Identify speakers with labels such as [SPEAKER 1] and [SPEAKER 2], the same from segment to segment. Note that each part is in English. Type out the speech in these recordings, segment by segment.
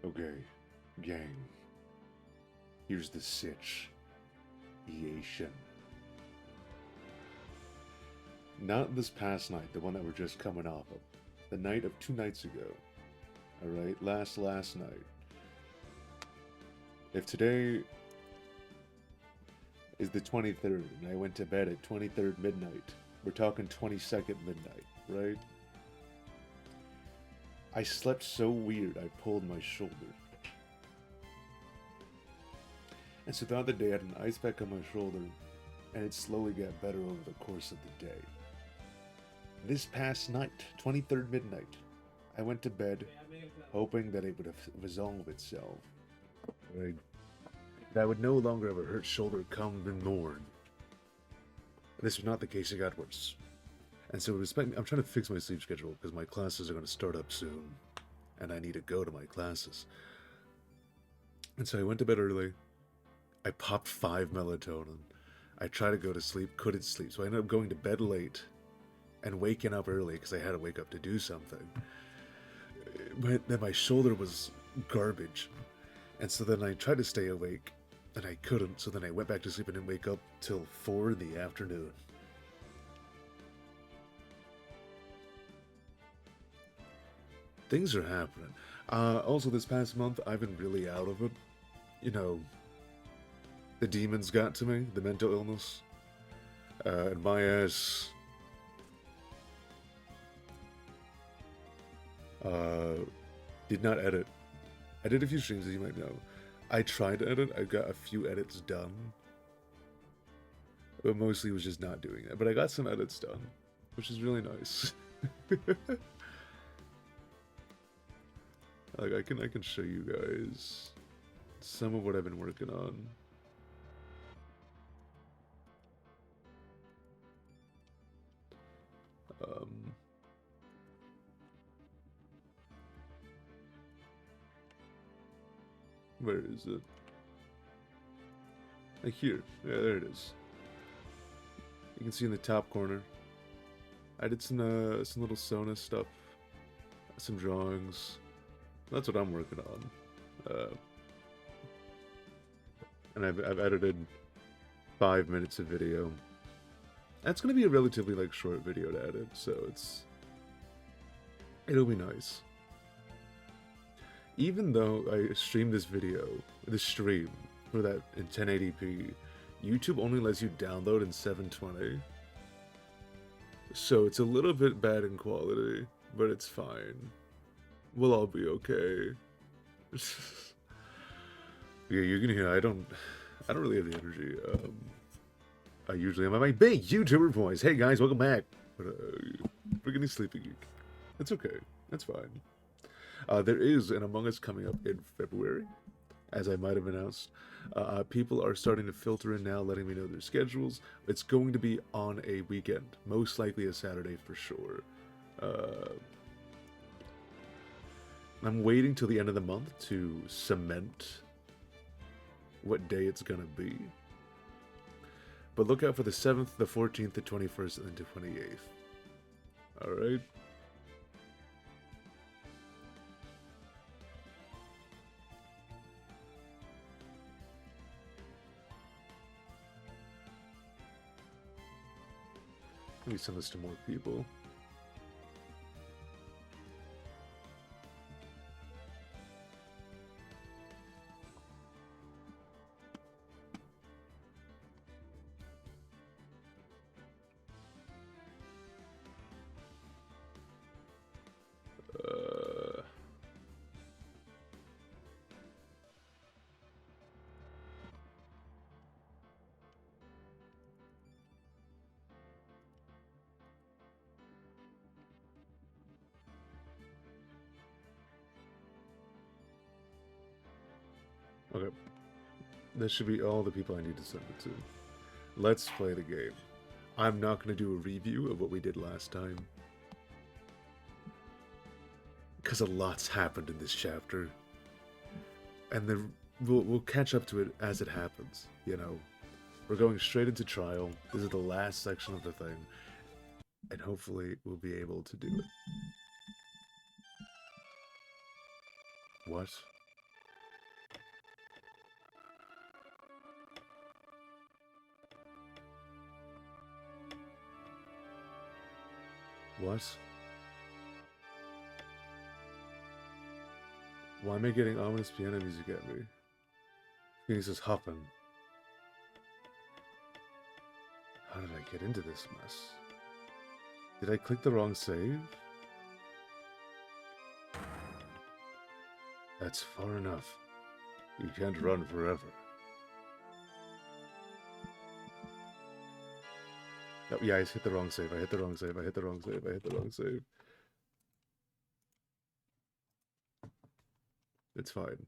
[SPEAKER 1] Okay, gang. Here's the sitch. Eation. Not this past night, the one that we're just coming off of. The night of 2 nights ago. Alright, last night. If today is the 23rd and I went to bed at 23rd midnight, we're talking 22nd midnight, right? I slept so weird I pulled my shoulder. And so throughout the day I had an ice pack on my shoulder, and it slowly got better over the course of the day. This past night, 23rd midnight, I went to bed hoping that it would resolve itself. Right? That I would no longer have a hurt shoulder come the morn. This was not the case, it got worse. And so I'm trying to fix my sleep schedule because my classes are going to start up soon. And I need to go to my classes. And so I went to bed early. I popped 5 melatonin. I tried to go to sleep, couldn't sleep. So I ended up going to bed late and waking up early because I had to wake up to do something. But then my shoulder was garbage. And so then I tried to stay awake and I couldn't. So then I went back to sleep and didn't wake up till 4 in the afternoon. Things are happening. Also, this past month, I've been really out of it. You know, the demons got to me, the mental illness. And my ass... did not edit. I did a few streams, as you might know. I tried to edit, I got a few edits done. But mostly was just not doing it. But I got some edits done, which is really nice. Like, I can show you guys some of what I've been working on. Where is it? Like here. Yeah, there it is. You can see in the top corner. I did some little Sona stuff, some drawings. That's what I'm working on. And I've edited 5 minutes of video. That's gonna be a relatively like short video to edit, so it'll be nice. Even though I streamed this stream for that in 1080p, YouTube only lets you download in 720. So it's a little bit bad in quality, but it's fine. We'll all be okay. Yeah, you can hear I don't really have the energy. I usually am at my big YouTuber voice. Hey guys, welcome back. We're getting sleepy geek. It's okay. That's fine. There is an Among Us coming up in February, as I might have announced. People are starting to filter in now, letting me know their schedules. It's going to be on a weekend, most likely a Saturday for sure. I'm waiting till the end of the month to cement what day it's gonna be. But look out for the 7th, the 14th, the 21st, and the 28th. Alright? Let me send this to more people. Okay. That should be all the people I need to send it to. Let's play the game. I'm not going to do a review of what we did last time, because a lot's happened in this chapter. And we'll catch up to it as it happens, you know. We're going straight into trial. This is the last section of the thing. And hopefully we'll be able to do it. What? What? Why am I getting ominous piano music at me? Phoenix is hopping. How did I get into this mess? Did I click the wrong save? That's far enough. You can't run forever. Oh, yeah, I hit the wrong save. I hit the wrong save. I hit the wrong save. I hit the wrong save. It's fine.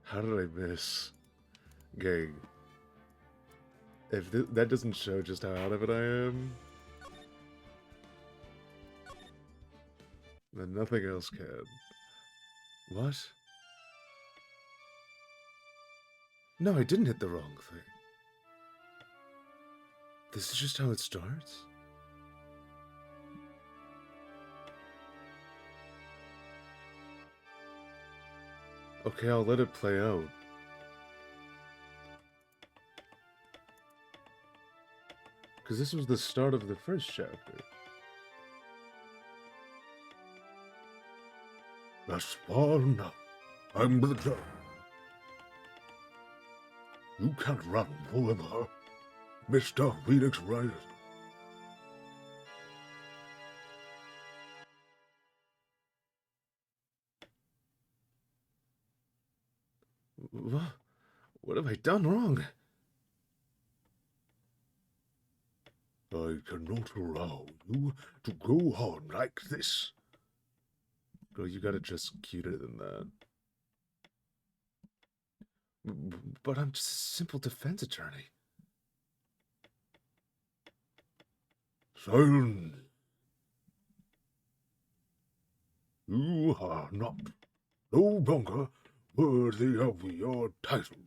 [SPEAKER 1] How did I miss? Gang. If that doesn't show just how out of it I am, then nothing else can. What? No, I didn't hit the wrong thing. This is just how it starts? Okay, I'll let it play out. Because this was the start of the first chapter. That's far enough. I'm the judge. You can't run forever, Mr. Phoenix Wright. What have I done wrong? I cannot allow you to go on like this. Girl, you gotta dress cuter than that. But I'm just a simple defense attorney. Silence. You are not no longer worthy of your title.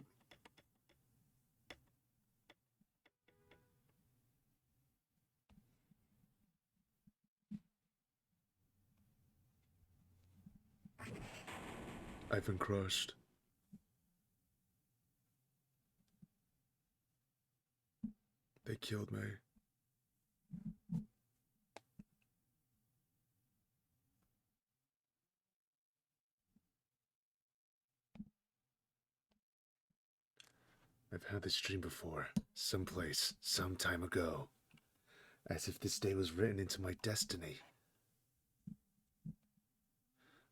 [SPEAKER 1] I've been crushed. They killed me. I've had this dream before, someplace, some time ago. As if this day was written into my destiny.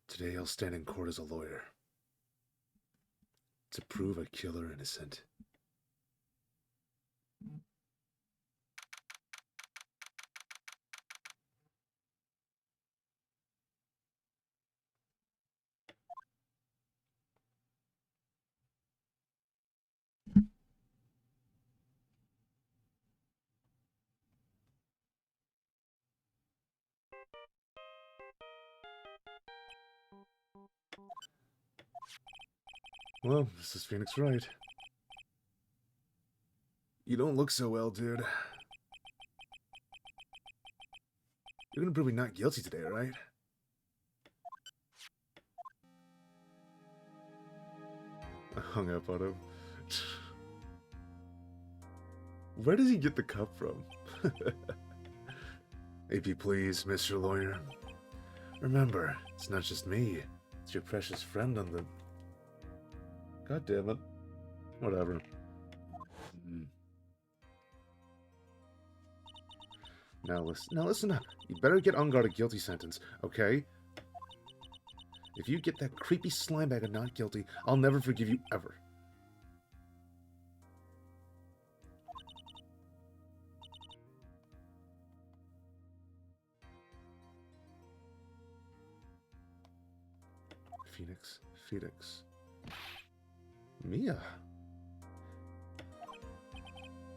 [SPEAKER 1] Today I'll stand in court as a lawyer. To prove I kill her innocent. Well, this is Phoenix Wright. You don't look so well, dude. You're gonna prove me not guilty today, right? I hung up on him. Where does he get the cup from? AP, please, Mr. Lawyer. Remember, it's not just me. It's your precious friend on the... God damn it. Whatever. Now listen up. You better get on guard a guilty sentence, okay? If you get that creepy slime bag of not guilty, I'll never forgive you ever. Phoenix. Mia.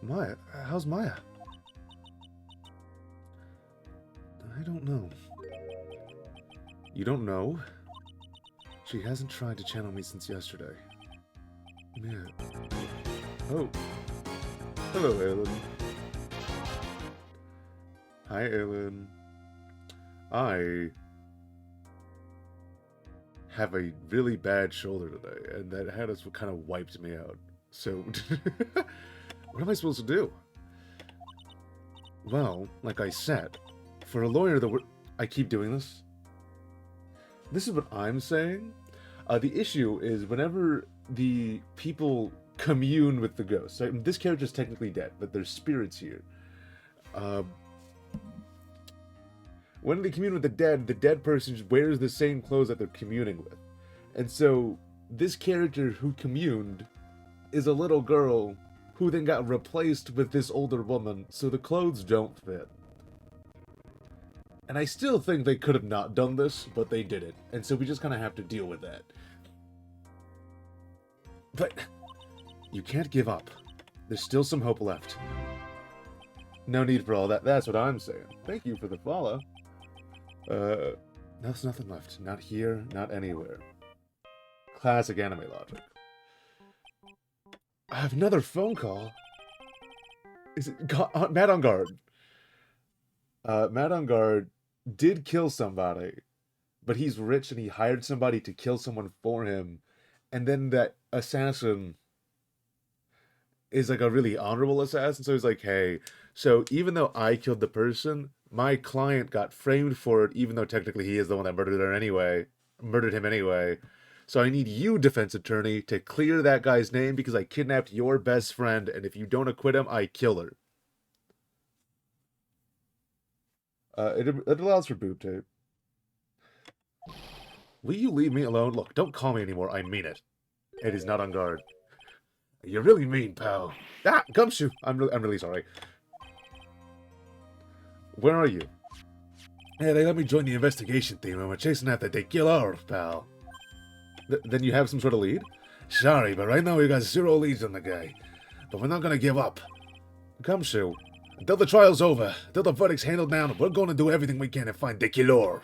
[SPEAKER 1] Maya? How's Maya? I don't know. You don't know? She hasn't tried to channel me since yesterday. Yeah. Oh. Hello, Aylin. Hi, Aylin. I have a really bad shoulder today, and that had us kind of wiped me out. So, what am I supposed to do? Well, like I said, for a lawyer, I keep doing this. This is what I'm saying. The issue is whenever the people commune with the ghosts. This character's technically dead, but there's spirits here. When they commune with the dead person just wears the same clothes that they're communing with. And so, this character who communed is a little girl who then got replaced with this older woman, so the clothes don't fit. And I still think they could have not done this, but they did it. And so we just kind of have to deal with that. But you can't give up. There's still some hope left. No need for all that. That's what I'm saying. Thank you for the follow. There's nothing left. Not here, not anywhere. Classic anime logic. I have another phone call. Is it Matt on guard? Matt on guard did kill somebody, but he's rich and he hired somebody to kill someone for him, and then that assassin is like a really honorable assassin, so he's like, hey, so even though I killed the person, my client got framed for it, even though technically he is the one that murdered him anyway. So I need you, defense attorney, to clear that guy's name because I kidnapped your best friend, and if you don't acquit him, I kill her. It allows for boob tape. Will you leave me alone? Look, don't call me anymore. I mean it. Eddie's not on guard. You're really mean, pal. Ah, Gumshoe. I'm really sorry. Where are you? Hey, they let me join the investigation team, and we're chasing after the killer, pal. Then you have some sort of lead? Sorry, but right now we got 0 leads on the guy. But we're not gonna give up. Gumshoe. Until the trial's over, until the verdict's handled down, we're going to do everything we can to find the killer.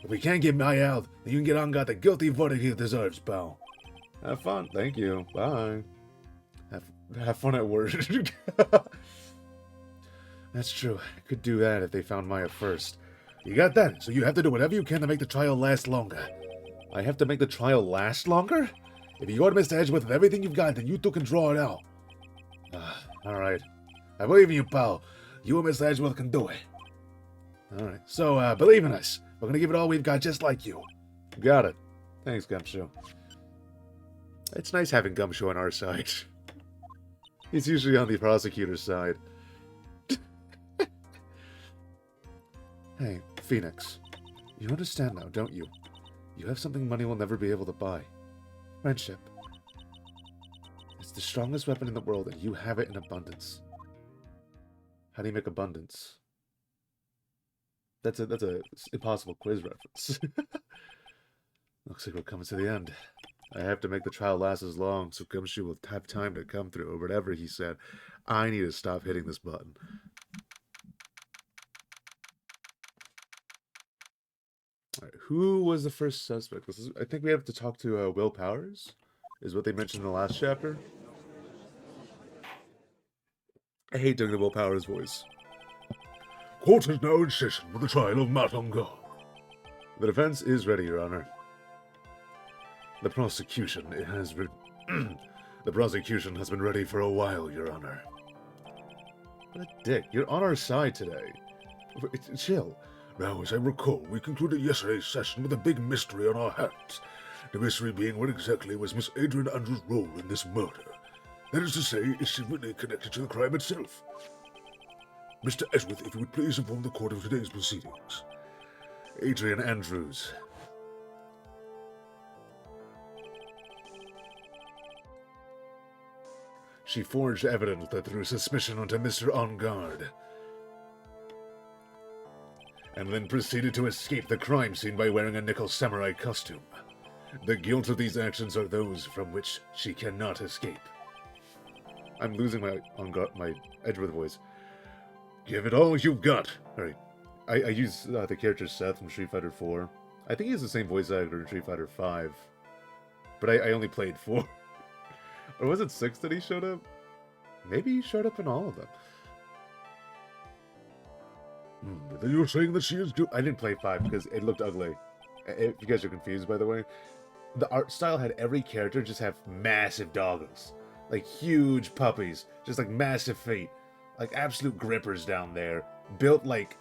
[SPEAKER 1] If we can't get Maya out, then you can get on God the guilty verdict he deserves, pal. Have fun. Thank you. Bye. Have fun at work. That's true. I could do that if they found Maya first. You got that, so you have to do whatever you can to make the trial last longer. I have to make the trial last longer? If you go to Mr. Edgeworth with everything you've got, then you two can draw it out. Alright. I believe in you, pal. You and Mr. Edgeworth can do it. Alright, so, believe in us. We're gonna give it all we've got just like you. Got it. Thanks, Gumshoe. It's nice having Gumshoe on our side. He's usually on the prosecutor's side. Hey, FOENIX. You understand now, don't you? You have something money will never be able to buy. Friendship. It's the strongest weapon in the world, and you have it in abundance. How do you make abundance? That's a impossible quiz reference. Looks like we're coming to the end. I have to make the trial last as long, so Gumshoe will have time to come through, or whatever he said. I need to stop hitting this button. All right, who was the first suspect? I think we have to talk to Will Powers, is what they mentioned in the last chapter. I hate doing the Will Powers voice. Court is now in session for the trial of Matt on guard. The defense is ready, Your Honor. The prosecution has been ready for a while, Your Honor. What a dick. You're on our side today. Chill.
[SPEAKER 2] Now, as I recall, we concluded yesterday's session with a big mystery on our hands. The mystery being what exactly was Miss Adrian Andrews' role in this murder. That is to say, is she really connected to the crime itself? Mr. Edgeworth, if you would please inform the court of today's proceedings.
[SPEAKER 1] Adrian Andrews. She forged evidence that threw suspicion onto Mr. On Guard, and then proceeded to escape the crime scene by wearing a nickel samurai costume. The guilt of these actions are those from which she cannot escape. I'm losing my Edgeworth voice. Give it all you've got. Alright. I use the character Seth from Street Fighter 4. I think he has the same voice actor in Street Fighter 5. But I only played 4. Or was it 6 that he showed up? Maybe he showed up in all of them.
[SPEAKER 2] Then you're saying that she is
[SPEAKER 1] I didn't play 5 because it looked ugly. If you guys are confused, by the way. The art style had every character just have massive doggos. Like huge puppies. Just like massive feet. Like absolute grippers down there. Built like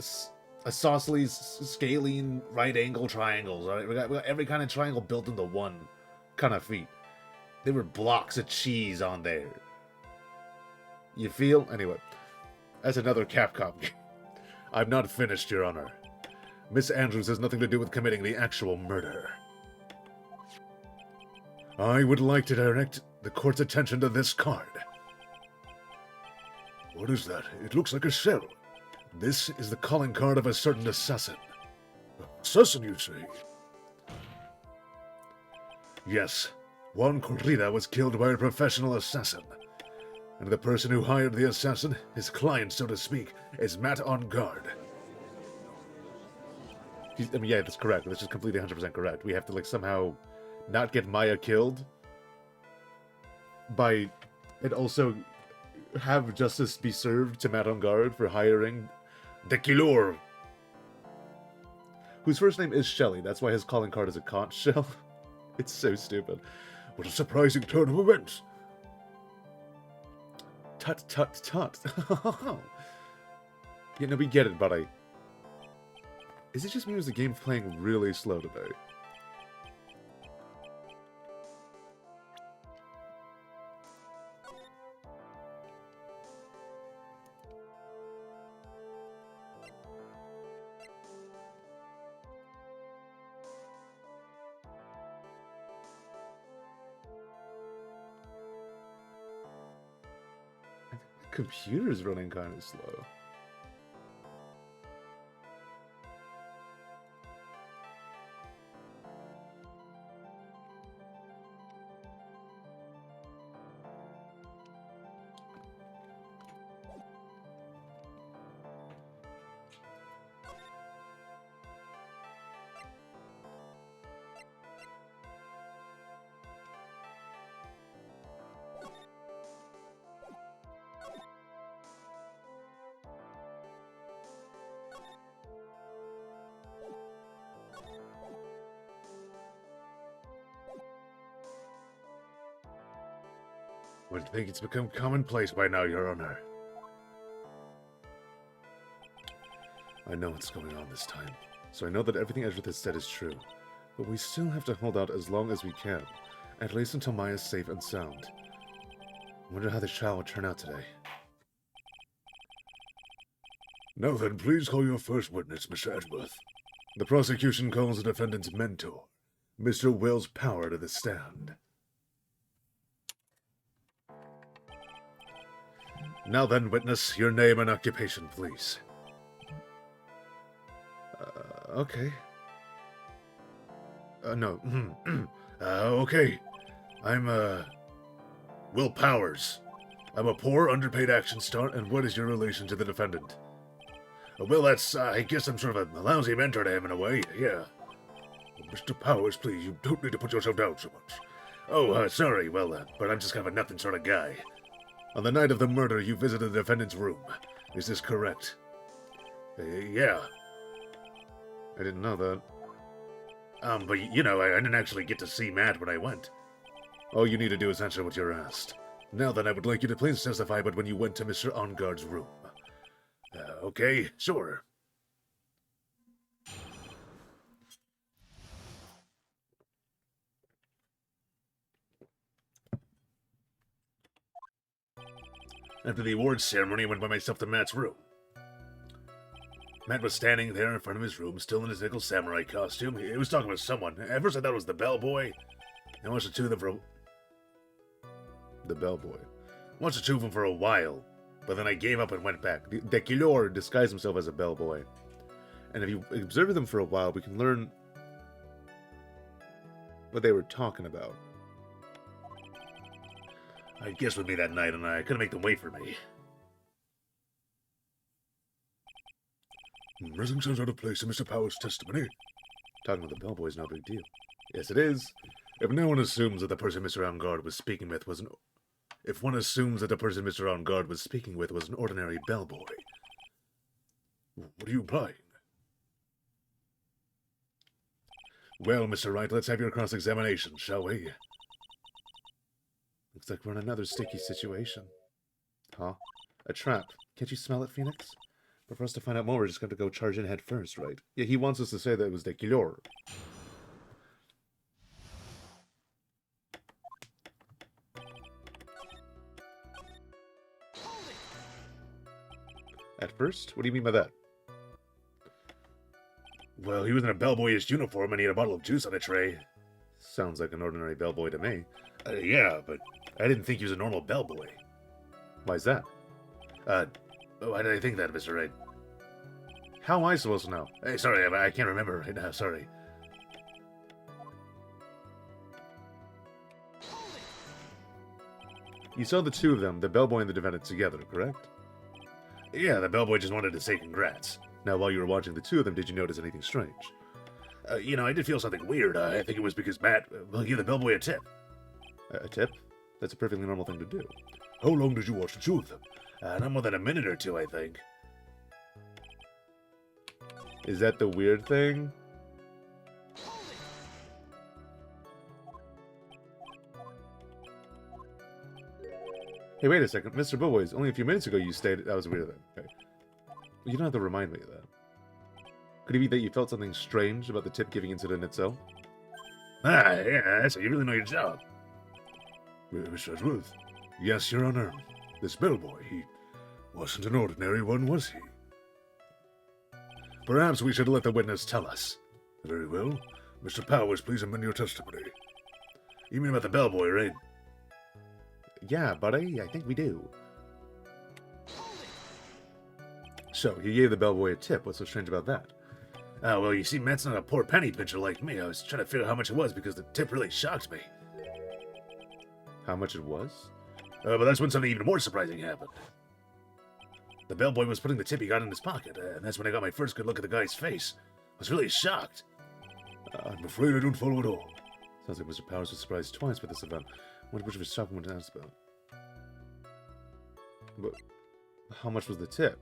[SPEAKER 1] isosceles, scalene, right angle triangles. Right? We got every kind of triangle built into one kind of feet. There were blocks of cheese on there. You feel? Anyway. That's another Capcom game. I'm not finished, Your Honor. Miss Andrews has nothing to do with committing the actual murder. I would like to direct the court's attention to this card.
[SPEAKER 2] What is that? It looks like a shell.
[SPEAKER 1] This is the calling card of a certain assassin.
[SPEAKER 2] Assassin, you say?
[SPEAKER 1] Yes. Juan Corrida was killed by a professional assassin. And the person who hired the assassin, his client, so to speak, is Matt on guard. Yeah, that's correct. That's just completely 100% correct. We have to, like, somehow not get Maya killed by... and also have justice be served to Matt on guard for hiring the killer, whose first name is Shelley. That's why his calling card is a conch shell. It's so stupid.
[SPEAKER 2] What a surprising turn of events.
[SPEAKER 1] Tut, tut, tut. You know, we get it, buddy. Is it just me or is the game playing really slow today? Computer's running kind of slow.
[SPEAKER 2] Would think it's become commonplace by now, Your Honor.
[SPEAKER 1] I know what's going on this time, so I know that everything Edgeworth has said is true. But we still have to hold out as long as we can, at least until Maya's safe and sound. I wonder how the trial will turn out today.
[SPEAKER 2] Now then, please call your first witness, Mr. Edgeworth.
[SPEAKER 1] The prosecution calls the defendant's mentor, Mr. Will's Power, to the stand. Now then, witness, your name and occupation, please. Okay. No.
[SPEAKER 2] Okay. I'm, Will Powers. I'm a poor, underpaid action star, and what is your relation to the defendant? Well, that's, I guess I'm sort of a lousy mentor to him in a way, yeah. Mr. Powers, please, you don't need to put yourself down so much. Oh, sorry, well, but I'm just kind of a nothing sort of guy.
[SPEAKER 1] On the night of the murder, you visited the defendant's room. Is this correct?
[SPEAKER 2] Yeah.
[SPEAKER 1] I didn't know that.
[SPEAKER 2] But, you know, I didn't actually get to see Matt when I went.
[SPEAKER 1] All you need to do is answer what you're asked. Now then, I would like you to please testify about when you went to Mr. Onguard's room.
[SPEAKER 2] Okay, sure. After the awards ceremony, I went by myself to Matt's room. Matt was standing there in front of his room, still in his nickel samurai costume. He was talking with someone. At first I thought it was the bellboy. I watched the two of them for a...
[SPEAKER 1] The bellboy.
[SPEAKER 2] Watched the two of them for a while, but then I gave up and went back.
[SPEAKER 1] The killer disguised himself as a bellboy. And if you observe them for a while, we can learn what they were talking about.
[SPEAKER 2] I guessed with me that night, and I couldn't make them wait for me. Nothing sounds out of place in Mr. Powers' testimony.
[SPEAKER 1] Talking to the bellboy is no big deal. Yes, it is.
[SPEAKER 2] If no one assumes that the person Mr. Angard was speaking with was an... If one assumes that the person Mr. Angard was speaking with was an ordinary bellboy, what are you implying? Well, Mr. Wright, let's have your cross-examination, shall we?
[SPEAKER 1] Looks like we're in another sticky situation. Huh? A trap. Can't you smell it, Phoenix? But for us to find out more, we're just going to go charge in head first, right? Yeah, he wants us to say that it was the Killor. At first? What do you mean by that?
[SPEAKER 2] Well, he was in a bellboyish uniform and he had a bottle of juice on a tray.
[SPEAKER 1] Sounds like an ordinary bellboy to me.
[SPEAKER 2] Yeah, but I didn't think he was a normal bellboy.
[SPEAKER 1] Why's that?
[SPEAKER 2] Why did I think that, Mr. Wright?
[SPEAKER 1] How am I supposed to know?
[SPEAKER 2] Hey, sorry, I can't remember right now, sorry.
[SPEAKER 1] You saw the two of them, the bellboy and the defendant, together, correct?
[SPEAKER 2] Yeah, the bellboy just wanted to say congrats.
[SPEAKER 1] Now, while you were watching the two of them, did you notice anything strange?
[SPEAKER 2] I did feel something weird. I think it was because Matt gave the bellboy a tip.
[SPEAKER 1] A tip? That's a perfectly normal thing to do.
[SPEAKER 2] How long did you watch the two of them? Not more than a minute or two, I think.
[SPEAKER 1] Is that the weird thing? Hey, wait a second. Mr. Bellboys, only a few minutes ago you stated that was a weird thing. Okay. You don't have to remind me of that. Could it be that you felt something strange about the tip-giving incident itself?
[SPEAKER 2] Yeah, so you really know your job. Mr. Ruth, yes, Your Honor. This bellboy, he wasn't an ordinary one, was he? Perhaps we should let the witness tell us. Very well. Mr. Powers, please amend your testimony. You mean about the bellboy, right?
[SPEAKER 1] Yeah, buddy, I think we do. So, he gave the bellboy a tip. What's so strange about that?
[SPEAKER 2] Well, you see, Matt's not a poor penny pincher like me. I was trying to figure out how much it was because the tip really shocked me.
[SPEAKER 1] How much it was?
[SPEAKER 2] But that's when something even more surprising happened. The bellboy was putting the tip he got in his pocket, and that's when I got my first good look at the guy's face. I was really shocked. I'm afraid I don't follow at all.
[SPEAKER 1] Sounds like Mr. Powers was surprised twice by this event. Wonder which of his shopping went asked about. But how much was the tip?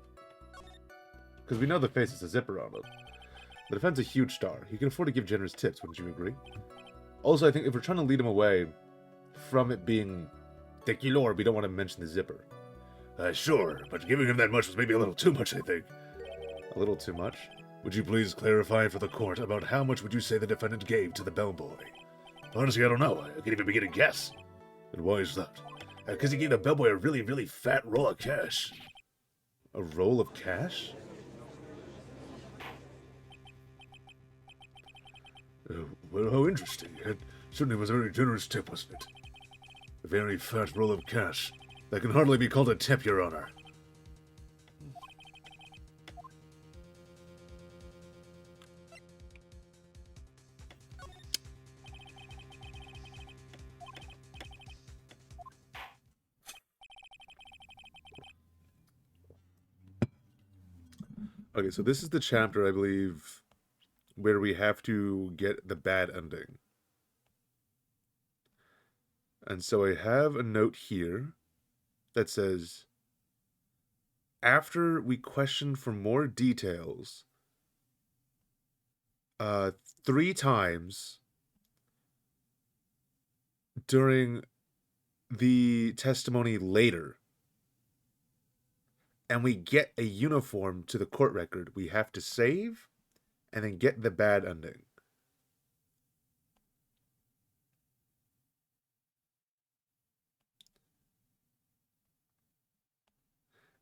[SPEAKER 1] Because we know the face has a zipper on it. The defendant's a huge star. He can afford to give generous tips, wouldn't you agree? Also, I think if we're trying to lead him away from it being the Killor, we don't want to mention the zipper.
[SPEAKER 2] Sure, but giving him that much was maybe a little too much, I think.
[SPEAKER 1] A little too much?
[SPEAKER 2] Would you please clarify for the court about how much would you say the defendant gave to the bellboy? Honestly, I don't know. I can't even begin to guess. And why is that? Because he gave the bellboy a really, really fat roll of cash.
[SPEAKER 1] A roll of cash?
[SPEAKER 2] Well, how interesting. It certainly was a very generous tip, wasn't it? A very fat roll of cash. That can hardly be called a tip, Your Honor.
[SPEAKER 1] Okay, so this is the chapter, I believe, where we have to get the bad ending. And so I have a note here that says, after we questioned for more details 3 times during the testimony later, and we get a uniform to the court record, we have to save and then get the bad ending.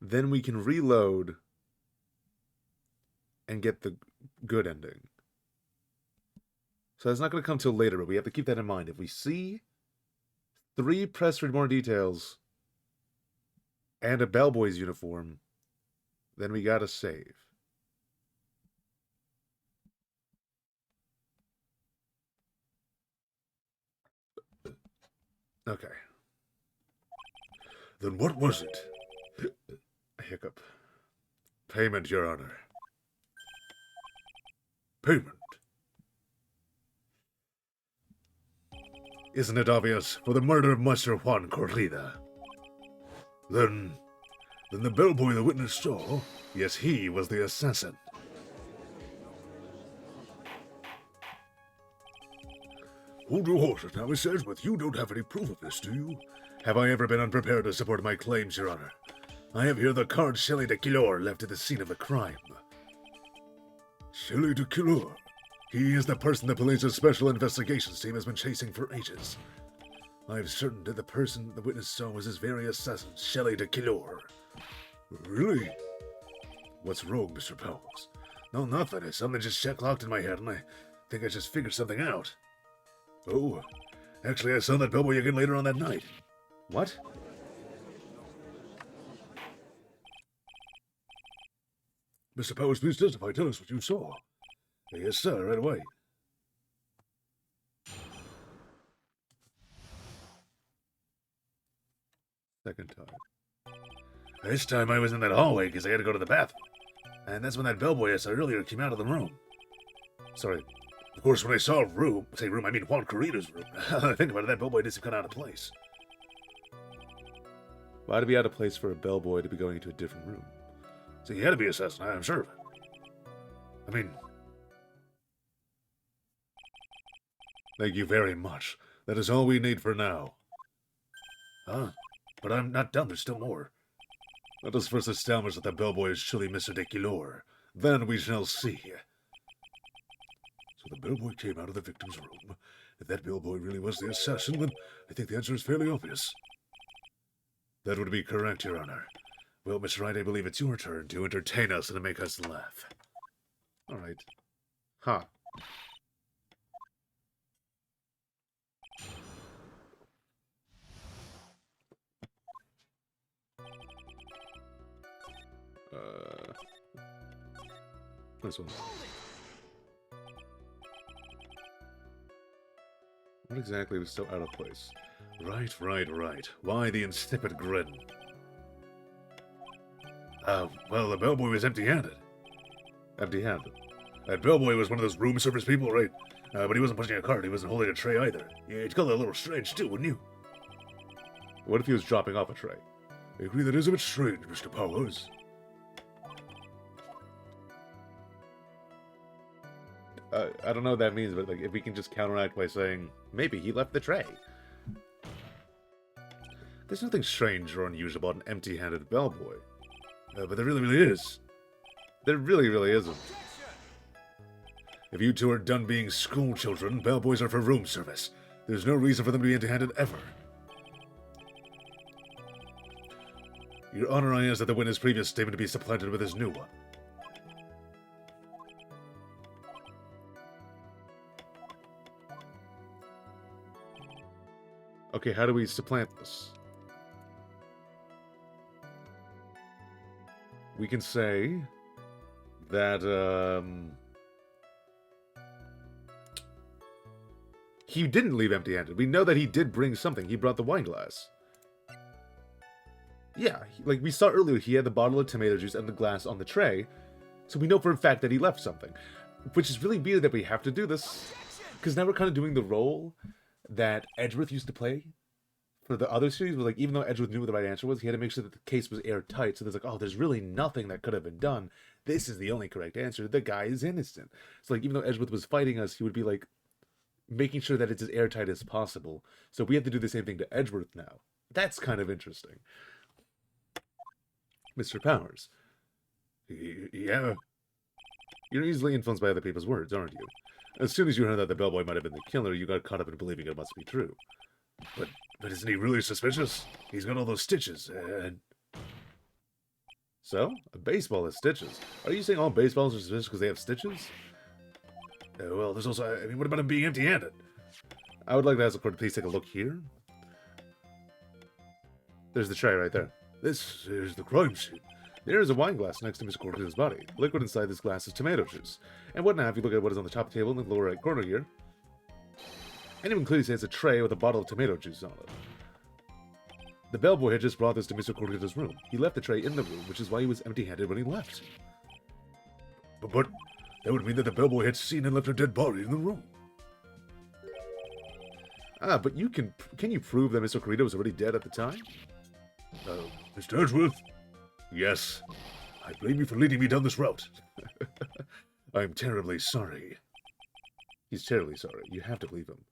[SPEAKER 1] Then we can reload and get the good ending. So that's not going to come till later, but we have to keep that in mind. If we see 3 press for more details and a bellboy's uniform, then we gotta save. Okay.
[SPEAKER 2] Then what was it?
[SPEAKER 1] Hiccup. Payment, Your Honor.
[SPEAKER 2] Payment.
[SPEAKER 1] Isn't it obvious? For the murder of Master Juan Corrida.
[SPEAKER 2] Then the bellboy the witness saw...
[SPEAKER 1] Yes, he was the assassin.
[SPEAKER 2] Hold your horses now, Miss Edgeworth. You don't have any proof of this, do you?
[SPEAKER 1] Have I ever been unprepared to support my claims, Your Honor? I have here the card Shelley de Quilor left at the scene of the crime.
[SPEAKER 2] Shelley de Quilor?
[SPEAKER 1] He is the person the police's special investigations team has been chasing for ages. I am certain that the person the witness saw was his very assassin, Shelley de Quilor.
[SPEAKER 2] Really?
[SPEAKER 1] What's wrong, Mr. Powers? No, nothing. Something just check-locked in my head, and I think I just figured something out.
[SPEAKER 2] Oh,
[SPEAKER 1] Actually, I saw that bellboy again later on that night.
[SPEAKER 2] what? Mr. Powers, please testify. Tell us what you saw.
[SPEAKER 1] Yes, sir, right away. Second time. This time I was in that hallway because I had to go to the bathroom. And that's when that bellboy I saw earlier came out of the room. Sorry. Of course, when I saw room, I mean Juan Corrida's room. I think about it, that bellboy did seem kind of out of place. Why'd it be out of place for a bellboy to be going into a different room? So he had to be assassin, I'm sure of it. I mean... Thank you very much. That is all we need for now. Huh? But I'm not done, there's still more. Let us first establish that the bellboy is surely Mr. de Quilor. Then we shall see.
[SPEAKER 2] So the bellboy came out of the victim's room. If that bellboy really was the assassin, then I think the answer is fairly obvious.
[SPEAKER 1] That would be correct, Your Honor. Well, Miss Wright, I believe it's your turn to entertain us and to make us laugh. All right. Ha. This one. What exactly was so out of place? Right. Why the insipid grin? Well, the bellboy was empty-handed. Empty-handed? That bellboy was one of those room service people, right? But he wasn't pushing a cart, he wasn't holding a tray either. You'd call that a little strange, too, wouldn't you? What if he was dropping off a tray?
[SPEAKER 2] I agree that is a bit strange, Mr. Powers.
[SPEAKER 1] I don't know what that means, but like, if we can just counteract by saying, maybe he left the tray. There's nothing strange or unusual about an empty-handed bellboy. But there really is. There really isn't. If you two are done being school children, bellboys are for room service. There's no reason for them to be empty-handed ever. Your Honor, I ask that the witness' previous statement be supplanted with his new one. Okay, how do we supplant this? We can say that, he didn't leave empty-handed. We know that he did bring something. He brought the wine glass. Yeah, like we saw earlier, he had the bottle of tomato juice and the glass on the tray. So we know for a fact that he left something. Which is really weird that we have to do this. Because now we're kind of doing the role that Edgeworth used to play for the other series, where like even though Edgeworth knew what the right answer was, he had to make sure that the case was airtight. So there's like, oh, there's really nothing that could have been done. This is the only correct answer. The guy is innocent. So like even though Edgeworth was fighting us, he would be like making sure that it's as airtight as possible. So we have to do the same thing to Edgeworth now. That's kind of interesting. Mr. Powers.
[SPEAKER 2] Yeah?
[SPEAKER 1] You're easily influenced by other people's words, aren't you? As soon as you heard that the bellboy might have been the killer, you got caught up in believing it must be true.
[SPEAKER 2] But isn't he really suspicious? He's got all those stitches, and...
[SPEAKER 1] So? A baseball has stitches. Are you saying all baseballs are suspicious because they have stitches?
[SPEAKER 2] Well, there's also... I mean, what about him being empty-handed?
[SPEAKER 1] I would like to ask the court to please take a look here. There's the tray right there.
[SPEAKER 2] This is the crime scene.
[SPEAKER 1] There is a wine glass next to Miss Cortez's body. Liquid inside this glass is tomato juice. And what now if you look at what is on the top table in the lower right corner here? And you can clearly see it's a tray with a bottle of tomato juice on it. The bellboy had just brought this to Mr. Corrida's room. He left the tray in the room, which is why he was empty-handed when he left.
[SPEAKER 2] But that would mean that the bellboy had seen and left a dead body in the room.
[SPEAKER 1] Ah, but can you prove that Mr. Corrida was already dead at the time?
[SPEAKER 2] Mr. Edgeworth? Yes. I blame you for leading me down this route.
[SPEAKER 1] I'm terribly sorry. He's terribly sorry. You have to believe him.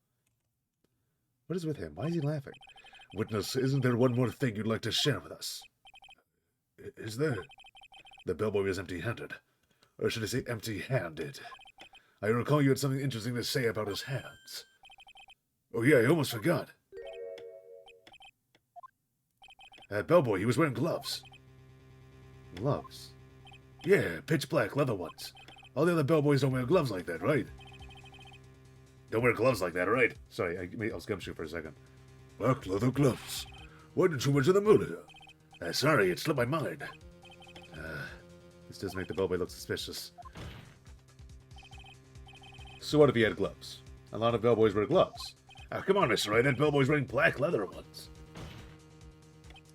[SPEAKER 1] What is with him? Why is he laughing?
[SPEAKER 2] Witness, isn't there one more thing you'd like to share with us? Is there? The bellboy was empty-handed. Or should I say empty-handed? I recall you had something interesting to say about his hands. Oh yeah, I almost forgot. That bellboy, he was wearing gloves.
[SPEAKER 1] Gloves?
[SPEAKER 2] Yeah, pitch-black leather ones. All the other bellboys don't wear gloves like that, right? Don't wear gloves like that, right?
[SPEAKER 1] Sorry, I was gumshoe for a second.
[SPEAKER 2] Black leather gloves. Why didn't you mention the murder? Sorry, it slipped my mind.
[SPEAKER 1] This does make the bellboy look suspicious. So what if he had gloves? A lot of bellboys wear gloves.
[SPEAKER 2] Come on, Mr. Wright, that bellboy's wearing black leather ones.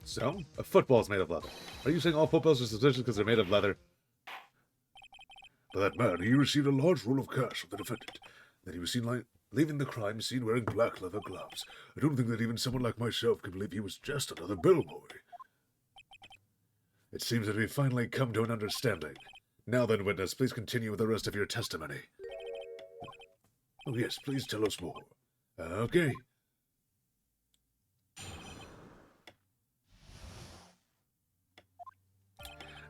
[SPEAKER 1] So? A football's made of leather. Are you saying all footballs are suspicious because they're made of leather?
[SPEAKER 2] But that man, he received a large roll of cash from the defendant. Then he was seen leaving the crime scene wearing black leather gloves. I don't think that even someone like myself can believe he was just another bellboy.
[SPEAKER 1] It seems that we've finally come to an understanding. Now then, witness, please continue with the rest of your testimony.
[SPEAKER 2] Oh yes, please tell us more. Okay.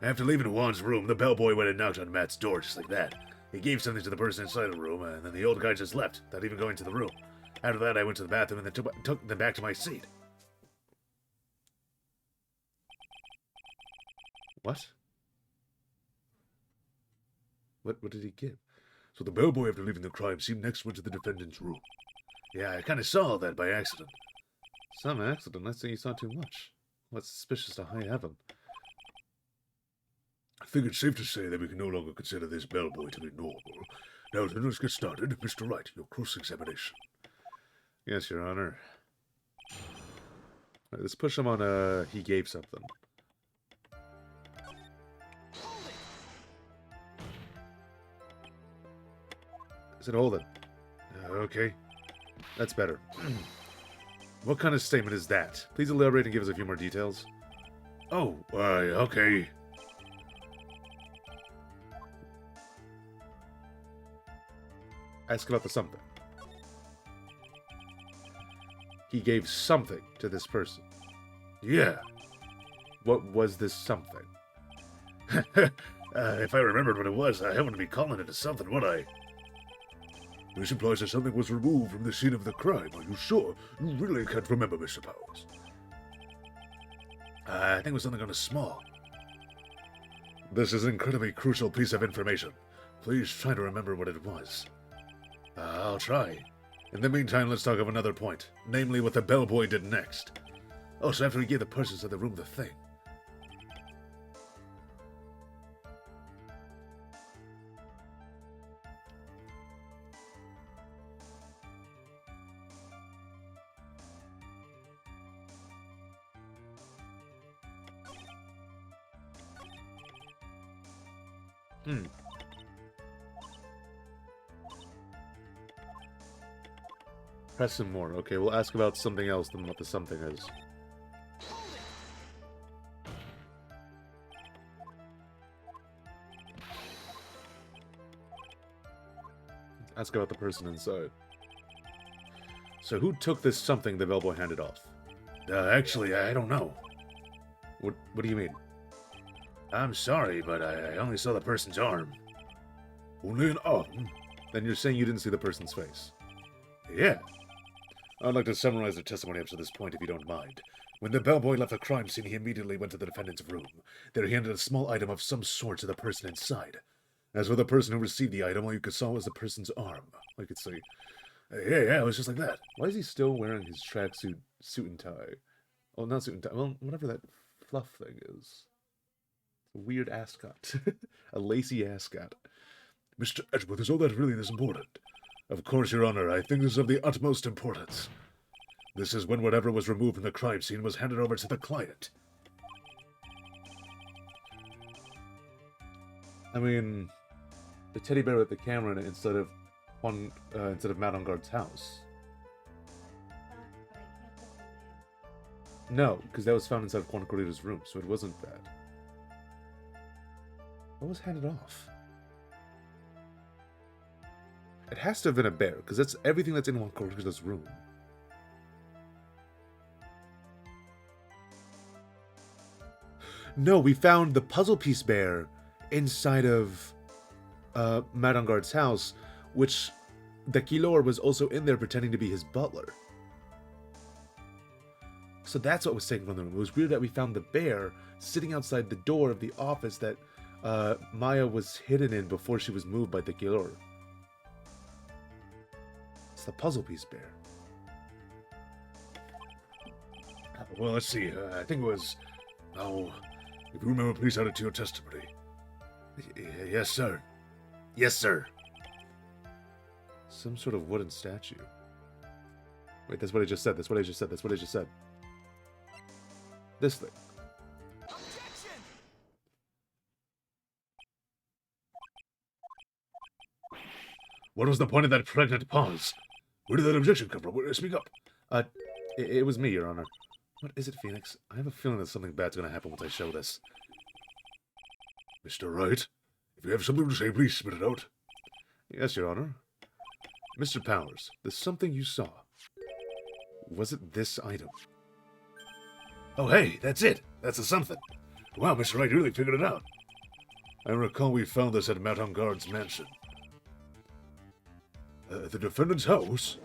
[SPEAKER 2] After leaving Juan's room, the bellboy went and knocked on Matt's door just like that. He gave something to the person inside the room, and then the old guy just left, without even going to the room. After that, I went to the bathroom and then took them back to my seat.
[SPEAKER 1] What? What did he give?
[SPEAKER 2] So the bellboy, after leaving the crime scene, next went to the defendant's room. Yeah, I kind of saw that by accident.
[SPEAKER 1] Some accident? I say you saw too much. What's suspicious to high heaven?
[SPEAKER 2] I think it's safe to say that we can no longer consider this bellboy to be normal. Now then, let's get started. Mr. Wright, your cross-examination.
[SPEAKER 1] Yes, Your Honor. Right, let's push him on he gave something. I said hold it.
[SPEAKER 2] Okay.
[SPEAKER 1] That's better. What kind of statement is that? Please elaborate and give us a few more details.
[SPEAKER 2] Oh, okay.
[SPEAKER 1] Ask about the something. He gave something to this person.
[SPEAKER 2] Yeah.
[SPEAKER 1] What was this something?
[SPEAKER 2] If I remembered what it was, I wouldn't be calling it a something, would I? This implies that something was removed from the scene of the crime. Are you sure? You really can't remember, Mr. Powers. I think it was something kind of small.
[SPEAKER 1] This is an incredibly crucial piece of information. Please try to remember what it was.
[SPEAKER 2] I'll try.
[SPEAKER 1] In the meantime, let's talk of another point, namely what the bellboy did next.
[SPEAKER 2] Oh, so after he gave the persons in the room the thing.
[SPEAKER 1] Press some more. Okay, we'll ask about something else than what the something is. Ask about the person inside. So who took this something the bellboy handed off?
[SPEAKER 2] Actually, I don't know.
[SPEAKER 1] What do you mean?
[SPEAKER 2] I'm sorry, but I only saw the person's arm. Only an arm?
[SPEAKER 1] Then you're saying you didn't see the person's face?
[SPEAKER 2] Yeah.
[SPEAKER 1] I'd like to summarize the testimony up to this point, if you don't mind. When the bellboy left the crime scene, he immediately went to the defendant's room. There he handed a small item of some sort to the person inside. As for the person who received the item, all you saw was the person's arm. I could see.
[SPEAKER 2] Yeah, it was just like that.
[SPEAKER 1] Why is he still wearing his tracksuit, suit and tie? Oh, not suit and tie. Well, whatever that fluff thing is. A weird ascot. A lacy ascot.
[SPEAKER 2] Mr. Edgeworth, is all that really this important?
[SPEAKER 1] Of course, Your Honor. I think this is of the utmost importance.
[SPEAKER 2] This is when whatever was removed from the crime scene was handed over to the client.
[SPEAKER 1] I mean, the teddy bear with the camera in it instead of Matt on Guard's house. No, because that was found inside of Juan Corrita's room, so it wasn't that. What was handed off? It has to have been a bear, because that's everything that's in Juan Corrita's room. No, we found the puzzle piece bear inside of Matt on Guard's house, which the Killor was also in there pretending to be his butler. So that's what was taken from the room. It was weird that we found the bear sitting outside the door of the office that Maya was hidden in before she was moved by the Killor. It's the puzzle piece bear.
[SPEAKER 2] Well, let's see. I think it was... Oh, if you remember, please add it to your testimony. Yes, sir. Yes, sir.
[SPEAKER 1] Some sort of wooden statue. Wait, that's what I just said. That's what I just said. That's what I just said. This thing.
[SPEAKER 3] Objection!
[SPEAKER 2] What was the point of that pregnant pause? Where did that objection come from? Speak up.
[SPEAKER 1] It was me, Your Honor. What is it, Phoenix? I have a feeling that something bad's gonna happen once I show this.
[SPEAKER 2] Mr. Wright, if you have something to say, please spit it out.
[SPEAKER 1] Yes, Your Honor. Mr. Powers, there's something you saw. Was it this item?
[SPEAKER 2] Oh, hey, that's it. That's the something. Wow, Mr. Wright, you really figured it out.
[SPEAKER 1] I recall we found this at Matt on Guard's mansion.
[SPEAKER 2] The defendant's house?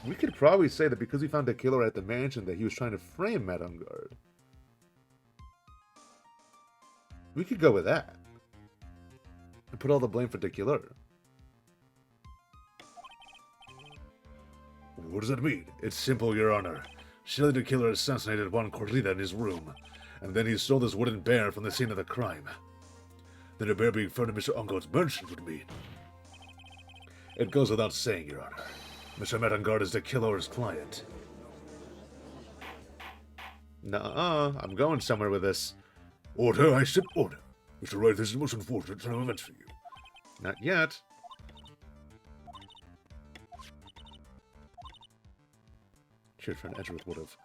[SPEAKER 1] We could probably say that because we found a killer at the mansion that he was trying to frame Matt on Guard. We could go with that. And put all the blame for the killer.
[SPEAKER 2] What does that mean? It's simple, Your Honor. Surely the killer assassinated Juan Corrita in his room, and then he stole this wooden bear from the scene of the crime. Then a bear being found in Mr. Ongod's mansion would mean. It goes without saying, Your Honor. Mr. Matt on Guard is the killer's client.
[SPEAKER 1] Nuh-uh, I'm going somewhere with this.
[SPEAKER 2] Order, I said order. Mr. Wright, this is the most unfortunate turn of events for you.
[SPEAKER 1] Not yet. Cheered for an Edgeworth would have.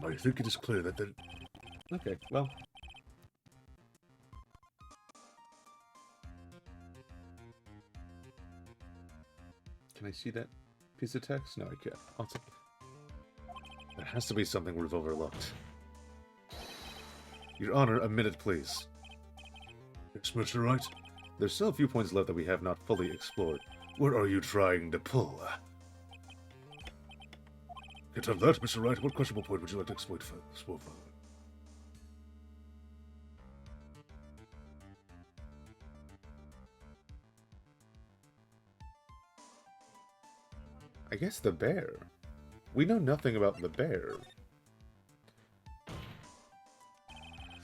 [SPEAKER 2] I think it is clear that the...
[SPEAKER 1] Okay, well. Can I see that piece of text? No, I can't. I'll take it. There has to be something we've overlooked. Your Honor, a minute, please.
[SPEAKER 2] Yes, Mr. Wright?
[SPEAKER 1] There's still a few points left that we have not fully explored.
[SPEAKER 2] What are you trying to pull? Get on that, Mr. Wright. What questionable point would you like to explore further?
[SPEAKER 1] I guess the bear. We know nothing about the bear.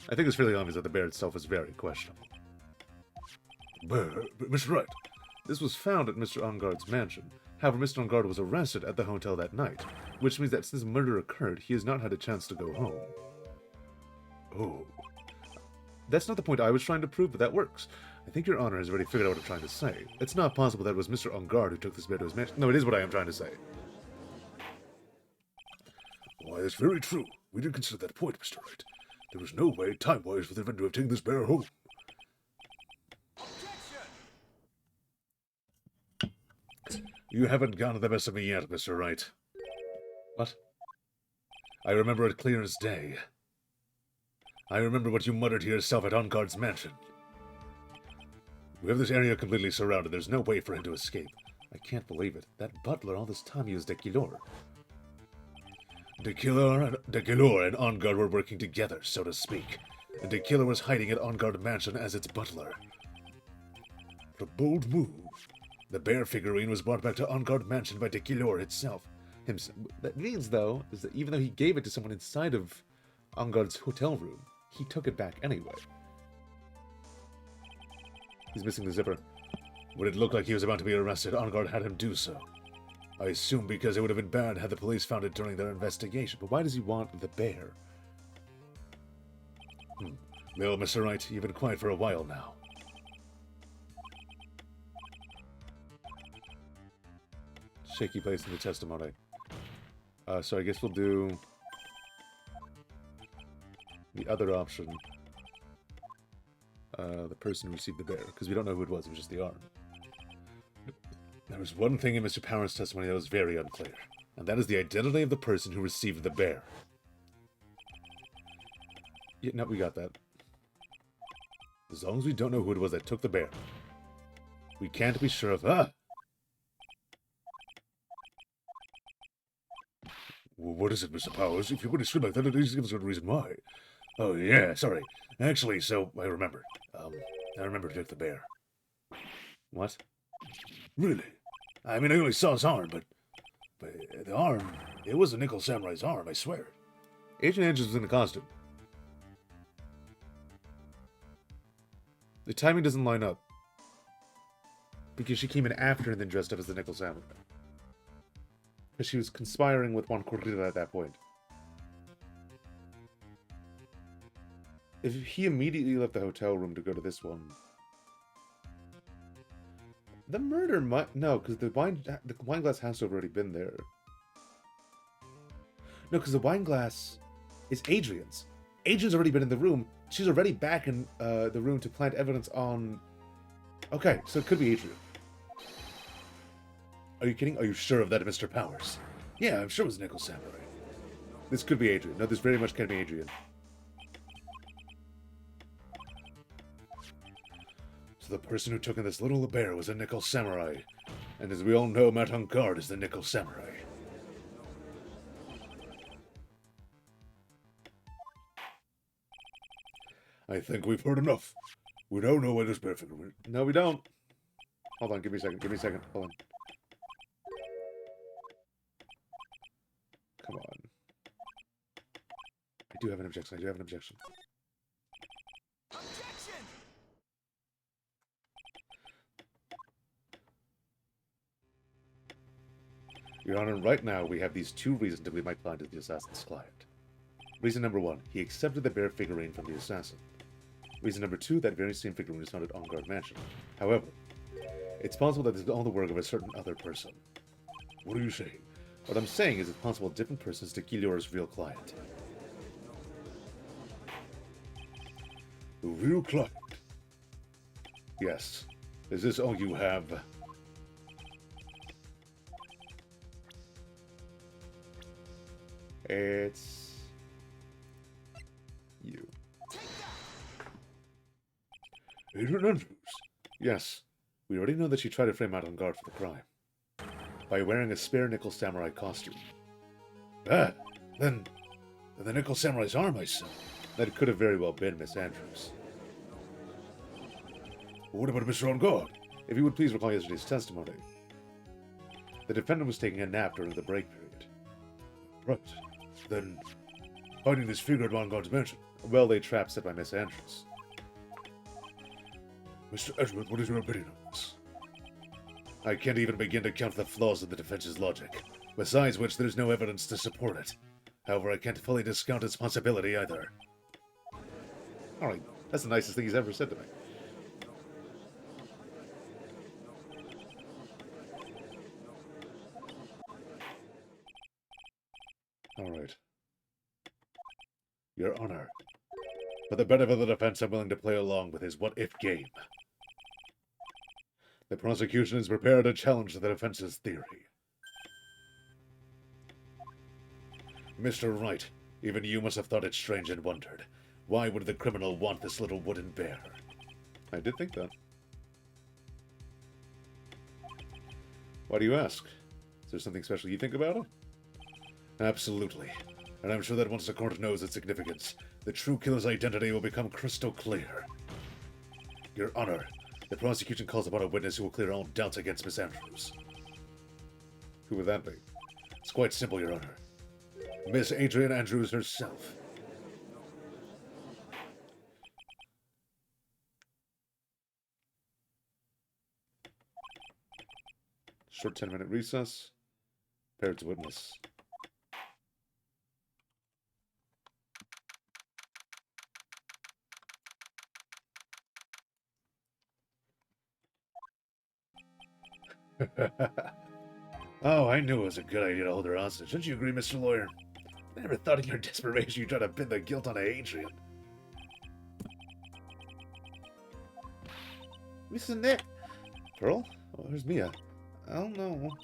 [SPEAKER 1] I think it's fairly obvious that the bear itself is very questionable.
[SPEAKER 2] Bear? Mr. Wright?
[SPEAKER 1] This was found at Mr. Onguard's mansion. However, Mr. Onguard was arrested at the hotel that night, which means that since the murder occurred, he has not had a chance to go home.
[SPEAKER 2] Oh.
[SPEAKER 1] That's not the point I was trying to prove, but that works. I think Your Honor has already figured out what I'm trying to say. It's not possible that it was Mr. Onguard who took this bear to his mansion. No, it is what I am trying to say.
[SPEAKER 2] Why, that's very true. We did consider that point, Mr. Wright. There was no way, time-wise, for the event to have taken this bear home.
[SPEAKER 1] You haven't gotten the best of me yet, Mr. Wright. What? I remember it clear as day. I remember what you muttered to yourself at Onguard's mansion. We have this area completely surrounded. There's no way for him to escape. I can't believe it. That butler all this time, he was Dequilor. Dequilor and Onguard were working together, so to speak. And Dequilor was hiding at Onguard mansion as its butler.
[SPEAKER 2] What a bold move.
[SPEAKER 1] The bear figurine was brought back to Onguard mansion by Dequilor itself. That means, though, is that even though he gave it to someone inside of Onguard's hotel room, he took it back anyway. He's missing the zipper.
[SPEAKER 2] When it looked like he was about to be arrested, On Guard had him do so. I assume because it would have been bad had the police found it during their investigation.
[SPEAKER 1] But why does he want the bear?
[SPEAKER 2] Well, Mr. Wright, you've been quiet for a while now.
[SPEAKER 1] Shaky place in the testimony. So I guess we'll do the other option. The person who received the bear, because we don't know who it was just the arm.
[SPEAKER 2] There was one thing in Mr. Power's testimony that was very unclear, and that is the identity of the person who received the bear.
[SPEAKER 1] Yeah, no, we got that.
[SPEAKER 2] As long as we don't know who it was that took the bear, we can't be sure of... What is it, Mr. Powers? If you're going to scream like that, at least give us a good reason why. Oh, yeah, sorry. Actually, so I remembered. I remember who took the bear.
[SPEAKER 1] What?
[SPEAKER 2] Really? I mean, I only saw his arm, but the arm, it was a Nickel Samurai's arm, I swear.
[SPEAKER 1] Agent Andrews was in the costume. The timing doesn't line up. Because she came in after and then dressed up as the Nickel Samurai. Because she was conspiring with Juan Corrida at that point. If he immediately left the hotel room to go to this one... The murder might... No, because the wine glass has to have already been there. No, because the wine glass is Adrian's. Adrian's already been in the room. She's already back in the room to plant evidence on... Okay, so it could be Adrian.
[SPEAKER 2] Are you kidding? Are you sure of that, Mr. Powers? Yeah, I'm sure it was Nickel Samurai.
[SPEAKER 1] This could be Adrian. No, this very much can be Adrian.
[SPEAKER 2] So the person who took in this little bear was a Nickel Samurai. And as we all know, Matt on Guard is the Nickel Samurai. I think we've heard enough. We don't know where this bear figure went.
[SPEAKER 1] No, we don't. Hold on, give me a second. Give me a second. Hold on. Come on. I do have an objection. I do have an objection.
[SPEAKER 3] Objection!
[SPEAKER 1] Your Honor, right now we have these two reasons that we might find as the assassin's client. Reason number one, he accepted the bear figurine from the assassin. Reason number two, that very same figurine was found at On Guard Mansion. However, it's possible that this is all the work of a certain other person.
[SPEAKER 2] What are you saying?
[SPEAKER 1] What I'm saying is it's possible different persons to Kilior's real client.
[SPEAKER 2] The real client?
[SPEAKER 1] Yes.
[SPEAKER 2] Is this all you have?
[SPEAKER 1] It's... you.
[SPEAKER 2] Adrian Andrews?
[SPEAKER 1] Yes. We already know that she tried to frame out On Guard for the crime. By wearing a spare Nickel Samurai costume.
[SPEAKER 2] Ah, then the Nickel Samurai's arm, I saw.
[SPEAKER 1] That could have very well been Miss Andrews.
[SPEAKER 2] What about Mr. On Guard?
[SPEAKER 1] If you would please recall yesterday's testimony. The defendant was taking a nap during the break period.
[SPEAKER 2] Right. Then, finding this figure at On Guard's mansion.
[SPEAKER 1] A well-laid trap set by Miss Andrews.
[SPEAKER 2] Mr. Edgeworth, what is your opinion on this?
[SPEAKER 1] I can't even begin to count the flaws in the defense's logic. Besides which, there's no evidence to support it. However, I can't fully discount its possibility either. Alright, that's the nicest thing he's ever said to me. Alright. Your Honor, for the benefit of the defense, I'm willing to play along with his what-if game. The prosecution is prepared to challenge the defense's theory. Mr. Wright, even you must have thought it strange and wondered. Why would the criminal want this little wooden bear? I did think that. Why do you ask? Is there something special you think about it? Absolutely. And I'm sure that once the court knows its significance, the true killer's identity will become crystal clear. Your Honor, the prosecution calls upon a witness who will clear all doubts against Miss Andrews. Who would that be? It's quite simple, Your Honor. Miss Adrian Andrews herself. Short 10-minute recess. Prepared to witness. Oh, I knew it was a good idea to hold her hostage. Don't you agree, Mr. Lawyer? I never thought in your desperation you'd try to pin the guilt on Adrian. Isn't it? Pearl? Oh, where's Mia? I don't know.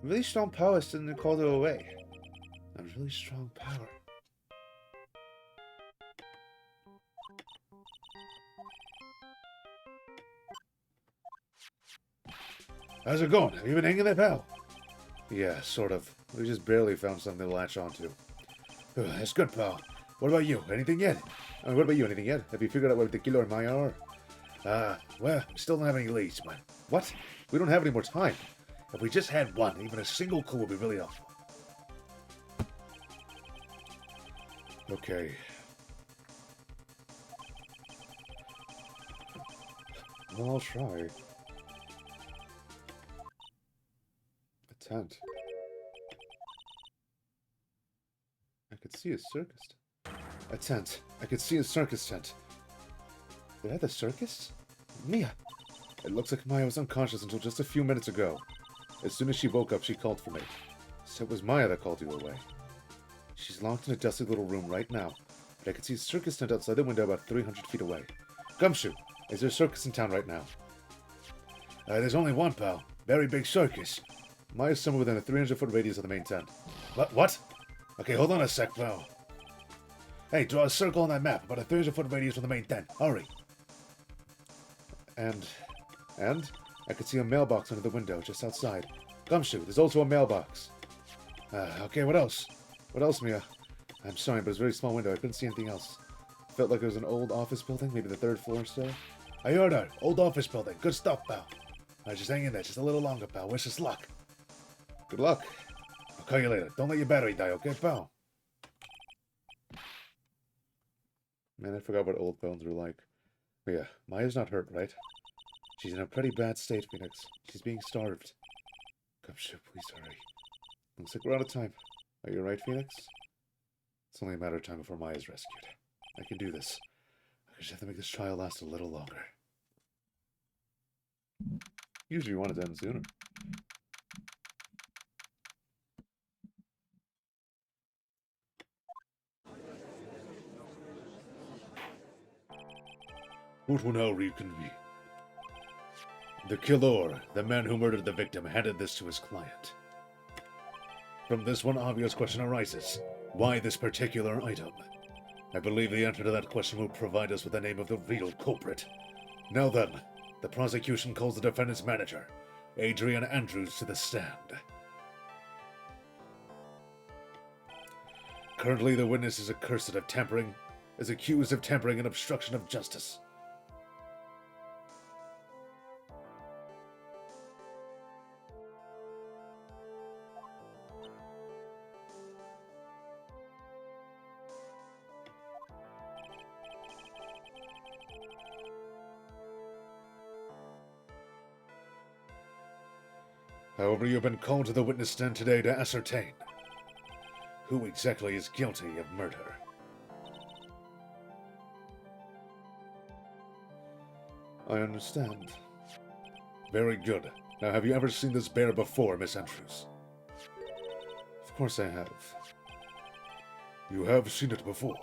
[SPEAKER 1] Really strong power suddenly called her away. A really strong power. How's it going? Have you been hanging there, pal? Yeah, sort of. We just barely found something to latch onto. That's good, pal. What about you? Anything yet? What about you? Anything yet? Have you figured out what the killer and Maya are? Well, we still don't have any leads, but... What? We don't have any more time. If we just had one, even a single clue would be really helpful. Okay. Well, I'll try. A tent. I could see a circus. A tent. I could see a circus tent. They're at the circus? Mia! It looks like Maya was unconscious until just a few minutes ago. As soon as she woke up, she called for me. So it was Maya that called you away. She's locked in a dusty little room right now, but I can see a circus tent outside the window about 300 feet away. Gumshoe, is there a circus in town right now? There's only one, pal. Very big circus. Maya's somewhere within a 300-foot radius of the main tent. What? Okay, hold on a sec, pal. Hey, draw a circle on that map, about a 300-foot radius from the main tent. Hurry. And? I could see a mailbox under the window, just outside. Gumshoe, there's also a mailbox. Okay, what else? What else, Mia? I'm sorry, but it was a very small window. I couldn't see anything else. Felt like it was an old office building, maybe the 3rd floor or so. I heard her. Old office building. Good stuff, pal. Alright, just hang in there. Just a little longer, pal. Wish us luck. Good luck. I'll call you later. Don't let your battery die, okay, pal? Man, I forgot what old phones were like. But yeah, Maya's not hurt, right? She's in a pretty bad state, Phoenix. She's being starved. Gumshoe, please hurry. Looks like we're out of time. Are you alright, Phoenix? It's only a matter of time before Maya's rescued. I can do this. I just have to make this trial last a little longer. Usually you want it to end sooner. Court will now reconvene. The killer, the man who murdered the victim, handed this to his client. From this, one obvious question arises. Why this particular item? I believe the answer to that question will provide us with the name of the real culprit. Now then, the prosecution calls the defendant's manager, Adrian Andrews, to the stand. Currently, the witness is accused of tampering and obstruction of justice. However, you have been called to the witness stand today to ascertain who exactly is guilty of murder. I understand. Very good. Now, have you ever seen this bear before, Miss Andrews? Of course I have. You have seen it before?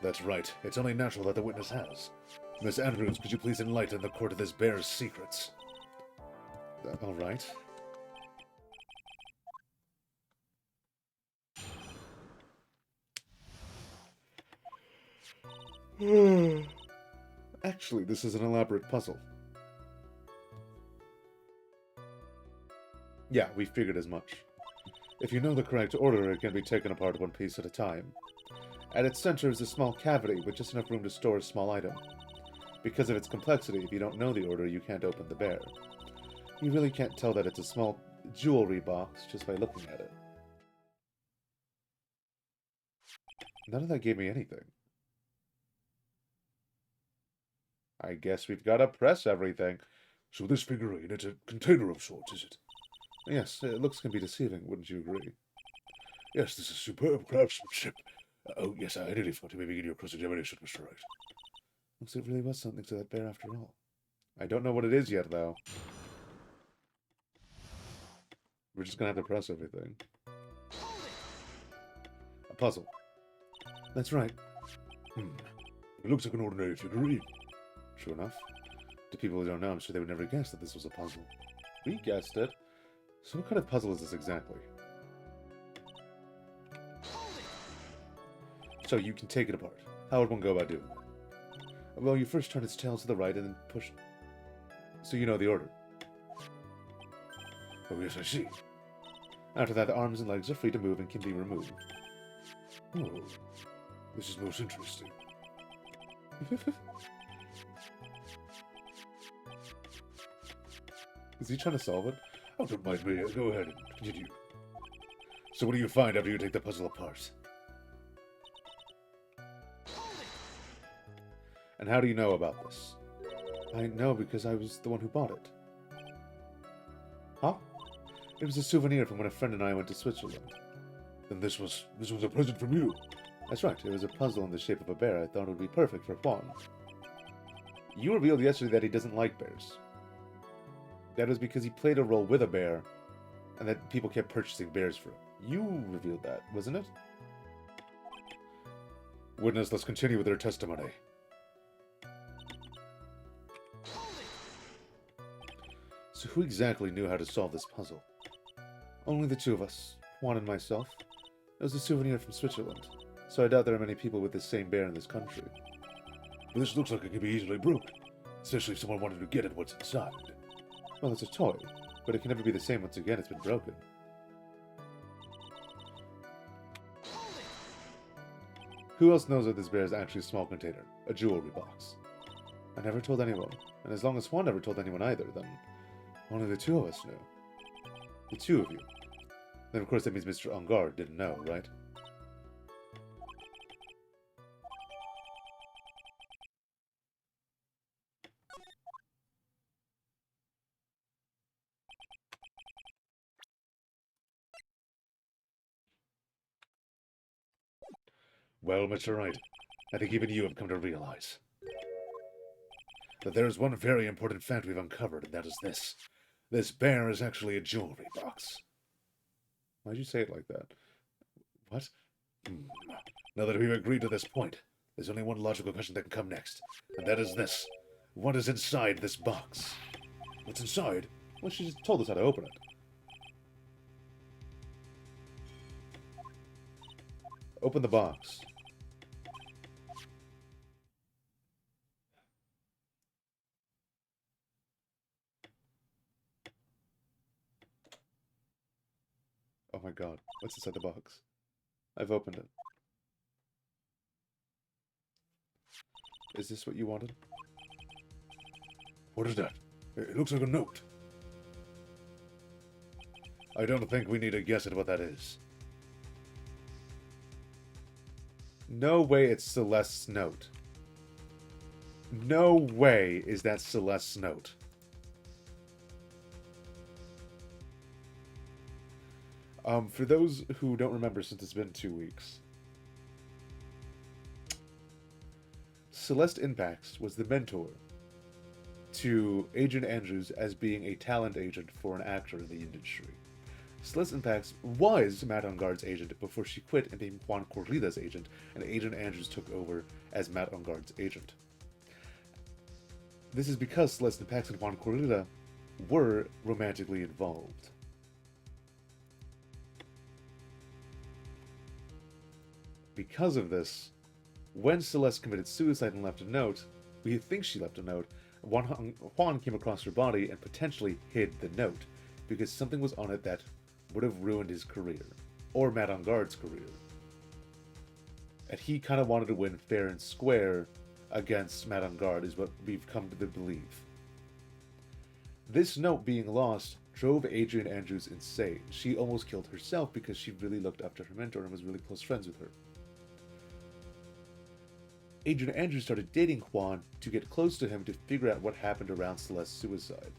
[SPEAKER 1] That's right. It's only natural that the witness has. Miss Andrews, could you please enlighten the court of this bear's secrets? All right. Actually, this is an elaborate puzzle. Yeah, we figured as much. If you know the correct order, it can be taken apart one piece at a time. At its center is a small cavity with just enough room to store a small item. Because of its complexity, if you don't know the order, you can't open the bear. You really can't tell that it's a small jewelry box just by looking at it. None of that gave me anything. I guess we've got to press everything.
[SPEAKER 2] So this figurine, it's a container of sorts, is it?
[SPEAKER 1] Yes, looks can be deceiving, wouldn't you agree?
[SPEAKER 2] Yes, this is superb craftsmanship. Oh, yes, I nearly forgot to begin your cross-examination, Mr. Wright.
[SPEAKER 1] Looks it really was something to that bear after all. I don't know what it is yet, though. We're just gonna have to press everything. A puzzle. That's right.
[SPEAKER 2] It looks like an ordinary figurine.
[SPEAKER 1] True enough. To people who don't know, I'm sure they would never guess that this was a puzzle. We guessed it. So what kind of puzzle is this exactly? So you can take it apart. How would one go about doing that? Well, you first turn its tail to the right and then push... So you know the order.
[SPEAKER 2] Oh, yes, I see.
[SPEAKER 1] After that, the arms and legs are free to move and can be removed.
[SPEAKER 2] Oh, this is most interesting.
[SPEAKER 1] Is he trying to solve it?
[SPEAKER 2] Oh, don't mind me. Go ahead and continue. So what do you find after you take the puzzle apart?
[SPEAKER 1] And how do you know about this? I know because I was the one who bought it. Huh? It was a souvenir from when a friend and I went to Switzerland.
[SPEAKER 2] Then this was a present from you.
[SPEAKER 1] That's right, it was a puzzle in the shape of a bear. I thought it would be perfect for Juan. You revealed yesterday that he doesn't like bears. That was because he played a role with a bear, and that people kept purchasing bears for him. You revealed that, wasn't it?
[SPEAKER 2] Witness, let's continue with their testimony.
[SPEAKER 1] So who exactly knew how to solve this puzzle? Only the two of us, Juan and myself. It was a souvenir from Switzerland, so I doubt there are many people with this same bear in this country.
[SPEAKER 2] But this looks like it could be easily broken, especially if someone wanted to get at what's inside.
[SPEAKER 1] Well, it's a toy, but it can never be the same once again it's been broken. Who else knows that this bear is actually a small container, a jewelry box? I never told anyone, and as long as Juan never told anyone either, then only the two of us knew. The two of you. Then of course that means Mr. Angard didn't know, right?
[SPEAKER 2] Well, Mr. Wright, I think even you have come to realize that there is one very important fact we've uncovered, and that is this. This bear is actually a jewelry box.
[SPEAKER 1] Why'd you say it like that? What?
[SPEAKER 2] Now that we've agreed to this point, there's only one logical question that can come next, and that is this. What is inside this box? What's inside?
[SPEAKER 1] Well, she just told us how to open it. Open the box. Oh my god, what's inside the box? I've opened it. Is this what you wanted?
[SPEAKER 2] What is that? It looks like a note. I don't think we need to guess at what that is.
[SPEAKER 1] No way it's Celeste's note. No way is that Celeste's note. For those who don't remember, since it's been 2 weeks, Celeste Impacts was the mentor to Agent Andrews as being a talent agent for an actor in the industry. Celeste Impacts was Matt Ungard's agent before she quit and became Juan Corrida's agent, and Agent Andrews took over as Matt Ungard's agent. This is because Celeste Impacts and Juan Corrida were romantically involved. Because of this, when Celeste committed suicide and left a note, we think she left a note, Juan came across her body and potentially hid the note, because something was on it that would have ruined his career, or Matt Ungard's career. And he kind of wanted to win fair and square against Matt Ungard, is what we've come to believe. This note being lost drove Adrian Andrews insane. She almost killed herself because she really looked up to her mentor and was really close friends with her. Agent Andrews started dating Juan to get close to him to figure out what happened around Celeste's suicide.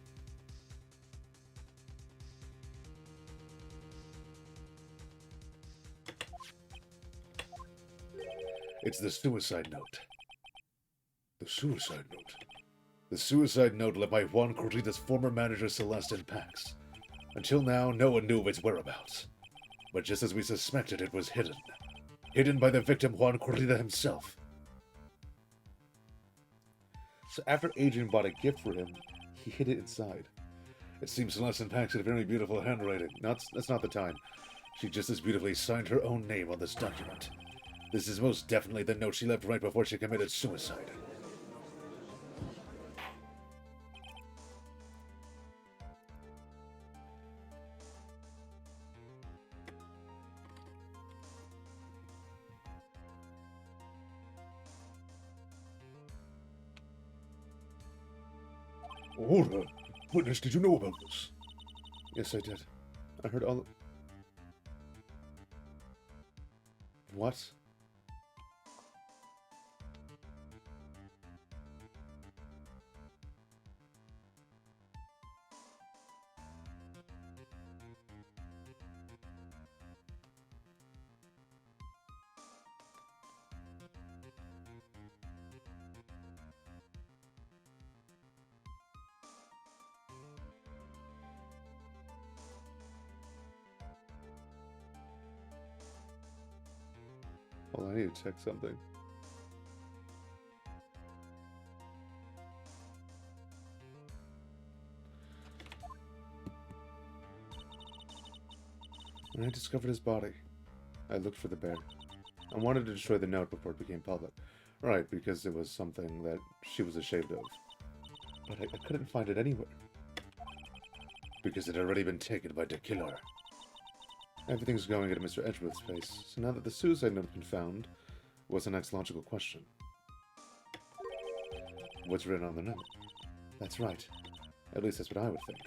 [SPEAKER 2] It's the suicide note. The suicide note? The suicide note left by Juan Corrida's former manager Celeste in Pax. Until now, no one knew of its whereabouts. But just as we suspected, it was hidden. Hidden by the victim Juan Corrida himself.
[SPEAKER 1] So after Adrian bought a gift for him, he hid it inside.
[SPEAKER 2] It seems Celeste in Pax had very beautiful handwriting.
[SPEAKER 1] That's not the time.
[SPEAKER 2] She just as beautifully signed her own name on this document. This is most definitely the note she left right before she committed suicide. Order! Witness, did you know about this?
[SPEAKER 1] Yes, I did. I heard all... What? Well, I need to check something. When I discovered his body, I looked for the bear. I wanted to destroy the note before it became public. Right, because it was something that she was ashamed of. But I couldn't find it anywhere.
[SPEAKER 2] Because it had already been taken by the killer.
[SPEAKER 1] Everything's going into Mr. Edgeworth's face, so now that the suicide note has been found, what's the next logical question? What's written on the note? That's right. At least that's what I would think.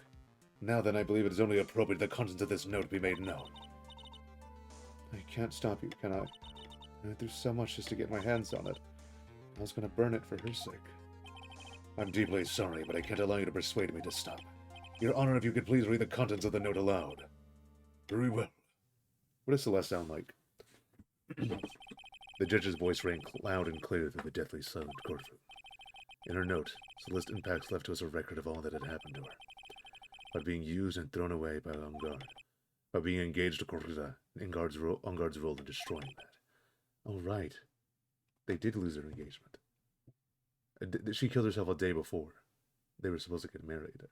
[SPEAKER 2] Now then, I believe it is only appropriate the contents of this note be made known.
[SPEAKER 1] I can't stop you, can I? I went through so much just to get my hands on it. I was going to burn it for her sake.
[SPEAKER 2] I'm deeply sorry, but I can't allow you to persuade me to stop. Your Honor, if you could please read the contents of the note aloud. Very well.
[SPEAKER 1] What does Celeste sound like?
[SPEAKER 2] The judge's voice rang loud and clear through the deathly silent courtroom. In her note, Celeste Impax left to us a record of all that had happened to her. By being used and thrown away by Angard. By being engaged to Corrida, and Angard's role in destroying that.
[SPEAKER 1] Oh, right. They did lose their engagement. She killed herself a day before. They were supposed to get married.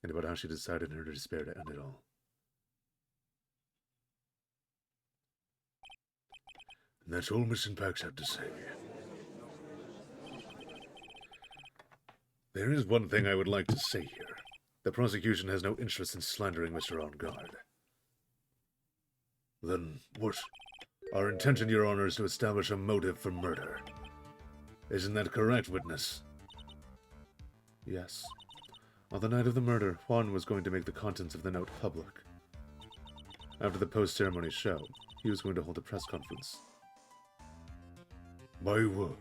[SPEAKER 2] And about how she decided in her despair to end it all. And that's all Miss Impax had to say. There is one thing I would like to say here. The prosecution has no interest in slandering Mr. Angard. Then what? Our intention, Your Honor, is to establish a motive for murder. Isn't that correct, witness?
[SPEAKER 1] Yes. On the night of the murder, Juan was going to make the contents of the note public. After the post-ceremony show, he was going to hold a press conference.
[SPEAKER 2] My word.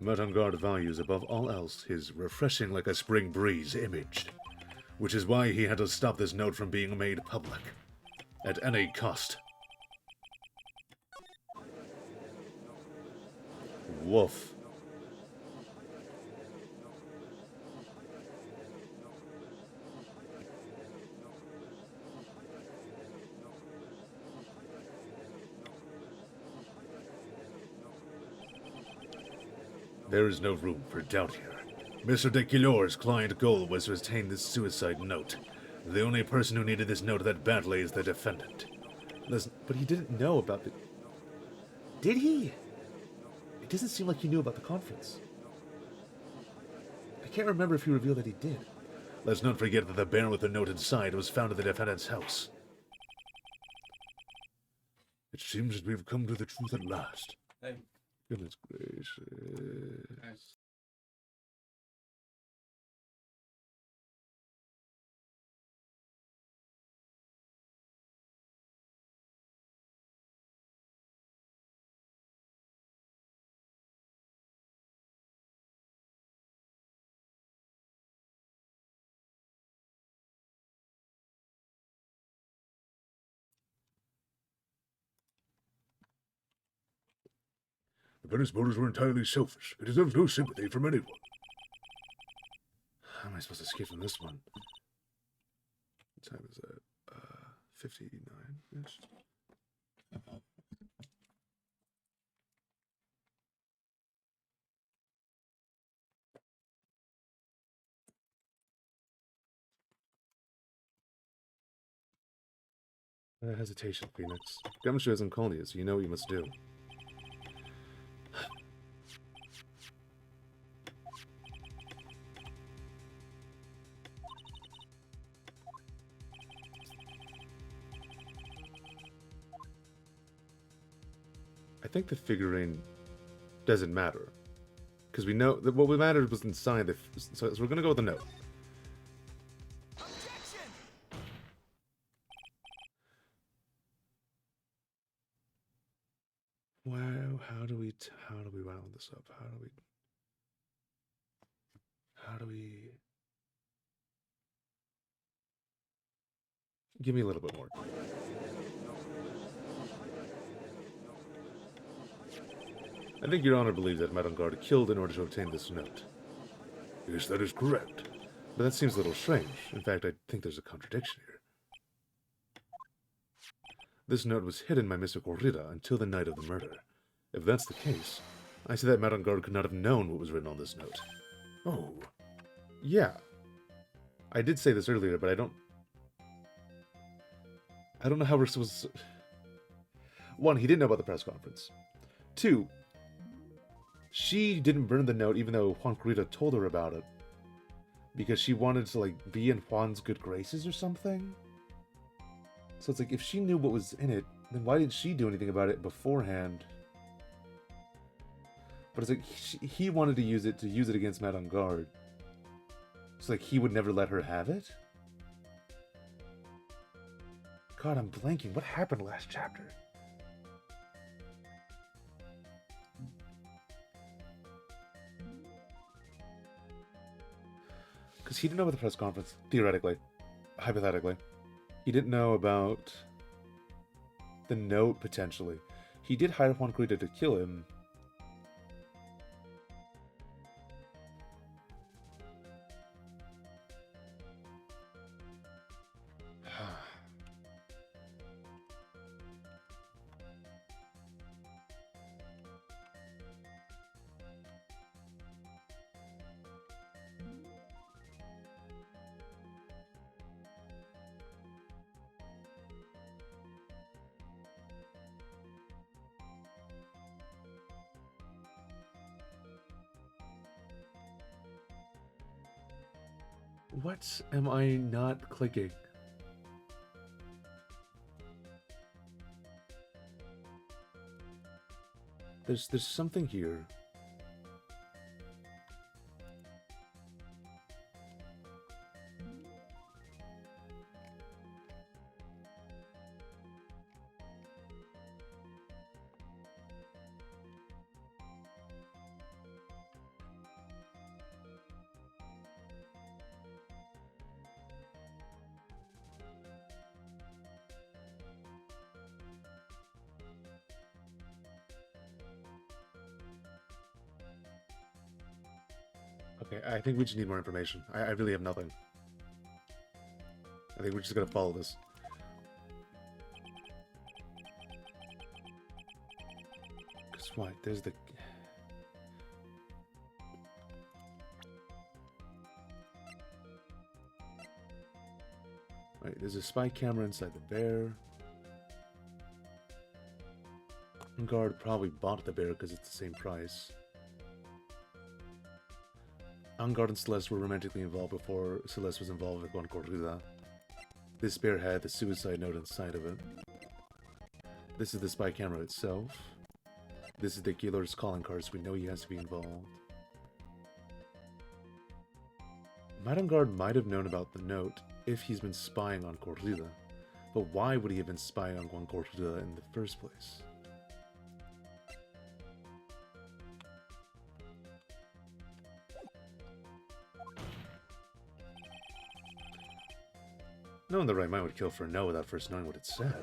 [SPEAKER 1] Angard values above all else his
[SPEAKER 2] refreshing like a spring breeze image, which is why he had to stop this note from being made public, at any cost.
[SPEAKER 1] Woof.
[SPEAKER 2] There is no room for doubt here. Mr. de Quillor's client goal was to obtain this suicide note. The only person who needed this note that badly is the defendant.
[SPEAKER 1] Listen, but he didn't know about the... Did he? It doesn't seem like he knew about the conference. I can't remember if he revealed that he did.
[SPEAKER 2] Let's not forget that the bear with the note inside was found at the defendant's house. It seems that we've come to the truth at last.
[SPEAKER 4] Hey.
[SPEAKER 1] Goodness gracious.
[SPEAKER 4] Nice.
[SPEAKER 2] The Venice motives were entirely selfish. It deserves no sympathy from anyone.
[SPEAKER 1] How am I supposed to escape from this one? What time is it? 59-ish. Hesitation, Phoenix. Gumshoe hasn't called you, so you know what you must do. I think the figurine doesn't matter. Because we know that what mattered was inside the... So we're going to go with the note.
[SPEAKER 3] Objection!
[SPEAKER 1] Wow, how do we round this up? How do we... Give me a little bit more. I think Your Honor believes that Madame Garde killed in order to obtain this note.
[SPEAKER 2] Yes, that is correct.
[SPEAKER 1] But that seems a little strange. In fact, I think there's a contradiction here. This note was hidden by Mr. Corrida until the night of the murder. If that's the case, I see that Madame Garde could not have known what was written on this note.
[SPEAKER 2] Oh,
[SPEAKER 1] Yeah. I did say this earlier, but I don't know how we're supposed to... One, he didn't know about the press conference. Two, she didn't burn the note even though Juan Corrida told her about it. Because she wanted to, like, be in Juan's good graces or something? So it's like, if she knew what was in it, then why didn't she do anything about it beforehand? But it's like, he wanted to use it against Madame Garde. So, like, he would never let her have it? God, I'm blanking. What happened last chapter? Because he didn't know about the press conference, theoretically. Hypothetically. He didn't know about the note, potentially. He did hire Juan Corrida to kill him. What am I not clicking? There's something here. Okay, I think we just need more information. I really have nothing. I think we're just gonna follow this. Because what? There's the... Right, there's a spy camera inside the bear. Guard probably bought the bear because it's the same price. Angard and Celeste were romantically involved before Celeste was involved with Juan Corrida. This bear had the suicide note inside of it. This is the spy camera itself. This is the killer's calling card, so we know he has to be involved. Madame Garde might have known about the note if he's been spying on Corrida. But why would he have been spying on Juan Corrida in the first place? No one in the right mind would kill for a no without first knowing what it said.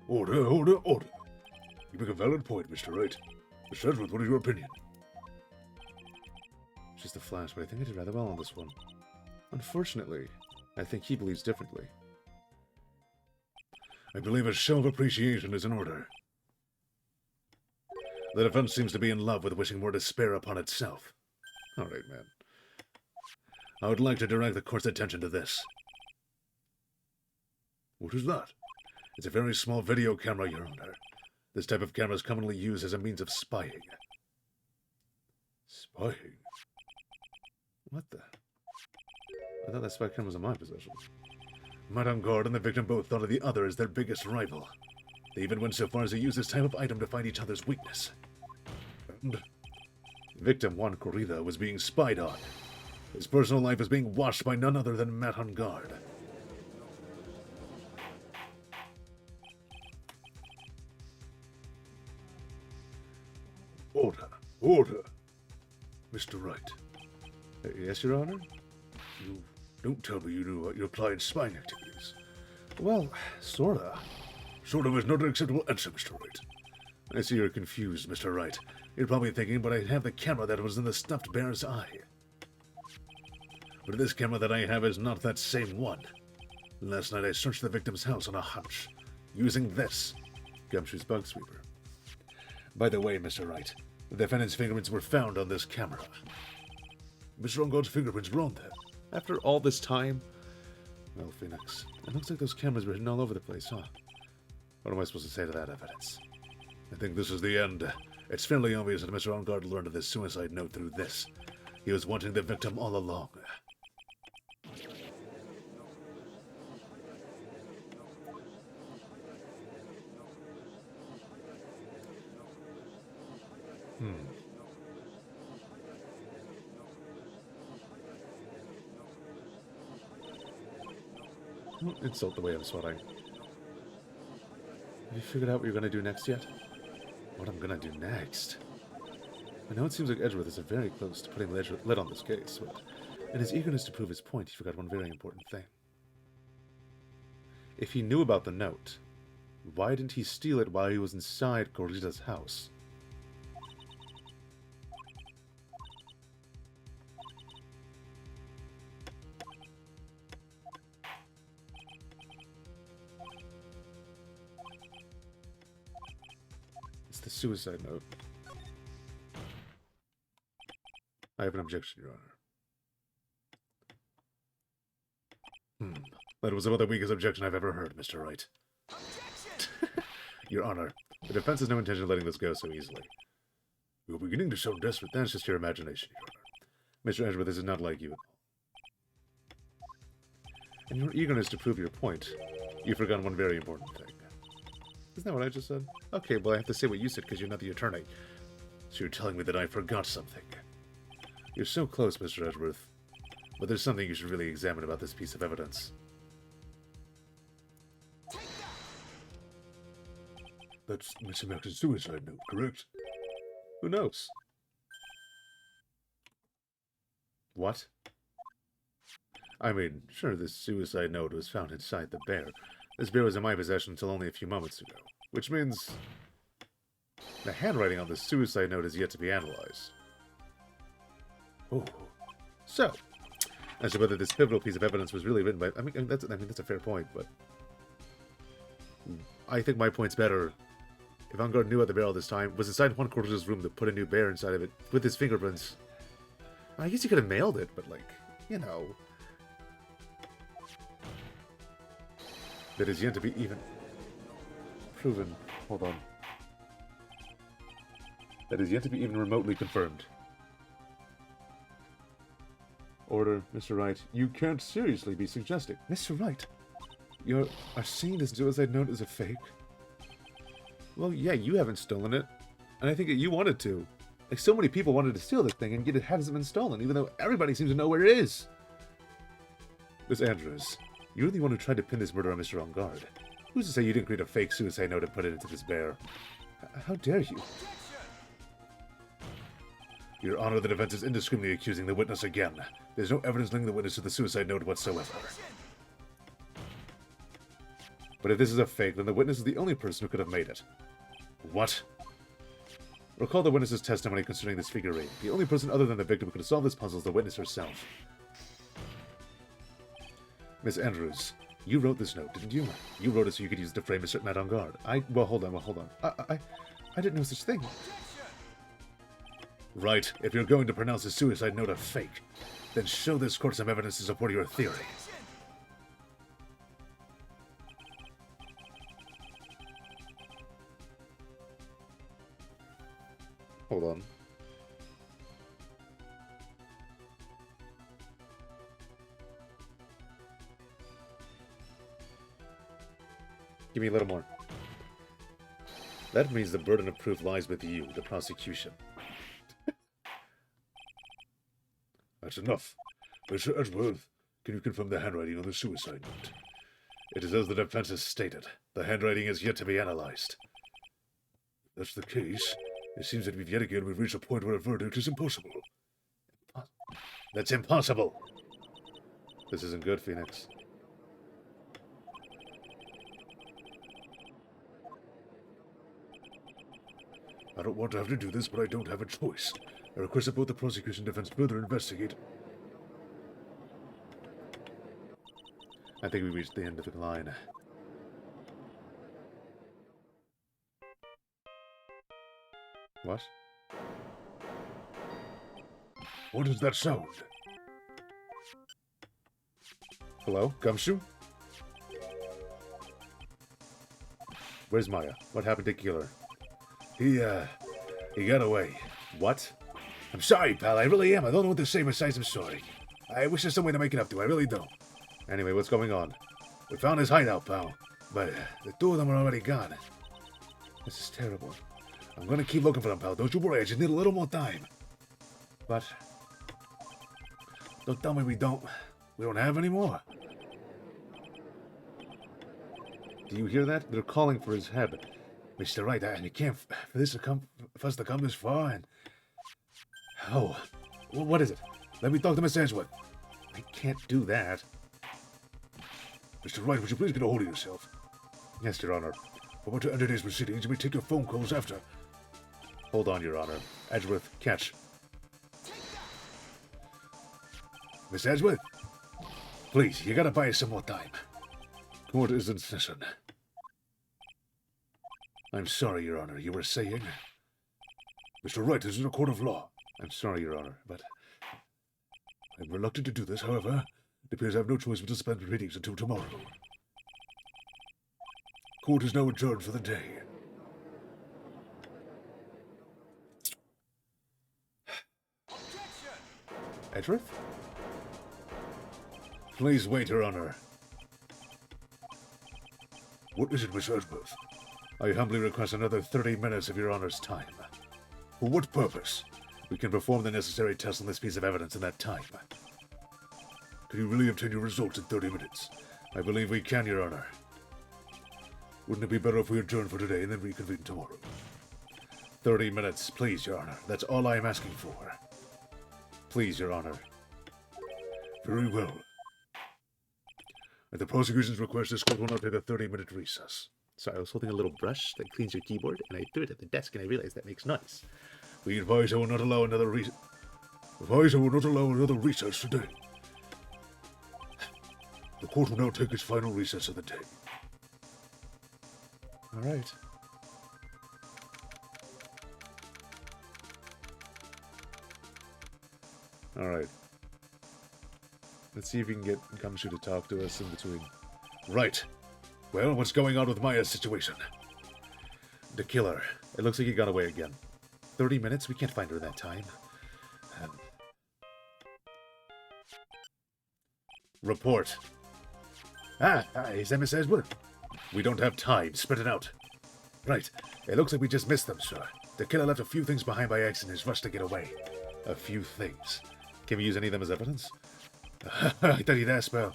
[SPEAKER 2] Order, order, order. You make a valid point, Mr. Wright. Mr. Edgeworth, what is your opinion?
[SPEAKER 1] Just a flash, but I think I did rather well on this one. Unfortunately, I think he believes differently.
[SPEAKER 2] I believe a show of appreciation is in order. The defense seems to be in love with wishing more despair upon itself.
[SPEAKER 1] All right, man.
[SPEAKER 2] I would like to direct the court's attention to this. What is that? It's a very small video camera, Your Honor. This type of camera is commonly used as a means of spying.
[SPEAKER 1] Spying? What the? I thought that spy camera was in my possession.
[SPEAKER 2] Madame Guard and the victim both thought of the other as their biggest rival. They even went so far as to use this type of item to find each other's weakness. And victim Juan Corrida was being spied on. His personal life was being watched by none other than Madame Guard. Order, order. Mr. Wright.
[SPEAKER 1] Yes, Your Honor?
[SPEAKER 2] You don't tell me you knew your client's spying activities.
[SPEAKER 1] Well, sorta.
[SPEAKER 2] Sort of is not an acceptable answer, Mr. Wright.
[SPEAKER 1] I see you're confused, Mr. Wright.
[SPEAKER 2] You're probably thinking, but I have the camera that was in the stuffed bear's eye. But this camera that I have is not that same one. Last night I searched the victim's house on a hunch, using this
[SPEAKER 1] Gumshoe's bug sweeper.
[SPEAKER 2] By the way, Mr. Wright, the defendant's fingerprints were found on this camera. Mr. Ongod's fingerprints were on there.
[SPEAKER 1] After all this time? Well, Phoenix, it looks like those cameras were hidden all over the place, huh? What am I supposed to say to that evidence?
[SPEAKER 2] I think this is the end. It's fairly obvious that Mr. Ongard learned of this suicide note through this. He was wanting the victim all along.
[SPEAKER 1] Don't insult the way I'm sweating. Have you figured out what you're gonna do next yet? What I'm gonna do next? I know it seems like Edgeworth is very close to putting the lid on this case, but in his eagerness to prove his point, he forgot one very important thing. If he knew about the note, why didn't he steal it while he was inside Corrida's house? It's the suicide note. I have an objection, Your Honor.
[SPEAKER 2] That was about the weakest objection I've ever heard, Mr. Wright.
[SPEAKER 1] Your Honor, the defense has no intention of letting this go so easily.
[SPEAKER 2] You're beginning to sound desperate.
[SPEAKER 1] That's just your imagination, Your Honor. Mr. Edgeworth, this is not like you at all. In your eagerness to prove your point, you've forgotten one very important thing. Isn't that what I just said? Okay, well, I have to say what you said because you're not the attorney.
[SPEAKER 2] So you're telling me that I forgot something?
[SPEAKER 1] You're so close, Mr. Edgeworth. But there's something you should really examine about this piece of evidence.
[SPEAKER 2] That's Miss Max's suicide note, correct?
[SPEAKER 1] Who knows? What? I mean, sure, this suicide note was found inside the bear. This bear was in my possession until only a few moments ago. Which means the handwriting on the suicide note is yet to be analyzed.
[SPEAKER 2] Oh.
[SPEAKER 1] So, as to whether this pivotal piece of evidence was really written by... I mean, that's a fair point, but... I think my point's better. If Vanguard knew about the bear all this time, was inside Juan Corrida's room to put a new bear inside of it, with his fingerprints. I guess he could have mailed it, but, like, you know... That is yet to be even... proven. Hold on. That is yet to be even remotely confirmed. Order, Mr. Wright. You can't seriously be suggesting. Mr. Wright, you are saying this suicide note is a fake? Well, yeah, you haven't stolen it. And I think that you wanted to. Like, so many people wanted to steal this thing, and yet it hasn't been stolen, even though everybody seems to know where it is. Miss Andrews, you're the one who tried to pin this murder on Mr. Onguard. Who's to say you didn't create a fake suicide note and put it into this bear? How dare you?
[SPEAKER 2] Your Honor, the defense is indiscriminately accusing the witness again. There's no evidence linking the witness to the suicide note whatsoever.
[SPEAKER 1] But if this is a fake, then the witness is the only person who could have made it. What? Recall the witness's testimony concerning this figure 8. The only person other than the victim who could have solved this puzzle is the witness herself. Miss Andrews, you wrote this note, didn't you? You wrote it so you could use it to frame a certain man on guard. Well, hold on. I didn't know such thing. Right. If you're going to pronounce a suicide note a fake, then show this court some evidence to support your theory. Hold on. Give me a little more. That means the burden of proof lies with you, the prosecution.
[SPEAKER 2] That's enough. Mr. Edgeworth, can you confirm the handwriting on the suicide note?
[SPEAKER 1] It is as the defense has stated. The handwriting is yet to be analyzed.
[SPEAKER 2] If that's the case, it seems that yet again we've reached a point where a verdict is impossible.
[SPEAKER 1] That's impossible! This isn't good, Phoenix.
[SPEAKER 2] I don't want to have to do this, but I don't have a choice. I request that both the prosecution and defense further investigate.
[SPEAKER 1] I think we reached the end of the line. What?
[SPEAKER 2] What is that sound?
[SPEAKER 1] Hello? Gumshoe? Where's Maya? What happened to Killer?
[SPEAKER 2] He got away.
[SPEAKER 1] What?
[SPEAKER 2] I'm sorry, pal. I really am. I don't know what to say besides I'm sorry. I wish there's some way to make it up to. I really don't.
[SPEAKER 1] Anyway, what's going on?
[SPEAKER 2] We found his hideout, pal. But the two of them are already gone.
[SPEAKER 1] This is terrible.
[SPEAKER 2] I'm gonna keep looking for them, pal. Don't you worry. I just need a little more time.
[SPEAKER 1] But
[SPEAKER 2] don't tell me we don't have any more.
[SPEAKER 1] Do you hear that? They're calling for his head.
[SPEAKER 2] Mr. Wright, you can't for us to come this far and...
[SPEAKER 1] Oh, what is it?
[SPEAKER 2] Let me talk to Miss Edgeworth.
[SPEAKER 1] I can't do that.
[SPEAKER 2] Mr. Wright, would you please get a hold of yourself?
[SPEAKER 1] Yes, Your Honor.
[SPEAKER 2] For about to end today's proceedings, you may take your phone calls after.
[SPEAKER 1] Hold on, Your Honor. Edgeworth, catch.
[SPEAKER 2] Miss Edgeworth? Please, you gotta buy us some more time.
[SPEAKER 1] Court is in session.
[SPEAKER 2] I'm sorry, Your Honor. You were saying... Mr. Wright, this is a court of law.
[SPEAKER 1] I'm sorry, Your Honor, but...
[SPEAKER 2] I'm reluctant to do this, however. It appears I have no choice but to suspend proceedings until tomorrow. Court is now adjourned for the day.
[SPEAKER 1] Edgeworth?
[SPEAKER 2] Please wait, Your Honor. What is it, Miss Edgeworth?
[SPEAKER 1] I humbly request another 30 minutes of Your Honor's time.
[SPEAKER 2] For what purpose?
[SPEAKER 1] We can perform the necessary tests on this piece of evidence in that time.
[SPEAKER 2] Can you really obtain your results in 30 minutes?
[SPEAKER 1] I believe we can, Your Honor.
[SPEAKER 2] Wouldn't it be better if we adjourn for today and then reconvene tomorrow?
[SPEAKER 1] 30 minutes, please, Your Honor. That's all I am asking for. Please, Your Honor.
[SPEAKER 2] Very well. At the prosecution's request, this court will now take a 30-minute recess.
[SPEAKER 1] Sorry, I was holding a little brush that cleans your keyboard, and I threw it at the desk, and I realized that makes noise.
[SPEAKER 2] We advise I will not allow another recess today. The court will now take its final recess of the day.
[SPEAKER 1] All right. All right. Let's see if we can get Gumshoe to talk to us in between.
[SPEAKER 2] Right. Well, what's going on with Maya's situation?
[SPEAKER 1] The killer. It looks like he got away again. 30 minutes? We can't find her in that time. Report.
[SPEAKER 2] Is that Miss Edgeworth?
[SPEAKER 1] We don't have time. Spit it out.
[SPEAKER 2] Right. It looks like we just missed them, sir. The killer left a few things behind by accident in his rush to get away.
[SPEAKER 1] A few things. Can we use any of them as evidence?
[SPEAKER 2] I thought you'd ask, well,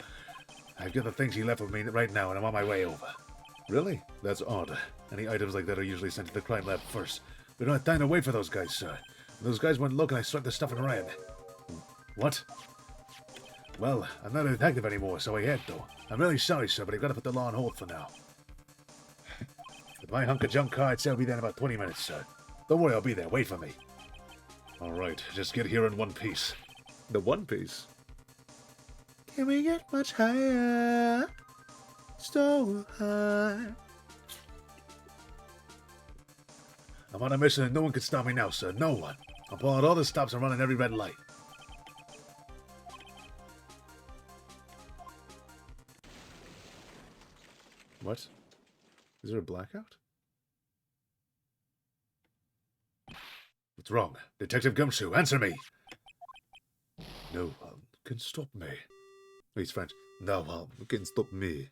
[SPEAKER 2] I've got the things he left with me right now, and I'm on my way over.
[SPEAKER 1] Really? That's odd. Any items like that are usually sent to the crime lab first.
[SPEAKER 2] We don't have time to wait for those guys, sir. When those guys went looking, I struck the stuff and ran.
[SPEAKER 1] What?
[SPEAKER 2] Well, I'm not a detective anymore, so I had to. I'm really sorry, sir, but I've got to put the law on hold for now. My hunk of junk car, I'd say I'll be there in about 20 minutes, sir. Don't worry, I'll be there. Wait for me. All right, just get here in one piece.
[SPEAKER 1] The One Piece. Can we get much higher? So high.
[SPEAKER 2] I'm on a mission and no one can stop me now, sir. No one. I'm pulling out all the stops and running every red light.
[SPEAKER 1] What? Is there a blackout?
[SPEAKER 2] What's wrong? Detective Gumshoe, answer me! No one can stop me.
[SPEAKER 1] He's French. No one can stop me.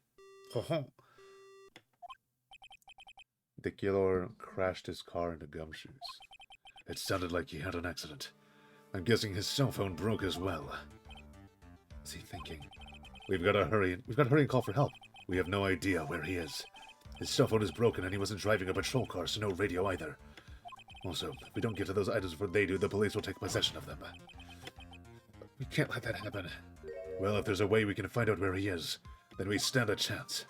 [SPEAKER 1] The killer crashed his car into Gumshoe's.
[SPEAKER 2] It sounded like he had an accident. I'm guessing his cell phone broke as well.
[SPEAKER 1] What's he thinking?
[SPEAKER 2] We've got to hurry and call for help. We have no idea where he is. His cell phone is broken and he wasn't driving a patrol car, so no radio either. Also, if we don't get to those items before they do, the police will take possession of them. We can't let that happen. Well, if there's a way we can find out where he is, then we stand a chance.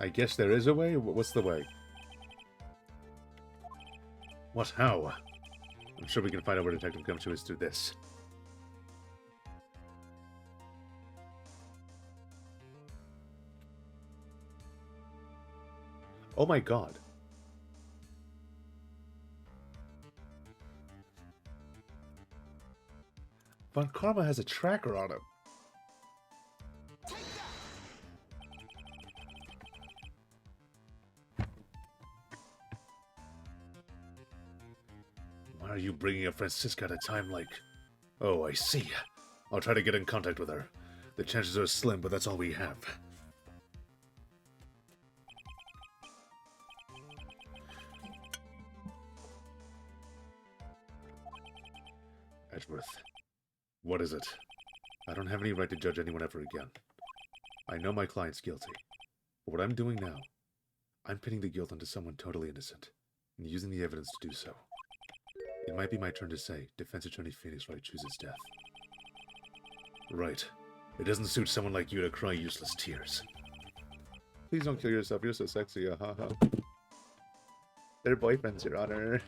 [SPEAKER 1] I guess there is a way? What's the way?
[SPEAKER 2] What? How?
[SPEAKER 1] I'm sure we can find out where Detective Gumshoe is through this. Oh my god. Von Karma has a tracker on him.
[SPEAKER 2] Why are you bringing up Francisca at a time like... Oh, I see. I'll try to get in contact with her. The chances are slim, but that's all we have.
[SPEAKER 1] Edgeworth. What is it? I don't have any right to judge anyone ever again. I know my client's guilty. But what I'm doing now, I'm pinning the guilt onto someone totally innocent, and using the evidence to do so. It might be my turn to say, Defense Attorney FOENIX Wright chooses death.
[SPEAKER 2] Right. It doesn't suit someone like you to cry useless tears.
[SPEAKER 1] Please don't kill yourself, you're so sexy, haha. They're boyfriends, Your Honor.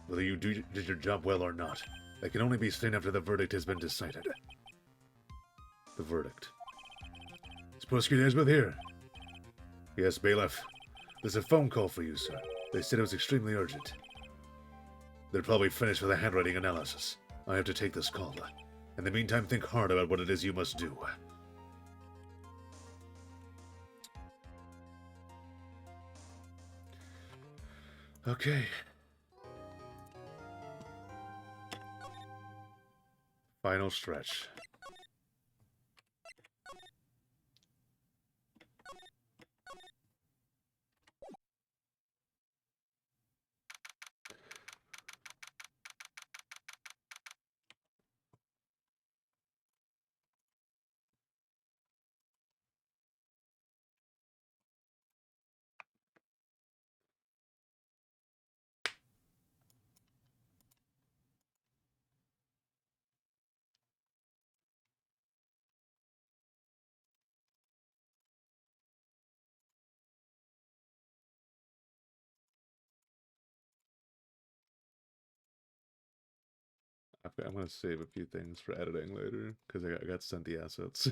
[SPEAKER 2] Whether you did your job well or not, that can only be seen after the verdict has been decided.
[SPEAKER 1] The verdict.
[SPEAKER 2] Is Prosecutor Edgeworth here? Yes, bailiff. There's a phone call for you, sir. They said it was extremely urgent. They're probably finished with the handwriting analysis. I have to take this call. In the meantime, think hard about what it is you must do.
[SPEAKER 1] Okay. Final stretch. I'm going to save a few things for editing later, because I got sent the assets.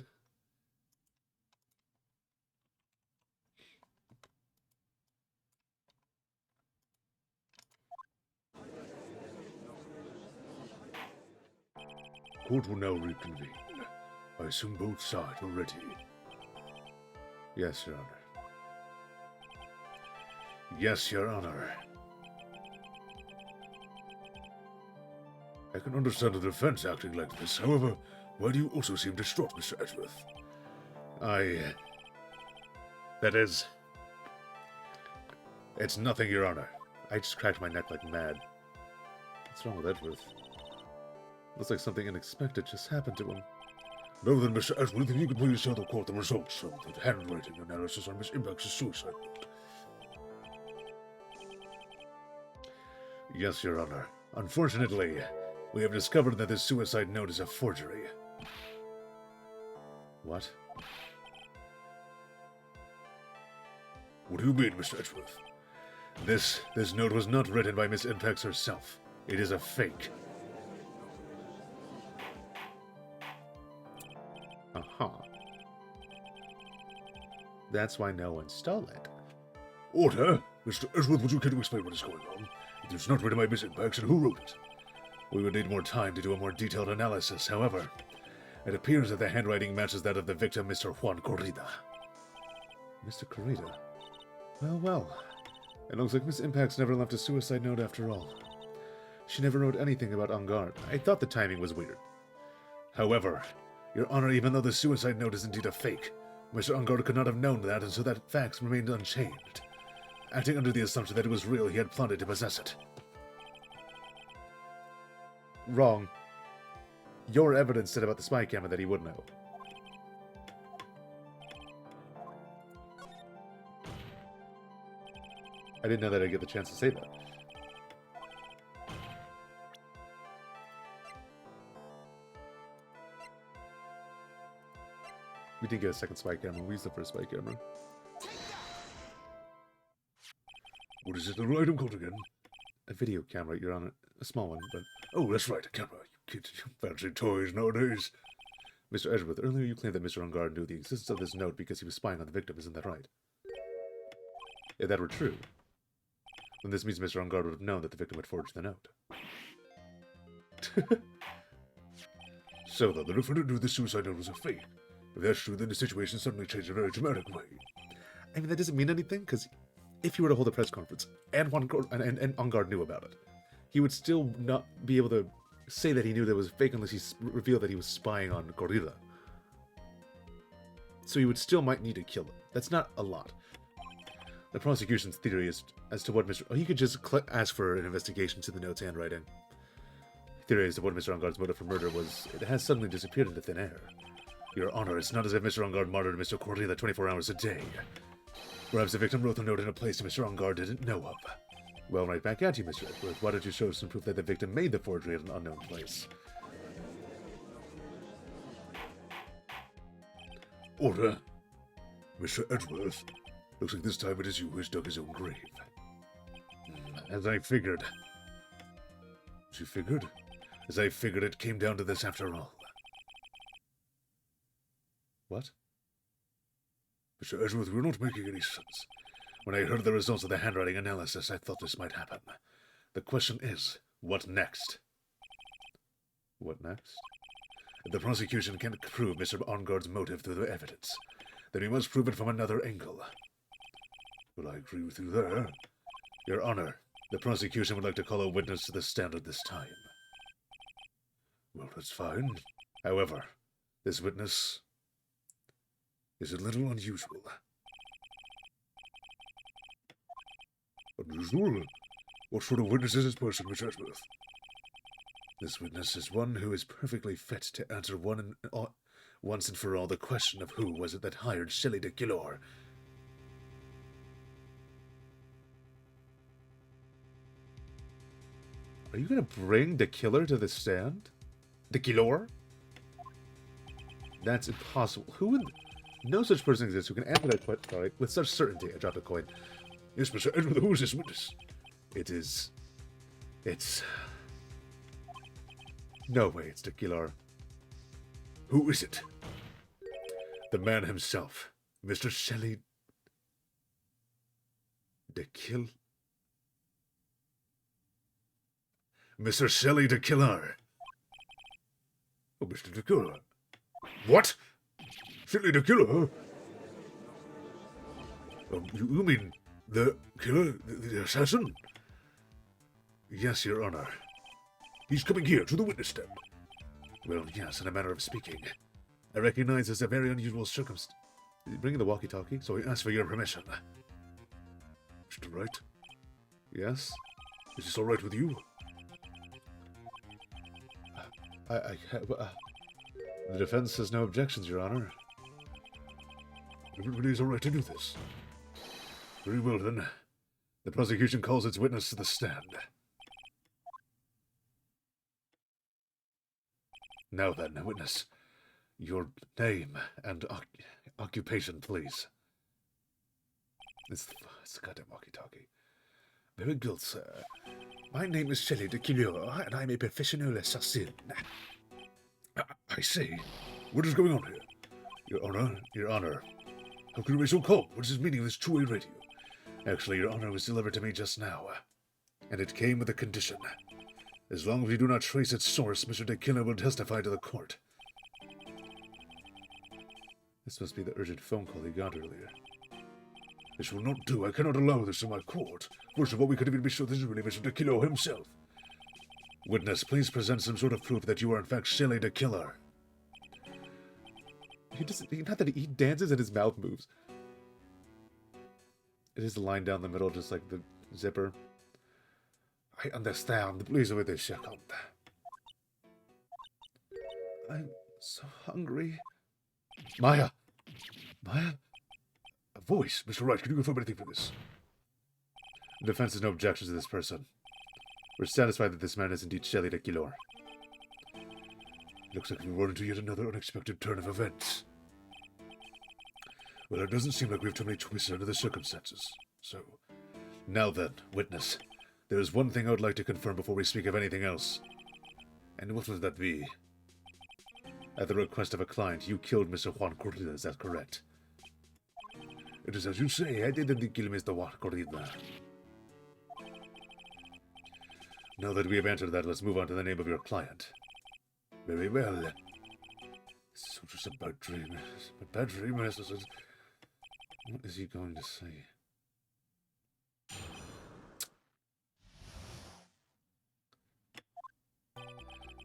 [SPEAKER 2] Court will now reconvene. I assume both sides are ready.
[SPEAKER 1] Yes, Your Honor.
[SPEAKER 2] Yes, Your Honor. I can understand the defense acting like this. However, why do you also seem distraught, Mr. Edgeworth?
[SPEAKER 1] That is... It's nothing, Your Honor. I just cracked my neck like mad. What's wrong with Edgeworth? Looks like something unexpected just happened to him.
[SPEAKER 2] No, then, Mr. Edgeworth, if you could please tell the court the results of the handwriting analysis on Miss Imbach's suicide note. Yes, Your Honor. Unfortunately, we have discovered that this suicide note is a forgery.
[SPEAKER 1] What?
[SPEAKER 2] What do you mean, Mr. Edgeworth? This note was not written by Miss Impex herself. It is a fake.
[SPEAKER 1] Uh-huh. That's why no one stole it.
[SPEAKER 2] Order! Mr. Edgeworth, would you care to explain what is going on? It is not written by Miss Impex, and who wrote it?
[SPEAKER 1] We would need more time to do a more detailed analysis. However, it appears that the handwriting matches that of the victim, Mr. Juan Corrida. Mr. Corrida? Well, well. It looks like Miss Impax never left a suicide note after all. She never wrote anything about En Garde. I thought the timing was weird. However, Your Honor, even though the suicide note is indeed a fake, Mr. En Garde could not have known that, and so that facts remained unchanged. Acting under the assumption that it was real, he had plotted to possess it. Wrong. Your evidence said about the spy camera that he would know. I didn't know that I'd get the chance to say that. We did get a second spy camera. We used the first spy camera.
[SPEAKER 2] What is it, the item called again?
[SPEAKER 1] A video camera, Your Honor. A small one, but...
[SPEAKER 2] Oh, that's right, a camera. You kids, you fancy toys nowadays.
[SPEAKER 1] Mr. Edgeworth, earlier you claimed that Mr. En Garde knew the existence of this note because he was spying on the victim. Isn't that right? If that were true, then this means Mr. En Garde would have known that the victim had forged the note.
[SPEAKER 2] So, though, the defendant knew the suicide note was a fake. If that's true, then the situation suddenly changed in a very dramatic way.
[SPEAKER 1] I mean, that doesn't mean anything, because if you were to hold a press conference, and En Garde knew about it, he would still not be able to say that he knew that it was fake unless he revealed that he was spying on Corrida. So he would still might need to kill him. That's not a lot. The prosecution's theory is as to what Mr. Oh, he could just ask for an investigation to the note's handwriting. Theory as to what Mr. En Garde's motive for murder was, it has suddenly disappeared into thin air. Your Honor, it's not as if Mr. En Garde murdered Mr. Corrida 24 hours a day. Perhaps the victim wrote the note in a place Mr. En Garde didn't know of. Well, right back at you, Mr. Edgeworth. Why don't you show some proof that the victim made the forgery at an unknown place?
[SPEAKER 2] Order. Mr. Edgeworth, looks like this time it is you who has dug his own grave. As I figured. As you figured? As I figured, it came down to this after all.
[SPEAKER 1] What?
[SPEAKER 2] Mr. Edgeworth, we're not making any sense. When I heard the results of the handwriting analysis, I thought this might happen. The question is, what next?
[SPEAKER 1] What next?
[SPEAKER 2] If the prosecution can't prove Mr. En Garde's motive through the evidence, then we must prove it from another angle. Well, I agree with you there. Your Honor, the prosecution would like to call a witness to the stand at this time. Well, that's fine. However, this witness is a little unusual. Unusual? What sort of witness is this person, Mr. Edgeworth? This witness is one who is perfectly fit to answer once and for all the question of who was it that hired Shelley de Killor.
[SPEAKER 1] Are you going to bring the killer to the stand? The Killor? That's impossible. Who would... No such person exists who can answer that question with such certainty. I dropped a coin.
[SPEAKER 2] Yes, Mr. Edgeworth, who is this witness?
[SPEAKER 1] It's... No way it's the Killor.
[SPEAKER 2] Who is it?
[SPEAKER 1] The man himself. Mr. Shelley... De Kill...
[SPEAKER 2] Mr. Shelley de Killor. Oh, Mr. de Killor. What? Shelley de Killor? You mean the killer, the assassin?
[SPEAKER 1] Yes, Your Honor.
[SPEAKER 2] He's coming here to the witness stand.
[SPEAKER 1] Well, yes, in a manner of speaking. I recognize this as a very unusual circumstance. Bring the walkie-talkie.
[SPEAKER 2] So he asked for your permission. Mr. Wright?
[SPEAKER 1] Yes?
[SPEAKER 2] Is this all right with you?
[SPEAKER 1] The defense has no objections, Your Honor.
[SPEAKER 2] Everybody's all right to do this. Very well, then. The prosecution calls its witness to the stand. Now then, witness, your name and occupation, please. It's a goddamn walkie-talkie. Very good, sir. My name is Shelley de Quilleur, and I'm a professional assassin. I see. What is going on here? Your Honor. How can you be so calm? What is this meaning of this two-way radio? Actually, Your Honor was delivered to me just now, and it came with a condition. As long as we do not trace its source, Mr. de Quilleur will testify to the court. This must be the urgent phone call he got earlier. This will not do. I cannot allow this in my court. First of all, we could even be sure this is really Mr. de Quilleur himself. Witness, please present some sort of proof that you are in fact Shelley de Quilleur.
[SPEAKER 1] Not that he dances and his mouth moves. It is a line down the middle, just like the zipper.
[SPEAKER 2] I understand. Please wait a second.
[SPEAKER 1] I'm so hungry.
[SPEAKER 2] Maya! Maya? A voice. Mr. Wright, can you confirm anything for this?
[SPEAKER 1] The defense has no objections to this person. We're satisfied that this man is indeed Shelley de Quilleur.
[SPEAKER 2] Looks like we run into yet another unexpected turn of events. Well, it doesn't seem like we have too many twists under the circumstances. So, now then, witness, there is one thing I would like to confirm before we speak of anything else.
[SPEAKER 1] And what would that be? At the request of a client, you killed Mr. Juan Corrida, is that correct?
[SPEAKER 2] It is as you say, I didn't kill Mr. Juan Corrida.
[SPEAKER 1] Now that we have answered that, let's move on to the name of your client.
[SPEAKER 2] Very well. It's just a bad dream. A bad dream.
[SPEAKER 1] What is he going to say?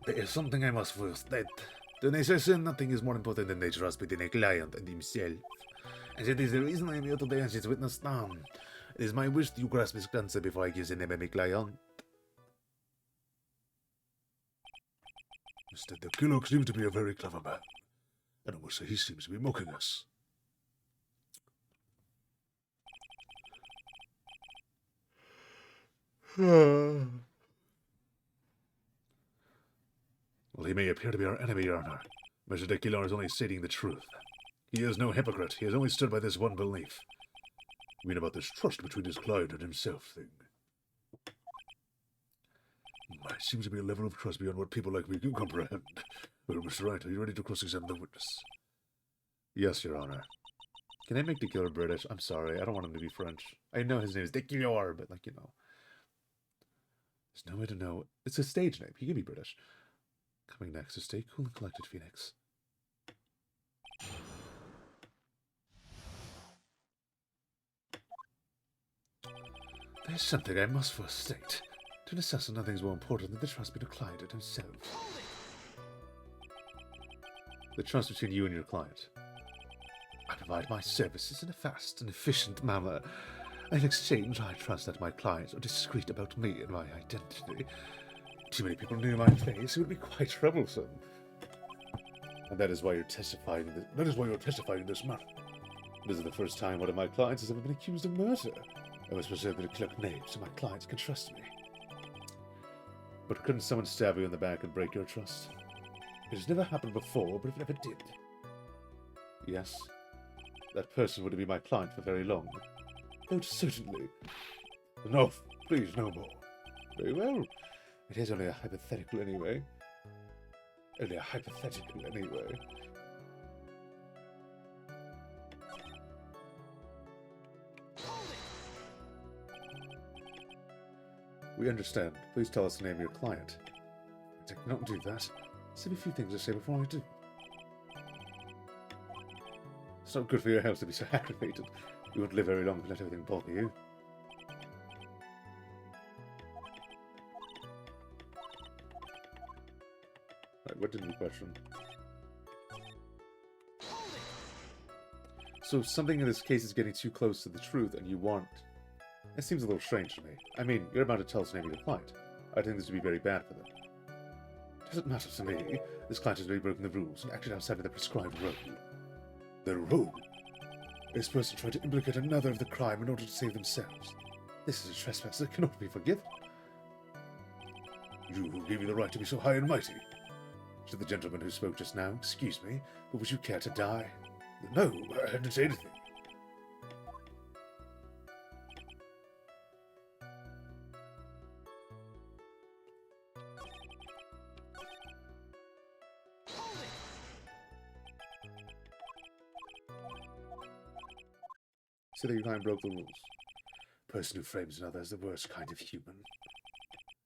[SPEAKER 2] There is something I must first state. To an assassin, nothing is more important than the trust between a client and himself. And that is the reason I am here today as his witness stand. It is my wish that you grasp his answer before I give the name of my client. Mr. de Quilleur seems to be a very clever man. And I must say he seems to be mocking us.
[SPEAKER 1] Well, he may appear to be our enemy, Your Honor. Mr. de Quilleur is only stating the truth. He is no hypocrite. He has only stood by this one belief.
[SPEAKER 2] You mean about this trust between his client and himself thing? There seems to be a level of trust beyond what people like me can comprehend. Well, Mr. Wright, are you ready to cross-examine the witness?
[SPEAKER 1] Yes, Your Honor. Can I make de Quilleur British? I'm sorry, I don't want him to be French. I know his name is de Quilleur, but, like, you know. There's no way to know. It's a stage name. He can be British. Coming next is Stay Cool and Collected, Phoenix.
[SPEAKER 2] There's something I must first state. To an assassin, nothing is more important than the trust between a client and himself.
[SPEAKER 1] The trust between you and your client.
[SPEAKER 2] I provide my services in a fast and efficient manner. In exchange, I trust that my clients are discreet about me and my identity. Too many people knew my face, it would be quite troublesome.
[SPEAKER 1] And that is why you're testifying in this.
[SPEAKER 2] That is why you're testifying in this matter.
[SPEAKER 1] This is the first time one of my clients has ever been accused of murder.
[SPEAKER 2] I must preserve the clerk name so my clients can trust me.
[SPEAKER 1] But couldn't someone stab you in the back and break your trust?
[SPEAKER 2] It has never happened before, but if it ever did.
[SPEAKER 1] Yes. That person would be my client for very long.
[SPEAKER 2] Oh, certainly. No, please, no more.
[SPEAKER 1] Very well. It is only a hypothetical anyway.
[SPEAKER 2] Only a hypothetical anyway.
[SPEAKER 1] We understand. Please tell us the name of your client.
[SPEAKER 2] I cannot do that. I have a few things to say before I do.
[SPEAKER 1] It's not good for your health to be so aggravated. You won't live very long if you let everything bother you. Right, what did you question? So something in this case is getting too close to the truth and you want... It seems a little strange to me. I mean, you're about to tell us the name of your client. I think this would be very bad for them.
[SPEAKER 2] It doesn't matter to me. This client has really broken the rules and acted outside of the prescribed role. The role? This person tried to implicate another of the crime in order to save themselves. This is a trespass that cannot be forgiven. You who gave me the right to be so high and mighty.
[SPEAKER 1] To the gentleman who spoke just now, excuse me, but would you care to die?
[SPEAKER 2] No, I didn't say anything.
[SPEAKER 3] Hold it!
[SPEAKER 1] So that your client broke the rules. Person who frames another as the worst kind of human.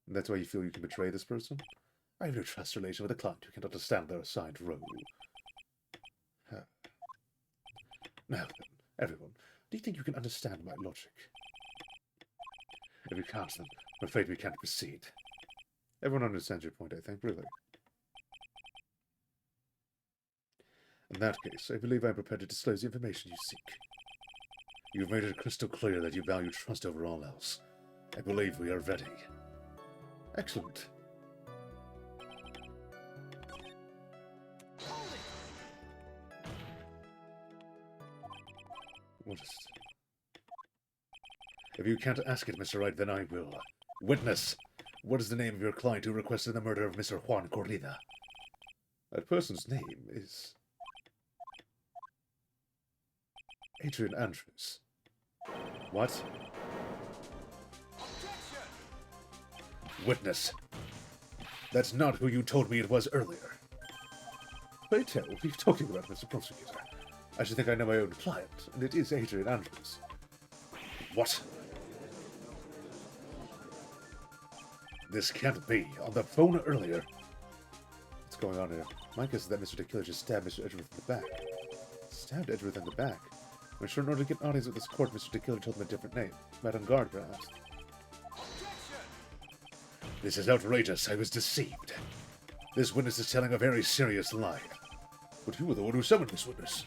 [SPEAKER 1] And that's why you feel you can betray this person? I have no trust relation with a client who cannot understand their assigned role. Huh. Now then, everyone, do you think you can understand my logic? If you can't, then I'm afraid we can't proceed. Everyone understands your point, I think, really. In that case, I believe I am prepared to disclose the information you seek. You've made it crystal clear that you value trust over all else. I believe we are ready. Excellent.
[SPEAKER 3] Hold it!
[SPEAKER 1] What is it? If you can't ask it, Mr. Wright, then I will. Witness! What is the name of your client who requested the murder of Mr. Juan Corrida? That person's name is... Adrian Andrews. What?
[SPEAKER 3] Objection!
[SPEAKER 1] Witness. That's not who you told me it was earlier. Pray tell, what are you talking about, Mr. Prosecutor? I should think I know my own client, and it is Adrian Andrews. What? This can't be. On the phone earlier. What's going on here? My guess is that Mr. DeKiller just stabbed Mr. Edgeworth in the back. Stabbed Edgeworth in the back? I'm sure in order to get an audience with this court, Mr. DeKiller told him a different name. Met on guard, perhaps.
[SPEAKER 3] Objection!
[SPEAKER 1] This is outrageous. I was deceived. This witness is telling a very serious lie.
[SPEAKER 2] But you were the one who summoned this witness.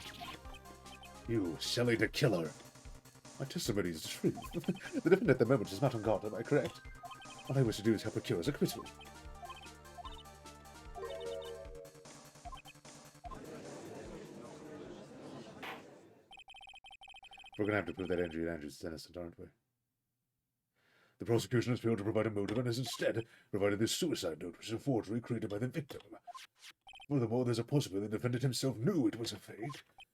[SPEAKER 1] You, Shelley DeKiller. My testimony is the truth. The defendant at the moment is not on guard, am I correct? All I wish to do is help procure his acquittal. We're going to have to prove that Adrian Andrews is innocent, aren't we?
[SPEAKER 2] The prosecution has failed to provide a motive and has instead provided this suicide note, which is a forgery created by the victim. Furthermore, there's a possibility the defendant himself knew it was a fake.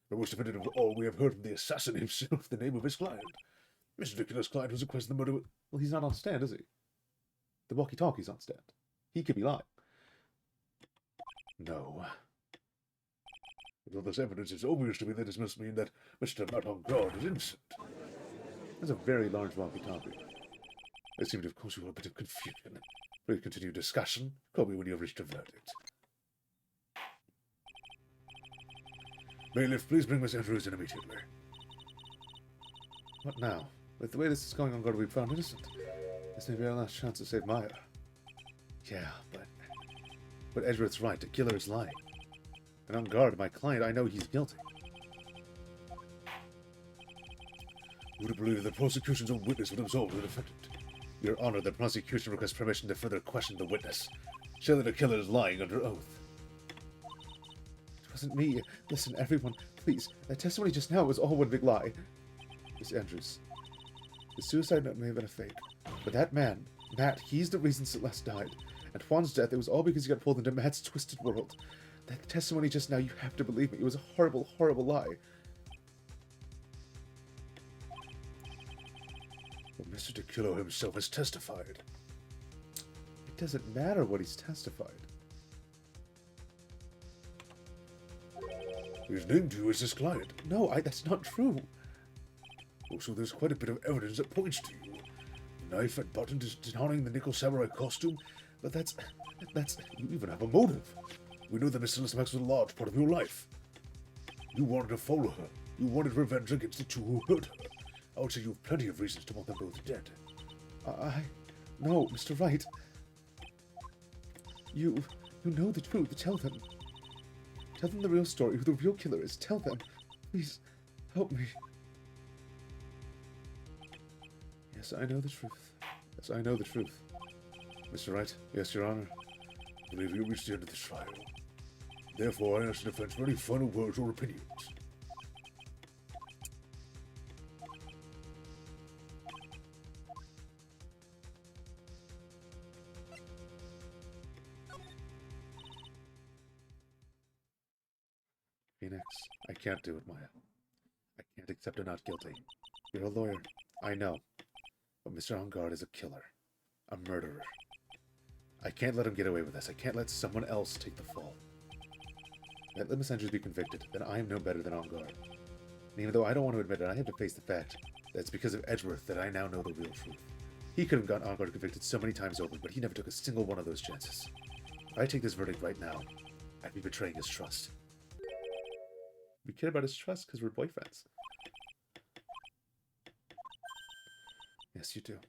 [SPEAKER 2] But most defendant of all, we have heard from the assassin himself the name of his client. Mr. DeKiller's client was requested the murder.
[SPEAKER 1] Well, he's not on stand, is he? The walkie-talkie's on stand. He could be lying.
[SPEAKER 2] No. With all this evidence, it's obvious to me that this must mean that Mr. Not on guard is innocent.
[SPEAKER 1] That's a very large walkie-talkie. There seemed to have caused you a bit of confusion. Please continue discussion. Call me when you have reached a verdict.
[SPEAKER 2] Bailiff, please bring Miss Andrews in immediately.
[SPEAKER 1] What now? With the way this is going on, God, we found innocent. This may be our last chance to save Maya. Yeah, but Edgeworth's right. The killer is lying. And on guard, my client, I know he's guilty.
[SPEAKER 2] Would you believe that the prosecution's own witness would absolve the defendant?
[SPEAKER 1] Your Honor, the prosecution requests permission to further question the witness. Surely the killer is lying under oath. It wasn't me. Listen, everyone, please. That testimony just now was all one big lie. Miss Andrews, the suicide note may have been a fake, but that man, Matt, he's the reason Celeste died. And Juan's death, it was all because he got pulled into Matt's twisted world. That testimony just now, you have to believe me. It was a horrible, horrible lie.
[SPEAKER 2] Well, Mr. DeKiller himself has testified.
[SPEAKER 1] It doesn't matter what he's testified.
[SPEAKER 2] He's named you as his client.
[SPEAKER 1] No, that's not true.
[SPEAKER 2] Also, there's quite a bit of evidence that points to you. The knife and button denying the nickel samurai costume,
[SPEAKER 1] But that's...
[SPEAKER 2] you even have a motive. We know that Miss Celeste Max was a large part of your life. You wanted to follow her. You wanted revenge against the two who hurt her. I would say you have plenty of reasons to want them both dead.
[SPEAKER 1] No, Mr. Wright. You know the truth. Tell them. Tell them the real story, who the real killer is. Tell them. Please, help me. Yes, I know the truth. Yes, I know the truth.
[SPEAKER 2] Mr. Wright? Yes, Your Honor. I believe you reached the end of the trial. Therefore, I ask the defense for any final words or opinions.
[SPEAKER 1] FOENIX. I can't do it, Maya. I can't accept her not guilty. You're a lawyer. I know. But Mr. Engard is a killer. A murderer. I can't let him get away with this. I can't let someone else take the fall. Let Miss Andrews be convicted, then I am no better than Engard. And even though I don't want to admit it, I have to face the fact that it's because of Edgeworth that I now know the real truth. He could have gotten Engard convicted so many times over, but he never took a single one of those chances. If I take this verdict right now, I'd be betraying his trust. We care about his trust because we're boyfriends. Yes, you do.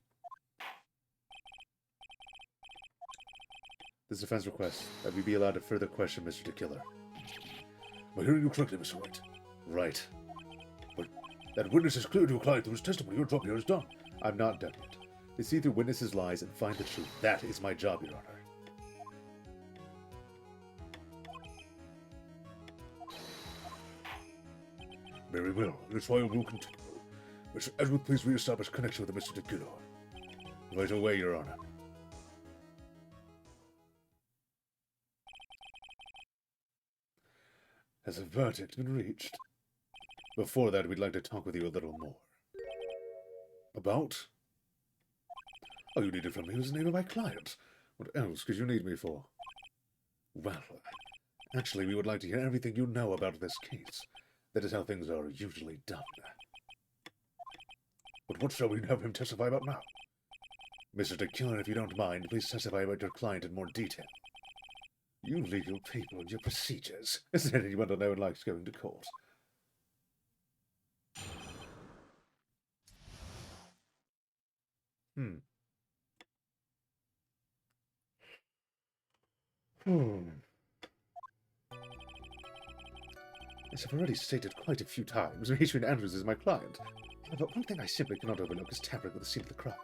[SPEAKER 1] This defense requests that we be allowed to further question Mr. DeKiller.
[SPEAKER 2] Am I hearing you correctly, Mr. Wright?
[SPEAKER 1] Right.
[SPEAKER 2] But that witness is clear to a client through his testimony. Your job here is done.
[SPEAKER 1] I'm not done yet. To see through witnesses' lies and find the truth, that is my job, Your Honor.
[SPEAKER 2] Very well. Your trial will continue. Mr. Edgeworth, please re-establish connection with Mr. DeKiller.
[SPEAKER 1] Right away, Your Honor.
[SPEAKER 2] Has a verdict been reached?
[SPEAKER 1] Before that, we'd like to talk with you a little more.
[SPEAKER 2] About? Oh, you need it from me was the name of my client. What else could you need me for?
[SPEAKER 1] Well, actually, we would like to hear everything you know about this case. That is how things are usually done.
[SPEAKER 2] But what shall we have him testify about now?
[SPEAKER 1] Mr. DeKiller, if you don't mind, please testify about your client in more detail. You legal people and your procedures. Isn't anyone to know and likes going to court? As I've already stated quite a few times, Adrian Andrews is my client. But one thing I simply cannot overlook is tampering with the scene of the crime.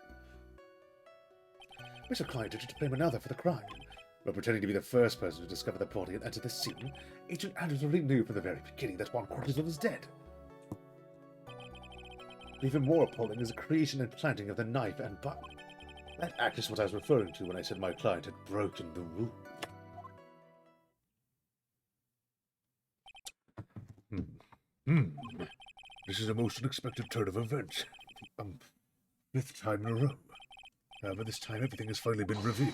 [SPEAKER 1] Mr. Client did to blame another for the crime. But pretending to be the first person to discover the body and enter the scene, Agent Andrews already knew from the very beginning that Juan Cortez was dead. Even more appalling is the creation and planting of the knife and button. That act is what I was referring to when I said my client had broken the rule.
[SPEAKER 2] This is a most unexpected turn of events. Fifth time in a row. However, this time everything has finally been revealed.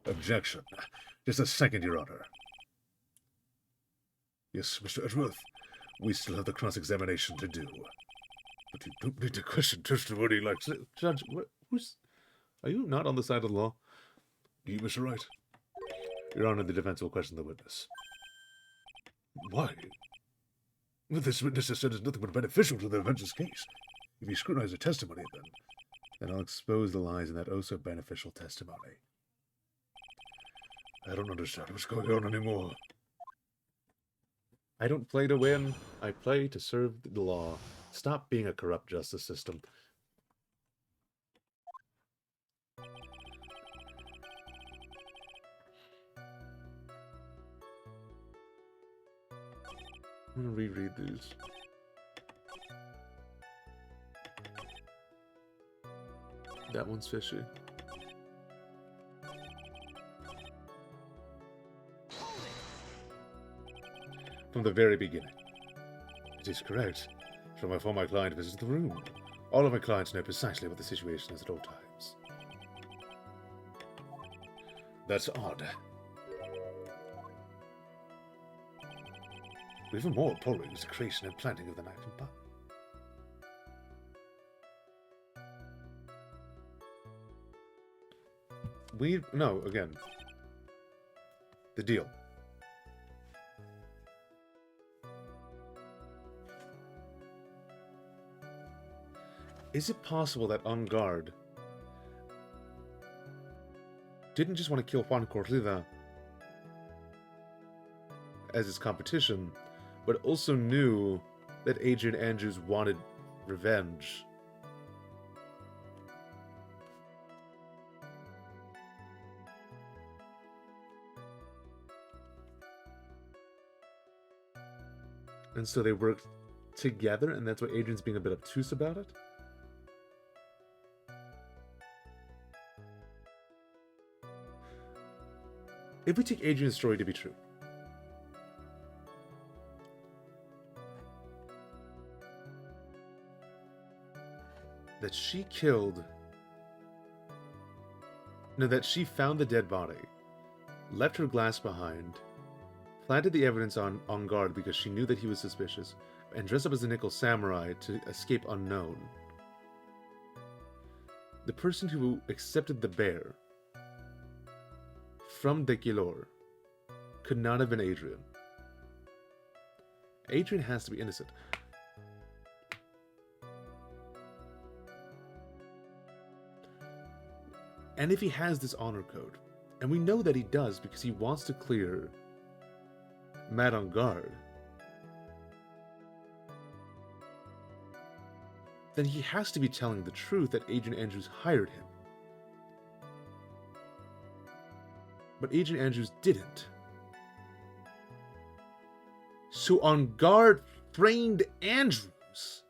[SPEAKER 1] Objection. Just a second, Your Honor.
[SPEAKER 2] Yes, Mr. Edgeworth.
[SPEAKER 1] We still have the cross-examination to do.
[SPEAKER 2] But you don't need to question testimony like that.
[SPEAKER 1] Judge, are you not on the side of the law?
[SPEAKER 2] You, Mr. Wright?
[SPEAKER 1] Your Honor, the defense will question the witness.
[SPEAKER 2] Why? Well, this witness has said is nothing but beneficial to the defense's case. If you scrutinize the testimony,
[SPEAKER 1] then I'll expose the lies in that oh-so-beneficial testimony.
[SPEAKER 2] I don't understand what's going on anymore.
[SPEAKER 1] I don't play to win. I play to serve the law. Stop being a corrupt justice system. I'm gonna reread these. That one's fishy. From the very beginning. It is correct. From before my client visits the room. All of my clients know precisely what the situation is at all times. That's odd. Even more appalling is the creation and planting of the knife and button. No, again. The deal. Is it possible that Engard didn't just want to kill Juan Corteza as his competition, but also knew that Adrian Andrews wanted revenge? And so they worked together, and that's why Adrian's being a bit obtuse about it? If we take Adrian's story to be true, that she killed... No, that she found the dead body, left her glass behind, planted the evidence on guard because she knew that he was suspicious, and dressed up as a nickel samurai to escape unknown. The person who accepted the bear from Dequilor could not have been Adrian. Adrian has to be innocent. And if he has this honor code, and we know that he does because he wants to clear Matt on guard, then he has to be telling the truth that Adrian Andrews hired him. But Adrian Andrews didn't. So on guard framed Andrews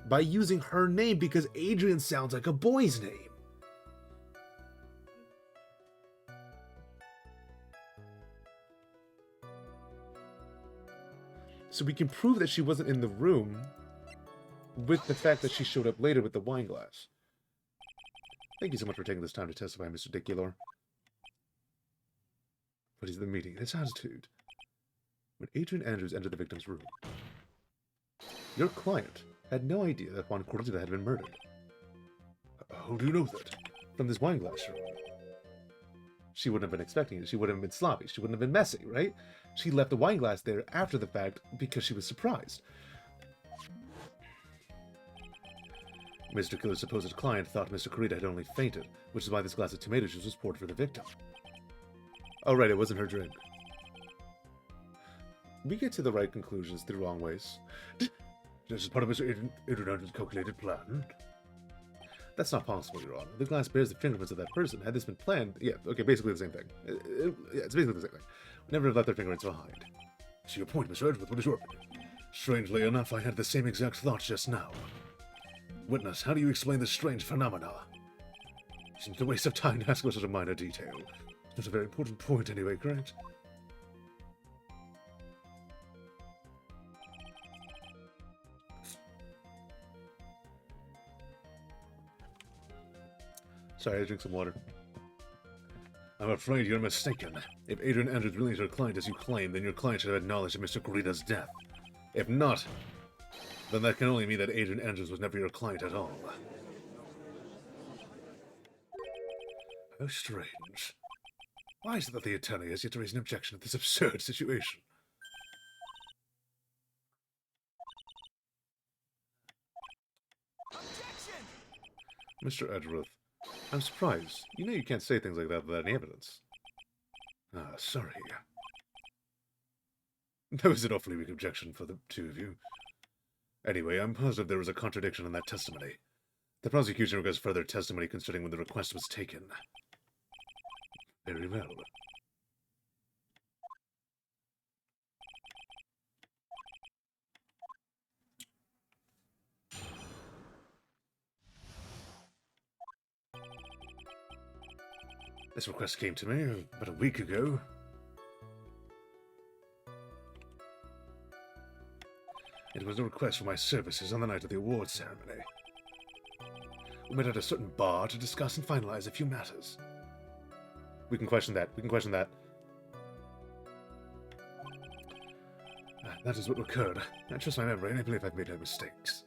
[SPEAKER 1] by using her name because Adrian sounds like a boy's name. So we can prove that she wasn't in the room with the fact that she showed up later with the wine glass. Thank you so much for taking this time to testify, Mr. Dequilor. What is the meeting? Its attitude. When Adrian Andrews entered the victim's room, your client had no idea that Juan Corrida had been murdered.
[SPEAKER 2] How do you know that?
[SPEAKER 1] From this wine glass room. She wouldn't have been expecting it. She wouldn't have been sloppy. She wouldn't have been messy, right? She left the wine glass there after the fact because she was surprised. Mr. Killer's supposed client thought Mr. Corrida had only fainted, which is why this glass of tomato juice was poured for the victim. Oh, right, it wasn't her drink. We get to the right conclusions the wrong ways.
[SPEAKER 2] This is part of Mr. Adrian Andrews' calculated plan.
[SPEAKER 1] That's not possible, Your Honor. The glass bears the fingerprints of that person. Had this been planned... Yeah, okay, basically the same thing. Yeah, it's basically the same thing. We never have left their fingerprints behind.
[SPEAKER 2] To your point, Mr. Edgeworth, what is your opinion?
[SPEAKER 1] Strangely enough, I had the same exact thought just now.
[SPEAKER 2] Witness, how do you explain this strange phenomena?
[SPEAKER 1] It seems a waste of time to ask for such a minor detail.
[SPEAKER 2] It's a very important point anyway, correct?
[SPEAKER 1] Sorry, I drink some water.
[SPEAKER 2] I'm afraid you're mistaken. If Adrian Andrews really is your client as you claim, then your client should have acknowledged Mr. Corrida's death. If not, then that can only mean that Adrian Andrews was never your client at all. How strange. Why is it that the attorney has yet to raise an objection to this absurd situation?
[SPEAKER 3] Objection!
[SPEAKER 1] Mr. Edgeworth, I'm surprised. You know you can't say things like that without any evidence.
[SPEAKER 2] Ah, sorry.
[SPEAKER 1] That was an awfully weak objection for the two of you. Anyway, I'm positive there was a contradiction in that testimony. The prosecution requests further testimony concerning when the request was taken.
[SPEAKER 2] Very well. This request came to me about a week ago. It was a request for my services on the night of the awards ceremony. We met at a certain bar to discuss and finalize a few matters.
[SPEAKER 1] We can question that. We can question that.
[SPEAKER 2] That is what occurred. I trust my memory, and I believe I've made no mistakes.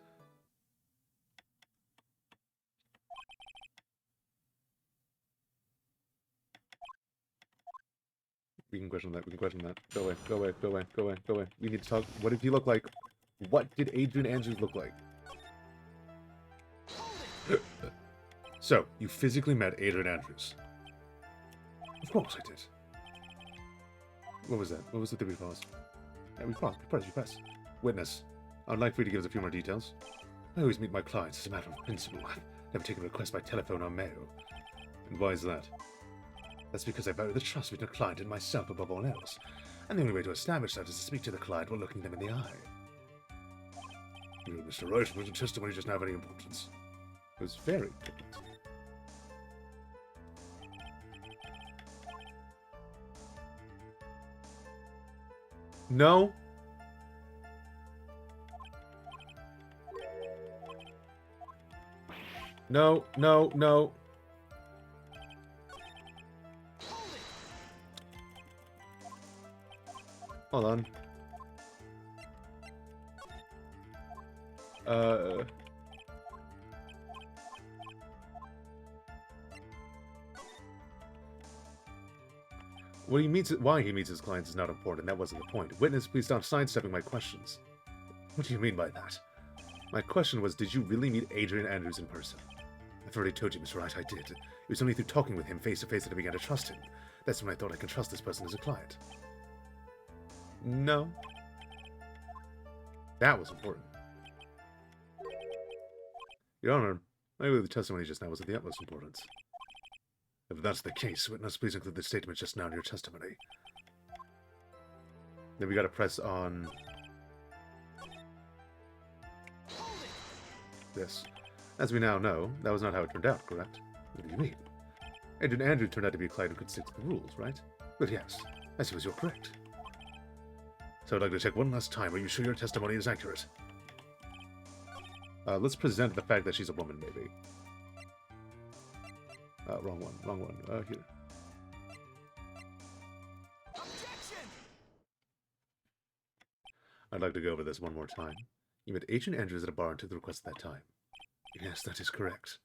[SPEAKER 1] We can question that. We can question that. Go away. Go away. Go away. Go away. Go away. We need to talk. What did he look like? What did Adrian Andrews look like?
[SPEAKER 2] So, you physically met Adrian Andrews? Of course I did.
[SPEAKER 1] What was that? What was the theory pause? Yeah, we paused. We press. Witness, I'd like for you to give us a few more details.
[SPEAKER 2] I always meet my clients as a matter of principle. I've never taken a request by telephone or mail.
[SPEAKER 1] And why is that?
[SPEAKER 2] That's because I value the trust between a client and myself above all else. And the only way to establish that is to speak to the client while looking them in the eye. Mr. Wright, was your testimony just now of any importance?
[SPEAKER 1] It was very important. No. No, no, no.
[SPEAKER 3] Hold it.
[SPEAKER 1] Hold on. What he meets, why he meets his clients is not important. That wasn't the point. Witness, please stop sidestepping my questions. What do you mean by that? My question was, did you really meet Adrian Andrews in person? I've already told you, Mr. Wright, I did. It was only through talking with him face to face that I began to trust him. That's when I thought I could trust this person as a client. No. That was important. Your Honor, I believe the testimony just now was of the utmost importance. If that's the case, witness, please include the statement just now in your testimony. Then we gotta press on this. As we now know, that was not how it turned out, correct? What do you mean? Adrian Andrews turned out to be a client who could stick to the rules, right? But yes, I suppose you're correct. So I'd like to check one last time. Are you sure your testimony is accurate? Let's present the fact that she's a woman, maybe. Wrong one. Here.
[SPEAKER 3] Objection!
[SPEAKER 1] I'd like to go over this one more time. You met Adrian Andrews at a bar and took the request at that time. Yes, that is correct.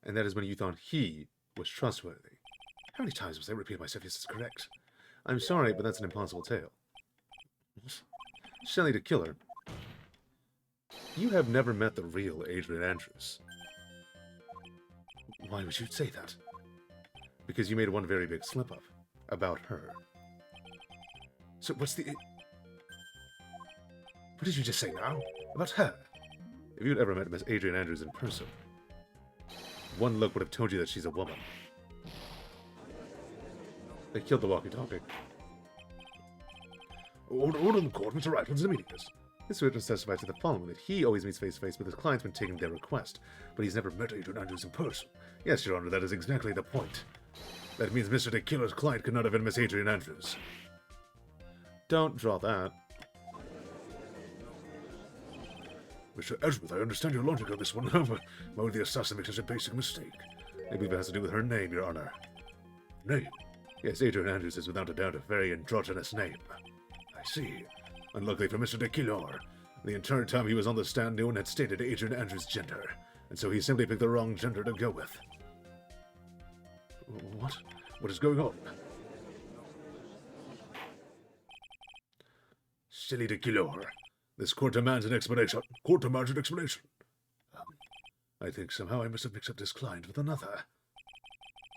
[SPEAKER 1] And that is when you thought he was trustworthy. How many times must I repeat myself? Yes, it's correct. I'm sorry, but that's an impossible tale. Shelley the killer. You have never met the real Adrian Andrews. Why would you say that? Because you made one very big slip-up. About her. So what's the... What did you just say now? About her? If you'd ever met Miss Adrian Andrews in person, one look would have told you that she's a woman. They killed the walkie-talkie.
[SPEAKER 2] Order in the court, Mr. Wright, what's the meaning of this?
[SPEAKER 1] This witness testified to the following, that he always meets face-to-face with his clients when taking their request, but he's never met Adrian Andrews in person. Yes, Your Honor, that is exactly the point. That means Mr. De Killer's client could not have been Miss Adrian Andrews. Don't draw that.
[SPEAKER 2] Mr. Edgeworth, I understand your logic on this one. Why would the assassin make such a basic mistake?
[SPEAKER 1] I believe it has to do with her name, Your Honor.
[SPEAKER 2] Name?
[SPEAKER 1] Yes, Adrian Andrews is without a doubt a very androgynous name.
[SPEAKER 2] I see.
[SPEAKER 1] Unluckily for Mr. De Killer, the entire time he was on the stand, no one had stated Adrian Andrews' gender, and so he simply picked the wrong gender to go with.
[SPEAKER 2] What? What is going on?
[SPEAKER 1] Silly De Killer. This court demands an explanation.
[SPEAKER 2] Court demands an explanation.
[SPEAKER 1] I think somehow I must have mixed up this client with another.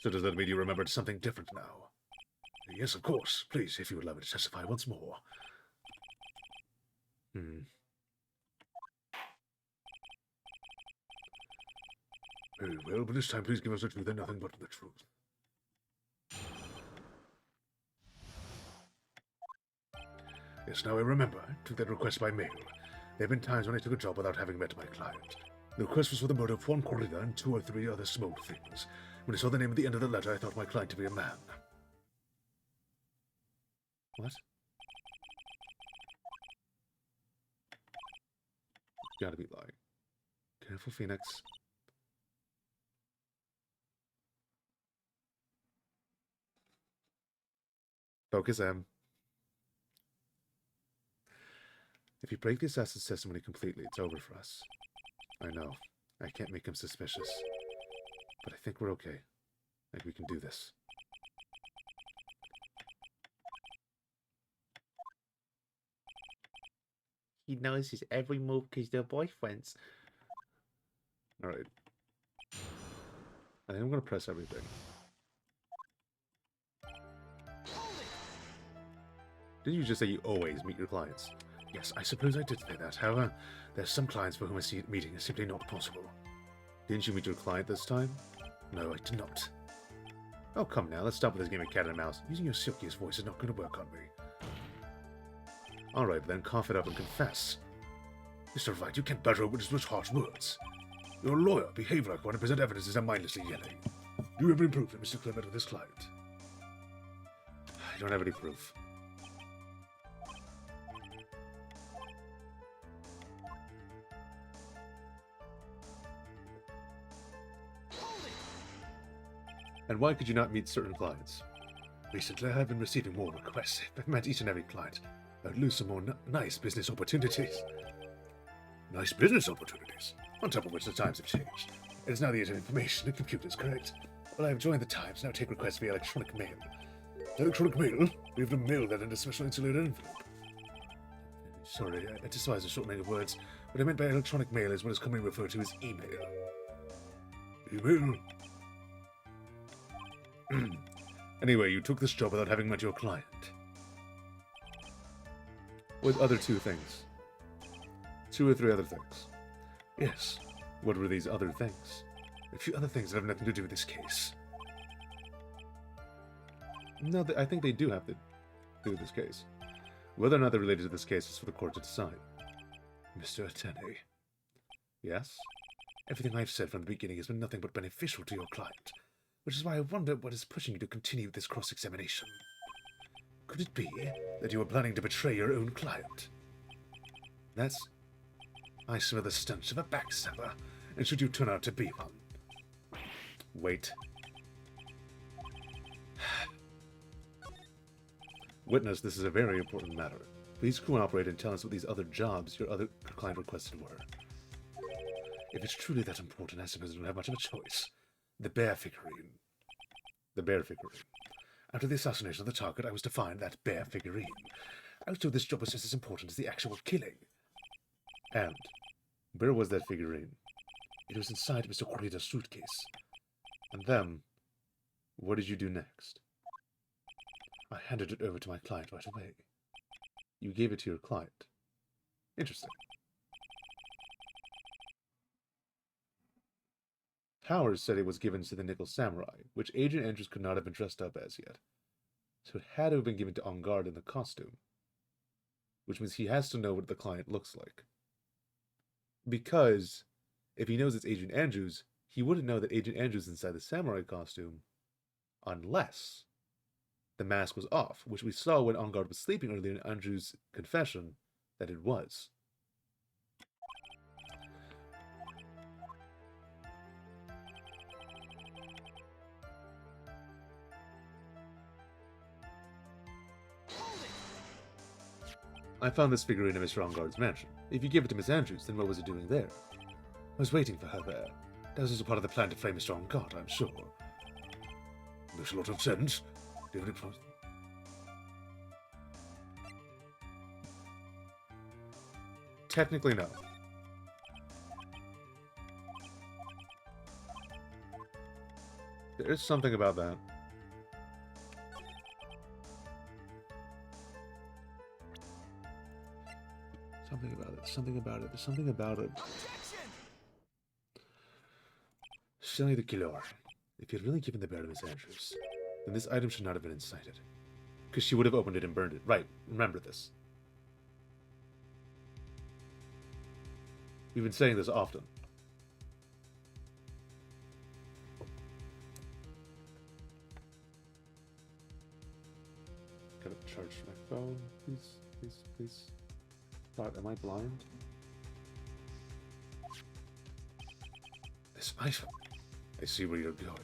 [SPEAKER 1] So does that mean you remembered something different now?
[SPEAKER 2] Yes, of course. Please, if you would allow me to testify once more. Very well, but this time please give us the truth and nothing but the truth. Yes, now I remember. I took that request by mail. There have been times when I took a job without having met my client. The request was for the murder of one corridor and 2 or 3 other small things. When I saw the name at the end of the letter, I thought my client to be a man.
[SPEAKER 1] What? You gotta be lying. Careful, Phoenix. Focus, M. If you break the assassin's testimony completely, it's over for us. I know. I can't make him suspicious. But I think we're okay. I think we can do this. He knows his every move because they're boyfriends. Alright. I think I'm going to press everything. Didn't you just say you always meet your clients?
[SPEAKER 2] Yes, I suppose I did say that. However, there's some clients for whom a meeting is simply not possible.
[SPEAKER 1] Didn't you meet your client this time?
[SPEAKER 2] No, I did not.
[SPEAKER 1] Oh, come now. Let's stop with this game of cat and mouse.
[SPEAKER 2] Using your silkiest voice is not going to work on me.
[SPEAKER 1] Alright, then cough it up and confess.
[SPEAKER 2] Mr. Wright, you can't batter a witness with harsh words. You're a lawyer. Behave like one and present evidence instead of mindlessly yelling. Do you have any proof that Mr. Clement with his client?
[SPEAKER 1] I don't have any proof. And why could you not meet certain clients? Recently, I've been receiving more requests. I've met each and every client. I'd lose some more nice business opportunities.
[SPEAKER 2] Nice business opportunities.
[SPEAKER 1] On top of which the times have changed. It is now the age of information and computers, correct? Well, I have joined the Times, now take requests via electronic mail.
[SPEAKER 2] Electronic mail? We have to mail that in a special insulated envelope.
[SPEAKER 1] Sorry, I despise the shortening of words. What I meant by electronic mail is what is commonly referred to as email.
[SPEAKER 2] Email?
[SPEAKER 1] Anyway, you took this job without having met your client. With other two things. 2 or 3 other things.
[SPEAKER 2] Yes.
[SPEAKER 1] What were these other things? A few other things that have nothing to do with this case. No, I think they do have to do with this case. Whether or not they're related to this case is for the court to decide.
[SPEAKER 2] Mr. Atene.
[SPEAKER 1] Yes?
[SPEAKER 2] Everything I've said from the beginning has been nothing but beneficial to your client, which is why I wonder what is pushing you to continue this cross-examination. Could it be that you were planning to betray your own client? I smell the stench of a backstabber, and should you turn out to be one...
[SPEAKER 1] Wait. Witness, this is a very important matter. Please cooperate and tell us what these other jobs your other client requested were.
[SPEAKER 2] If it's truly that important, I suppose I don't have much of a choice. The bear figurine.
[SPEAKER 1] The bear figurine.
[SPEAKER 2] After the assassination of the target, I was to find that bear figurine. I was told this job was just as important as the actual killing.
[SPEAKER 1] And where was that figurine?
[SPEAKER 2] It was inside Mr. Corrida's suitcase.
[SPEAKER 1] And then, what did you do next?
[SPEAKER 2] I handed it over to my client right away.
[SPEAKER 1] You gave it to your client. Interesting. Powers said it was given to the Nickel Samurai, which Agent Andrews could not have been dressed up as yet. So it had to have been given to En Garde in the costume. Which means he has to know what the client looks like. Because, if he knows it's Agent Andrews, he wouldn't know that Agent Andrews is inside the samurai costume unless the mask was off, which we saw when En Garde was sleeping earlier in Andrews' confession that it was. I found this figurine in Mr. En Garde's mansion. If you give it to Miss Andrews, then what was it doing there?
[SPEAKER 2] I was waiting for her there. That was also part of the plan to frame Mr. En Garde, I'm sure. Makes a lot of sense.
[SPEAKER 1] Technically, no. There is something about that. Something about it. Something about it. There's something about it.
[SPEAKER 2] Silly the killer. If you'd really given the bear to Miss Andrews, then this item should not have been incited.
[SPEAKER 1] Because she would have opened it and burned it. Right. Remember this. We've been saying this often. Gotta charge my phone. Please, please, please. God, am I blind?
[SPEAKER 2] This item. I see where you're going.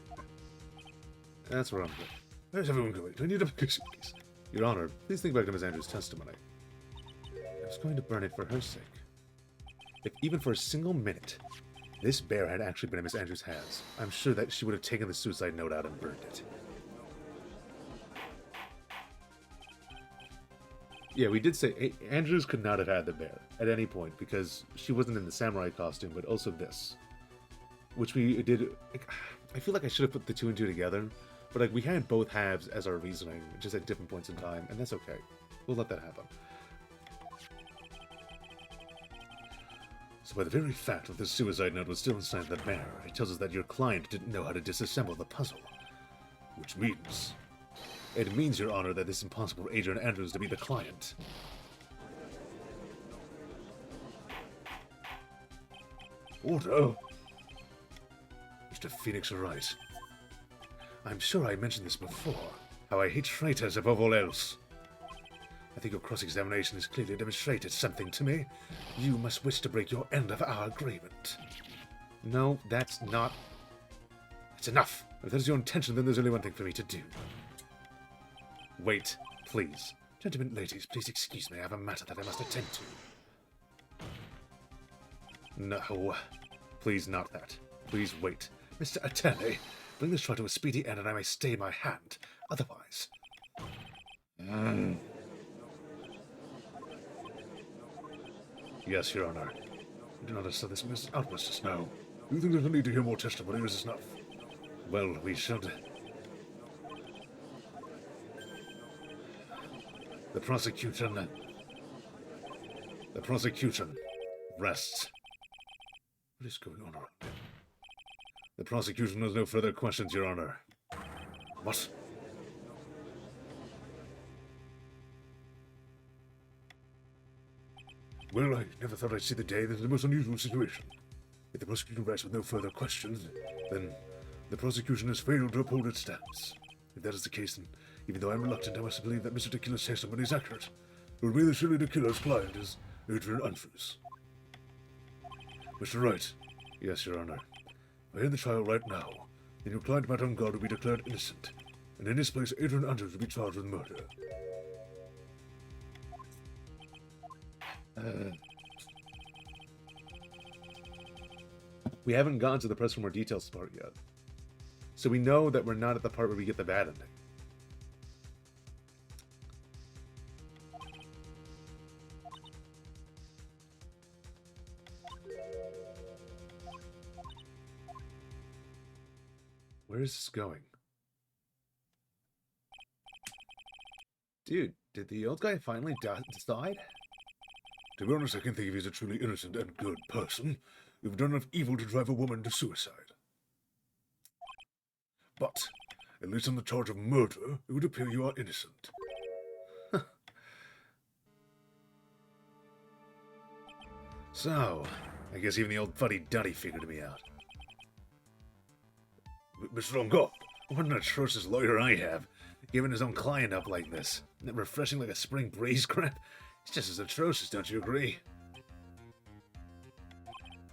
[SPEAKER 1] That's where I'm going.
[SPEAKER 2] Where's everyone going? Do I need a please?
[SPEAKER 1] Your Honor, please think back to Miss Andrews' testimony.
[SPEAKER 2] I was going to burn it for her sake.
[SPEAKER 1] If even for a single minute, this bear had actually been in Miss Andrews' hands, I'm sure that she would have taken the suicide note out and burned it. Yeah, we did say Andrews could not have had the bear at any point because she wasn't in the samurai costume, but also this. Which we did... I feel like I should have put the 2 and 2 together, but like we had both halves as our reasoning, just at different points in time, and that's okay. We'll let that happen.
[SPEAKER 2] So by the very fact that the suicide note was still inside the bear, it tells us that your client didn't know how to disassemble the puzzle. Which means... It means, Your Honor, that it's impossible for Agent Andrews to be the client. Order? Mr. FOENIX are right. I'm sure I mentioned this before, how I hate traitors above all else. I think your cross-examination has clearly demonstrated something to me. You must wish to break your end of our agreement.
[SPEAKER 1] No, that's not...
[SPEAKER 2] It's enough.
[SPEAKER 1] If that is your intention, then there's only one thing for me to do. Wait, please. Gentlemen, ladies, please excuse me. I have a matter that I must attend to. No. Please, not that. Please wait. Mr. Attorney, bring this trial to a speedy end and I may stay my hand. Otherwise... Yes, Your Honor. I do not understand this outburst just now.
[SPEAKER 2] Do you think there's a need to hear more testimony, or is this enough?
[SPEAKER 1] Well, we should... The prosecution rests. What is going on around here? The prosecution has no further questions, Your Honor. What?
[SPEAKER 2] Well, I never thought I'd see the day. This is the most unusual situation. If the prosecution rests with no further questions, then the prosecution has failed to uphold its stance. If that is the case, then even though I'm reluctant, I must believe that Mr. Tequila's testimony is accurate. It would mean that surely Tequila's client is Adrian Andrews. Mr. Wright.
[SPEAKER 1] Yes, Your Honor.
[SPEAKER 2] If I end the trial right now, then your client, Madame Guard, will be declared innocent, and in his place, Adrian Andrews will be charged with murder.
[SPEAKER 1] We haven't gotten to the press for more details part yet. So we know that we're not at the part where we get the bad ending. Where is this going? Dude, did the old guy finally decide?
[SPEAKER 2] To be honest, I can't think if he's a truly innocent and good person. You've done enough evil to drive a woman to suicide. But, at least on the charge of murder, it would appear you are innocent.
[SPEAKER 1] So, I guess even the old fuddy-duddy figured me out.
[SPEAKER 2] Mr. Longard,
[SPEAKER 1] What an atrocious lawyer I have, giving his own client up like this. Isn't that refreshing like a spring breeze crap? It's just as atrocious, don't you agree?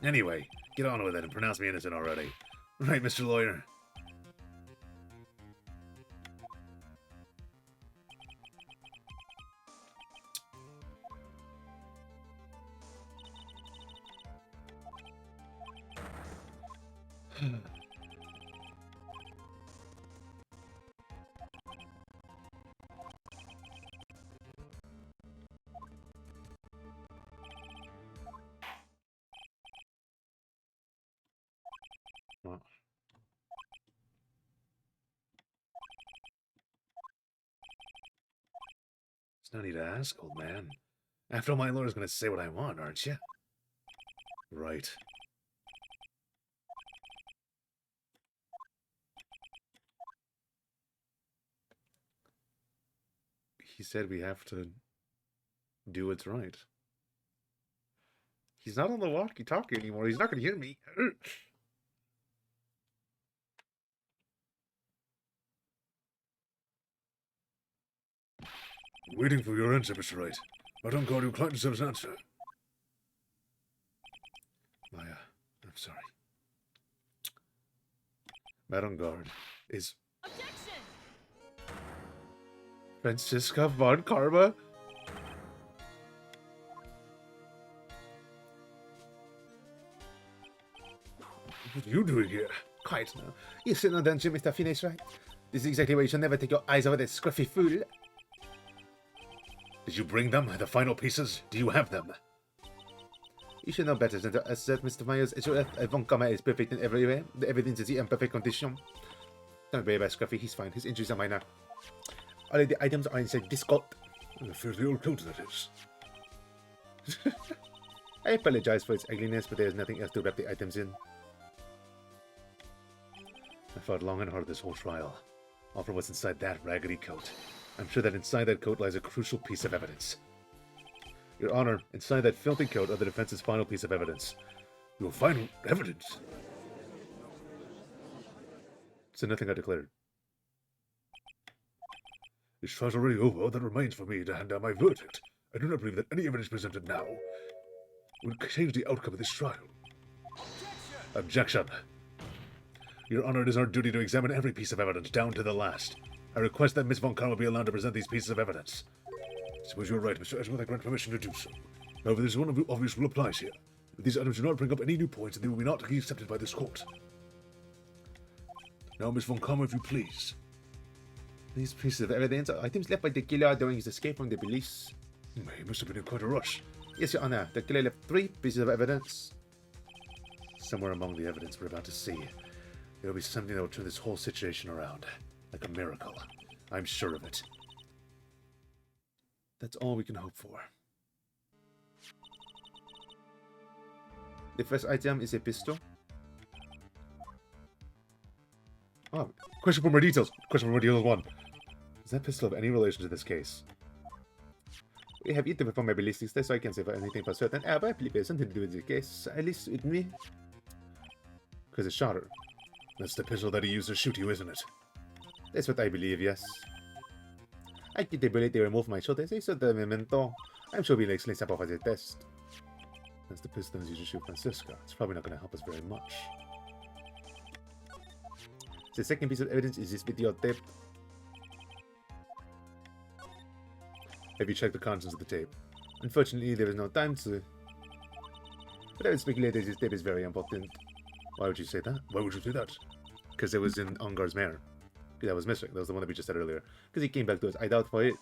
[SPEAKER 1] Anyway, get on with it and pronounce me innocent already. Right, Mr. Lawyer? Well. It's no need to ask, old man. After all, my lawyer's gonna say what I want, aren't you? Right. He said we have to do what's right. He's not on the walkie-talkie anymore. He's not gonna hear me.
[SPEAKER 2] waiting for your answer, Mr. Wright. Madame Guard, your client deserves an answer.
[SPEAKER 1] Maya, I'm sorry. Madame Guard is...
[SPEAKER 3] Objection!
[SPEAKER 1] Franziska von Karma?
[SPEAKER 2] What are you doing here?
[SPEAKER 1] Quiet now. You sit on dungeon, Mr. FOENIX, right? This is exactly why you should never take your eyes off that scruffy fool.
[SPEAKER 2] Did you bring them? The final pieces? Do you have them?
[SPEAKER 1] You should know better than to assert Mr. Myers. Von Karma is perfect in every way. The evidence is in perfect condition. Don't worry about Scruffy, he's fine. His injuries are minor. All of the items are inside this coat.
[SPEAKER 2] A fairly old coat, that is.
[SPEAKER 1] I apologize for its ugliness, but there's nothing else to wrap the items in. I fought long and hard this whole trial. All for what's inside that raggedy coat. I'm sure that inside that coat lies a crucial piece of evidence. Your Honor, inside that filthy coat are the defense's final piece of evidence.
[SPEAKER 2] Your final evidence?
[SPEAKER 1] So nothing I declared.
[SPEAKER 2] This trial's already over. All that remains for me to hand down my verdict. I do not believe that any evidence presented now would change the outcome of this trial.
[SPEAKER 3] Objection!
[SPEAKER 1] Objection.
[SPEAKER 2] Your Honor, it is our duty to examine every piece of evidence, down to the last. I request that Miss Von Karma be allowed to present these pieces of evidence. I suppose you are right, Mr. Edgeworth. I grant permission to do so. However, there's one obvious rule applies here. If these items do not bring up any new points, then they will be not be accepted by this court. Now, Miss Von Karma, if you please.
[SPEAKER 1] These pieces of evidence are items left by the killer during his escape from the police.
[SPEAKER 2] He must have been in quite a rush.
[SPEAKER 1] Yes, Your Honor. The killer left 3 pieces of evidence. Somewhere among the evidence we're about to see, there will be something that will turn this whole situation around. Like a miracle. I'm sure of it. That's all we can hope for. The first item is a pistol. Oh,
[SPEAKER 2] Question for more details. Question for more details 1.
[SPEAKER 1] is that pistol of any relation to this case? We have yet to perform my ballistics test, so I can't say for anything for certain. But I believe it has something to do with the case, at least with me. Because it shot her.
[SPEAKER 2] That's the pistol that he used to shoot you, isn't it?
[SPEAKER 1] That's what I believe, yes. I get the bullet they removed from my shoulder. They saw the memento. I'm sure we'll explain sample for the test. That's the pistol used to shoot Francisca. It's probably not going to help us very much. The second piece of evidence is this videotape. Have you checked the contents of the tape? Unfortunately, there is no time to. But I would speculate that this tape is very important. Why would you say that?
[SPEAKER 2] Why would you say that?
[SPEAKER 1] Because it was in Ungar's mare. That was missing. That was the one that we just said earlier. Because he came back to us. I doubt for it.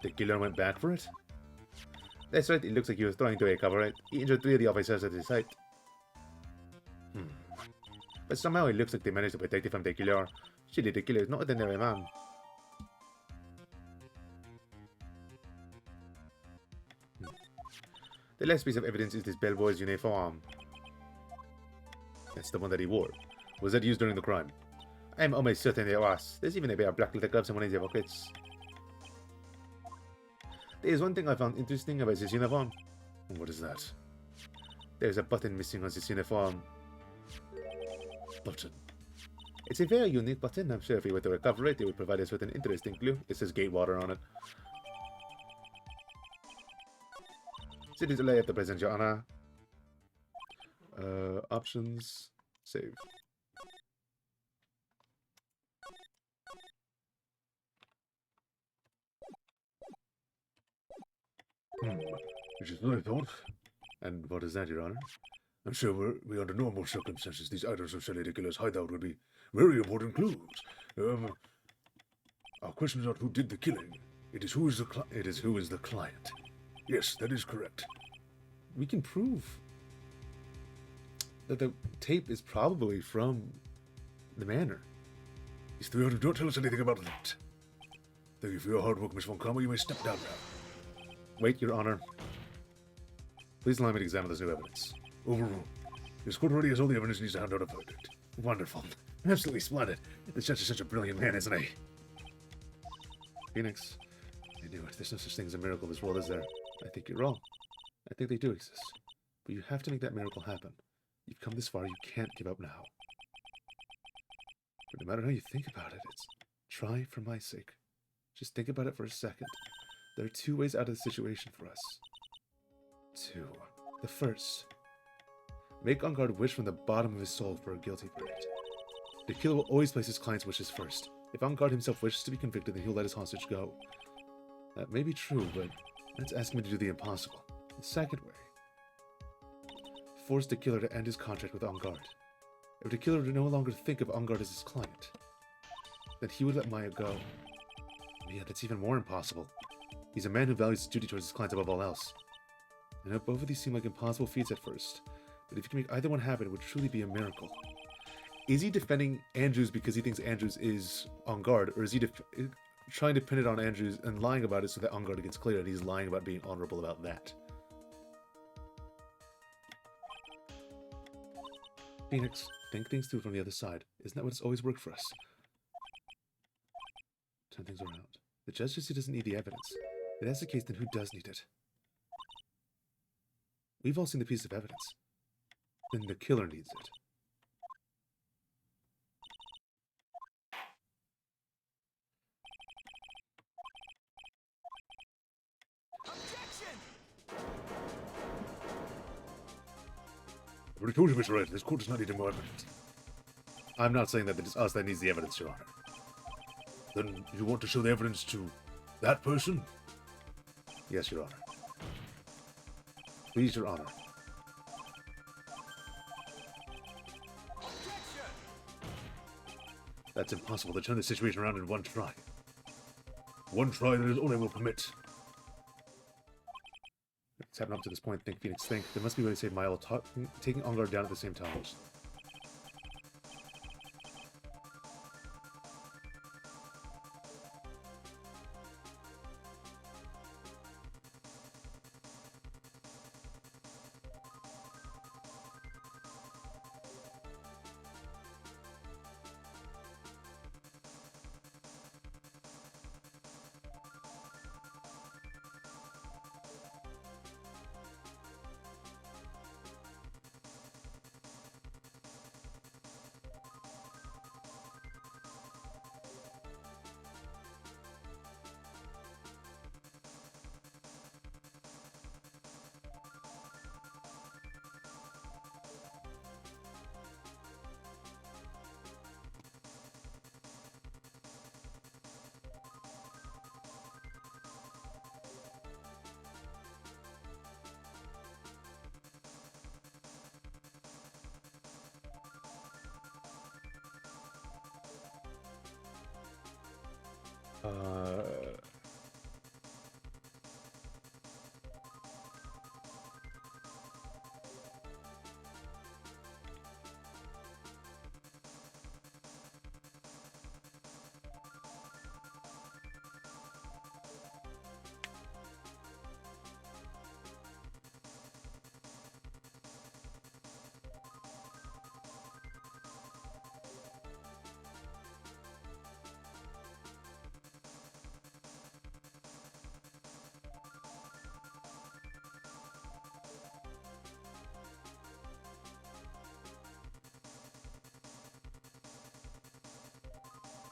[SPEAKER 1] The killer went back for it? That's right. It looks like he was trying to recover it. He injured 3 of the officers at the site. But somehow it looks like they managed to protect it from the killer. Surely the killer is not an ordinary man. The last piece of evidence is this bellboy's uniform. That's the one that he wore. Was that used during the crime? I'm almost certain it was. There's even a pair of black leather gloves in one of the pockets. There is one thing I found interesting about this uniform.
[SPEAKER 2] And what is that?
[SPEAKER 1] There's a button missing on this uniform.
[SPEAKER 2] Button.
[SPEAKER 1] It's a very unique button. I'm sure if we were to recover it, it would provide us with an interesting clue. It says Gatewater on it. So this delay at the present, Your Honor. Options. Save.
[SPEAKER 2] Which is what I thought.
[SPEAKER 1] And what is that, Your Honor?
[SPEAKER 2] I'm sure we under normal circumstances, these items of Sally the Killer's hideout would be very important clues. Our question is not who did the killing. It is who is the client. Yes, that is correct.
[SPEAKER 1] We can prove that the tape is probably from the manor.
[SPEAKER 2] These 3 items don't tell us anything about that. Thank you for your hard work, Miss Von Karma. You may step down now.
[SPEAKER 1] Wait, Your Honor. Please allow me to examine this new evidence.
[SPEAKER 2] Overruled. This court already has all the evidence needs to hand out a verdict.
[SPEAKER 1] Wonderful. Absolutely splendid. The judge is such a brilliant man, isn't he? FOENIX, I knew it. There's no such thing as a miracle in this world, is there? I think you're wrong. I think they do exist. But you have to make that miracle happen. You've come this far, you can't give up now. But no matter how you think about it, it's try for my sake. Just think about it for a second. There are 2 ways out of the situation for us. 2. The first. Make Ungard wish from the bottom of his soul for a guilty verdict. The killer will always place his client's wishes first. If Ungard himself wishes to be convicted, then he'll let his hostage go. That may be true, but that's asking me to do the impossible. The second way. Force the killer to end his contract with Ungard. If the killer would no longer think of Ungard as his client, then he would let Maya go. And yet, that's even more impossible. He's a man who values his duty towards his clients above all else. I know both of these seem like impossible feats at first, but if you can make either one happen, it would truly be a miracle. Is he defending Andrews because he thinks Andrews is on guard, or is he trying to pin it on Andrews and lying about it so that on guard gets clear and he's lying about being honorable about that? FOENIX, think things through from the other side. Isn't that what's always worked for us? Turn things around. The judge says he doesn't need the evidence. If that's the case, then who does need it? We've all seen the piece of evidence. Then the killer needs it.
[SPEAKER 3] Objection!
[SPEAKER 2] I already told you, Mr. Wright, this court does not need more evidence.
[SPEAKER 1] I'm not saying that it's us that needs the evidence, Your Honor.
[SPEAKER 2] Then you want to show the evidence to that person?
[SPEAKER 1] Yes, Your Honor. Please, Your Honor.
[SPEAKER 3] Objection!
[SPEAKER 1] That's impossible to turn the situation around in one try.
[SPEAKER 2] One try that his honor will permit.
[SPEAKER 1] It's happened up to this point. Think, Phoenix, think. There must be a way to save Milo taking Ongar down at the same time.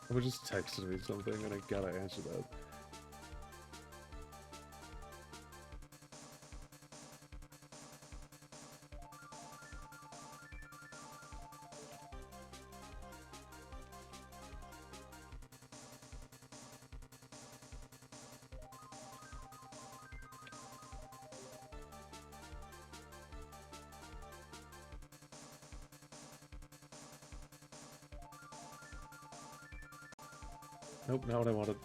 [SPEAKER 1] Someone just texted me something and I gotta answer that. Nope, not what I wanted.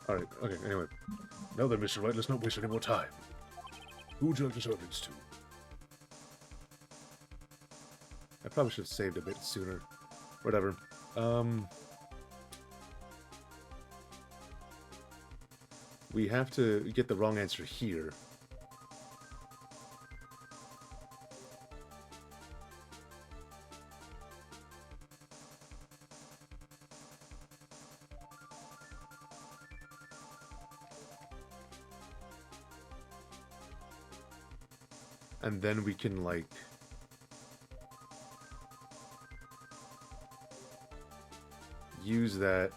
[SPEAKER 1] Alright, okay, anyway.
[SPEAKER 2] Now then, Mr. Wright, let's not waste any more time. Who would you like this evidence to?
[SPEAKER 1] I probably should have saved a bit sooner. Whatever. We have to get the wrong answer here. And then we can, like... use that...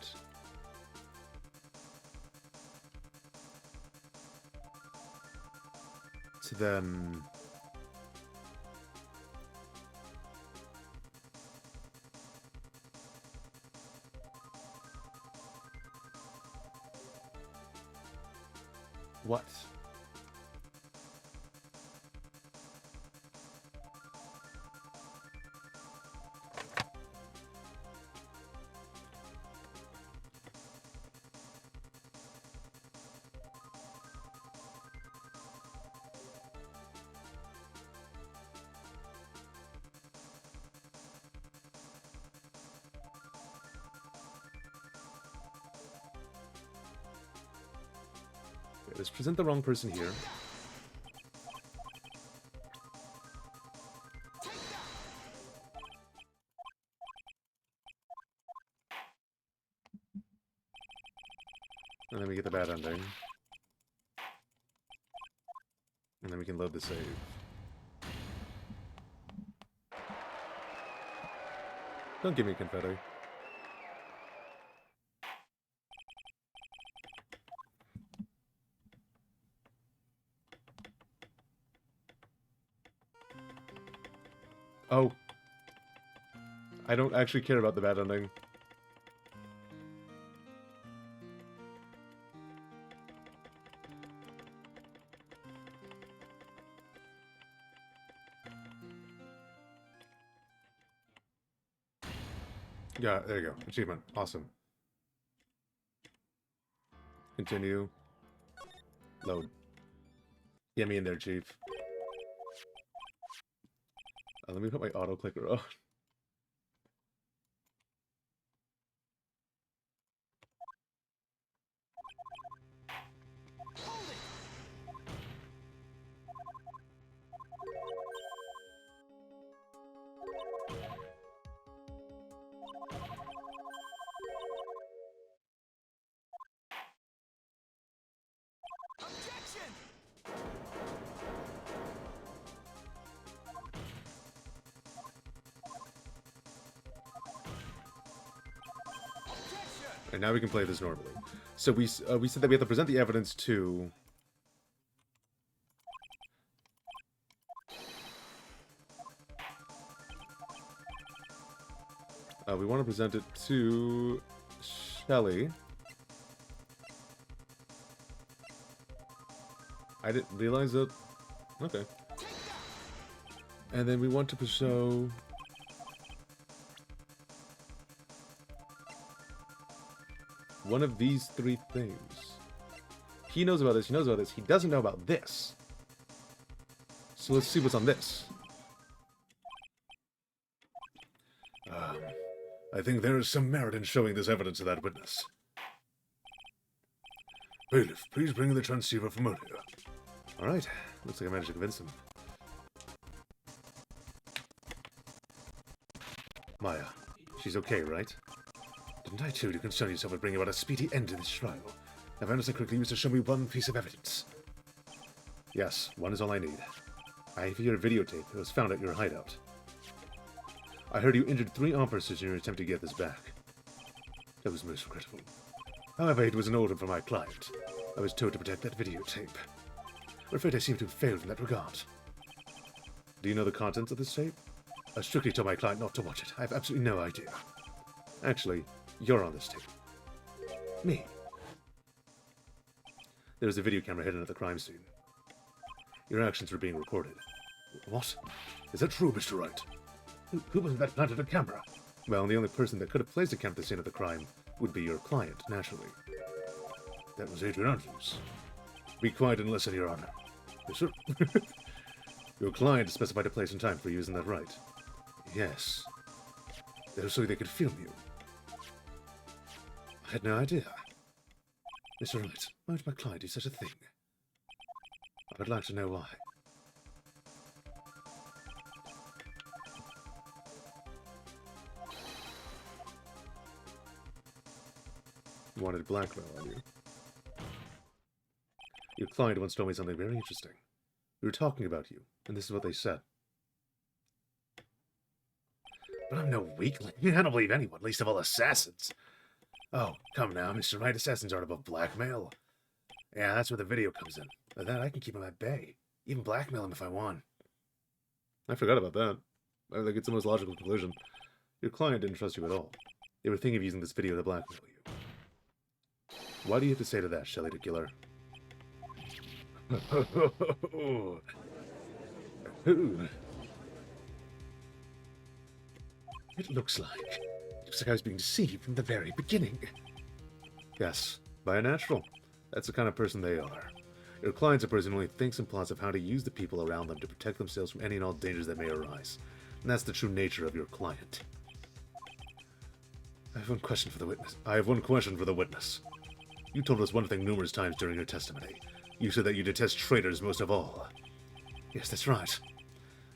[SPEAKER 1] to then... What? let's present the wrong person here. And then we get the bad ending. And then we can load the save. Don't give me confetti. Oh. I don't actually care about the bad ending. Yeah, there you go. Achievement. Awesome. Continue. Load. Get me in there, Chief. Let me put my auto clicker on.
[SPEAKER 3] Objection! Objection!
[SPEAKER 1] And now we can play this normally. So we said that we have to present the evidence to... we want to present it to Shelly. I didn't realize that. Okay. And then we want to show... one of these three things. He knows about this, he knows about this, he doesn't know about this. So let's see what's on this.
[SPEAKER 2] I think there is some merit in showing this evidence to that witness. Bailiff, please bring the transceiver from earlier.
[SPEAKER 1] Alright, looks like I managed to convince him. Maya, she's okay, right? Didn't I tell you to concern yourself with bringing about a speedy end to this trial? If I understand correctly, you wish to show me one piece of evidence. Yes, one is all I need. I have your videotape. It was found at your hideout. I heard you injured 3 officers in your attempt to get this back. That was most regrettable. However, it was an order from my client. I was told to protect that videotape. I'm afraid I seem to have failed in that regard. Do you know the contents of this tape? I strictly told my client not to watch it. I have absolutely no idea. Actually, you're on this tape. Me. There's a video camera hidden at the crime scene. Your actions were being recorded. What?
[SPEAKER 2] Is that true, Mr. Wright? Who was it that planted a camera?
[SPEAKER 1] Well, the only person that could have placed a camera at the scene of the crime would be your client, naturally.
[SPEAKER 2] That was Adrian Andrews. Be quiet and listen, Your Honor.
[SPEAKER 1] Yes, sir. Your client specified a place and time for you, isn't that right? Yes. That was so they could film you. I had no idea. Mr. Wright, why would my client do such a thing? I would like to know why. Wanted blackmail on you. Your client once told me something very interesting. We were talking about you, and this is what they said. But I'm no weakling. I don't believe anyone, least of all assassins. Oh, come now, Mr. Wright. Assassins aren't above blackmail. Yeah, that's where the video comes in. By that, I can keep him at bay. Even blackmail him if I want. I forgot about that. I think it's the most logical conclusion. Your client didn't trust you at all. They were thinking of using this video to blackmail you. Why do you have to say to that, Shelley the Killer? It looks like I was being deceived from the very beginning. Yes, by a natural. That's the kind of person they are. Your client's a person who only thinks and plots of how to use the people around them to protect themselves from any and all dangers that may arise. And that's the true nature of your client. I have one question for the witness. You told us one thing numerous times during your testimony. You said that you detest traitors most of all. Yes, that's right.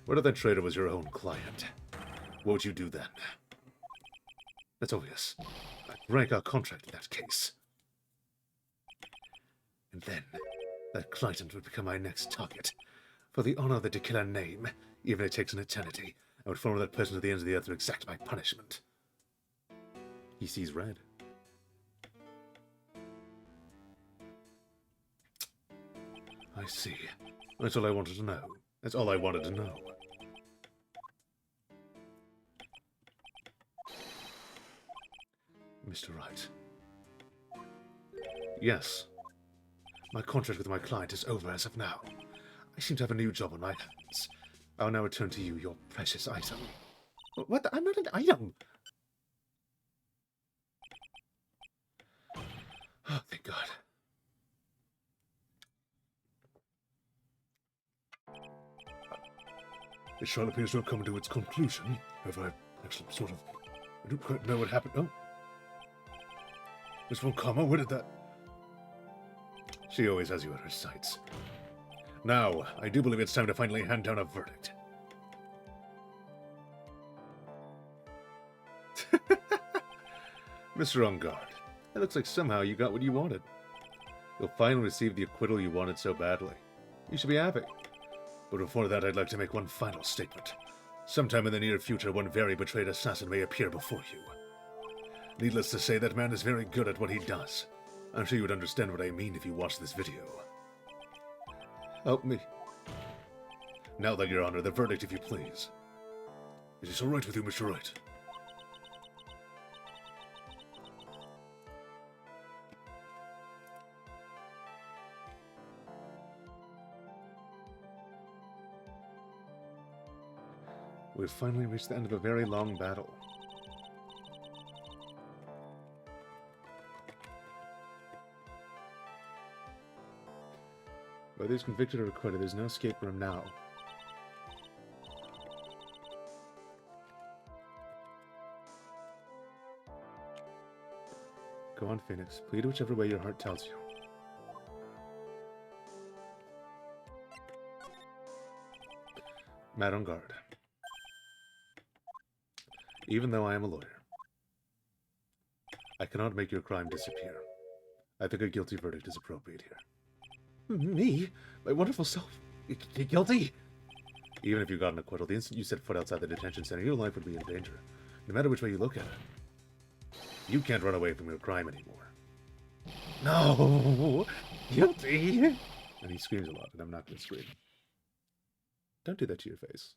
[SPEAKER 1] What if that traitor was your own client? What would you do then? That's obvious. I'd break our contract in that case. And then, that client would become my next target. For the honor of the Tequila name, even if it takes an eternity, I would follow that person to the ends of the earth to exact my punishment. He sees red. I see. That's all I wanted to know. That's all I wanted to know. Mr. Wright. Yes. My contract with my client is over as of now. I seem to have a new job on my hands. I'll now return to you your precious item. What? I'm not an item! Oh, thank God.
[SPEAKER 2] This trial appears to have come to its conclusion. However, I actually sort of... I don't quite know what happened. Oh. Miss Von Karma, where did that...
[SPEAKER 1] She always has you at her sights. Now, I do believe it's time to finally hand down a verdict. Mr. On Guard, it looks like somehow you got what you wanted. You'll finally receive the acquittal you wanted so badly. You should be happy. But before that, I'd like to make one final statement. Sometime in the near future, one very betrayed assassin may appear before you. Needless to say, that man is very good at what he does. I'm sure you would understand what I mean if you watch this video. Help me. Now that Your Honor, the verdict, if you please.
[SPEAKER 2] Is this all right with you, Mr. Wright?
[SPEAKER 1] We've finally reached the end of a very long battle. Whether he's convicted or acquitted, there's no escape for him now. Go on, Phoenix. Plead whichever way your heart tells you. Matt on guard. Even though I am a lawyer, I cannot make your crime disappear. I think a guilty verdict is appropriate here. Me? My wonderful self? Guilty? Even if you got an acquittal, the instant you set foot outside the detention center, your life would be in danger. No matter which way you look at it. You can't run away from your crime anymore. No! Guilty! And he screams a lot, and I'm not going to scream. Don't do that to your face.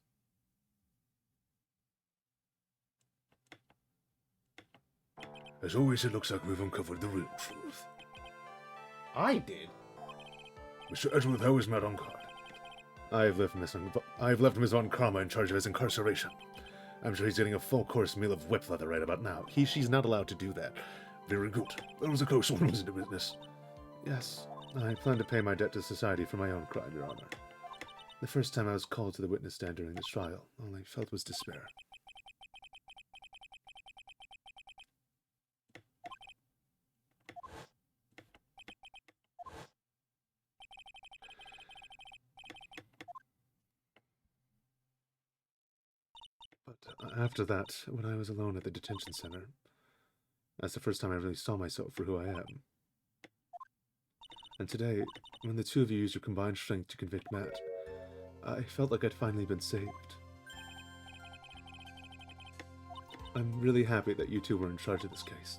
[SPEAKER 2] As always, it looks like we've uncovered the real truth.
[SPEAKER 3] I did.
[SPEAKER 2] Mr. Edgeworth, how is Matt on guard?
[SPEAKER 1] I've left Miss Von Karma in charge of his incarceration. I'm sure he's getting a full-course meal of whip leather right about now. She's not allowed to do that.
[SPEAKER 2] Very good. That was a close one, wasn't it, business?
[SPEAKER 1] Yes, I plan to pay my debt to society for my own crime, Your Honor. The first time I was called to the witness stand during this trial, all I felt was despair. But after that, when I was alone at the detention center, that's the first time I really saw myself for who I am. And today, when the two of you used your combined strength to convict Matt, I felt like I'd finally been saved. I'm really happy that you two were in charge of this case.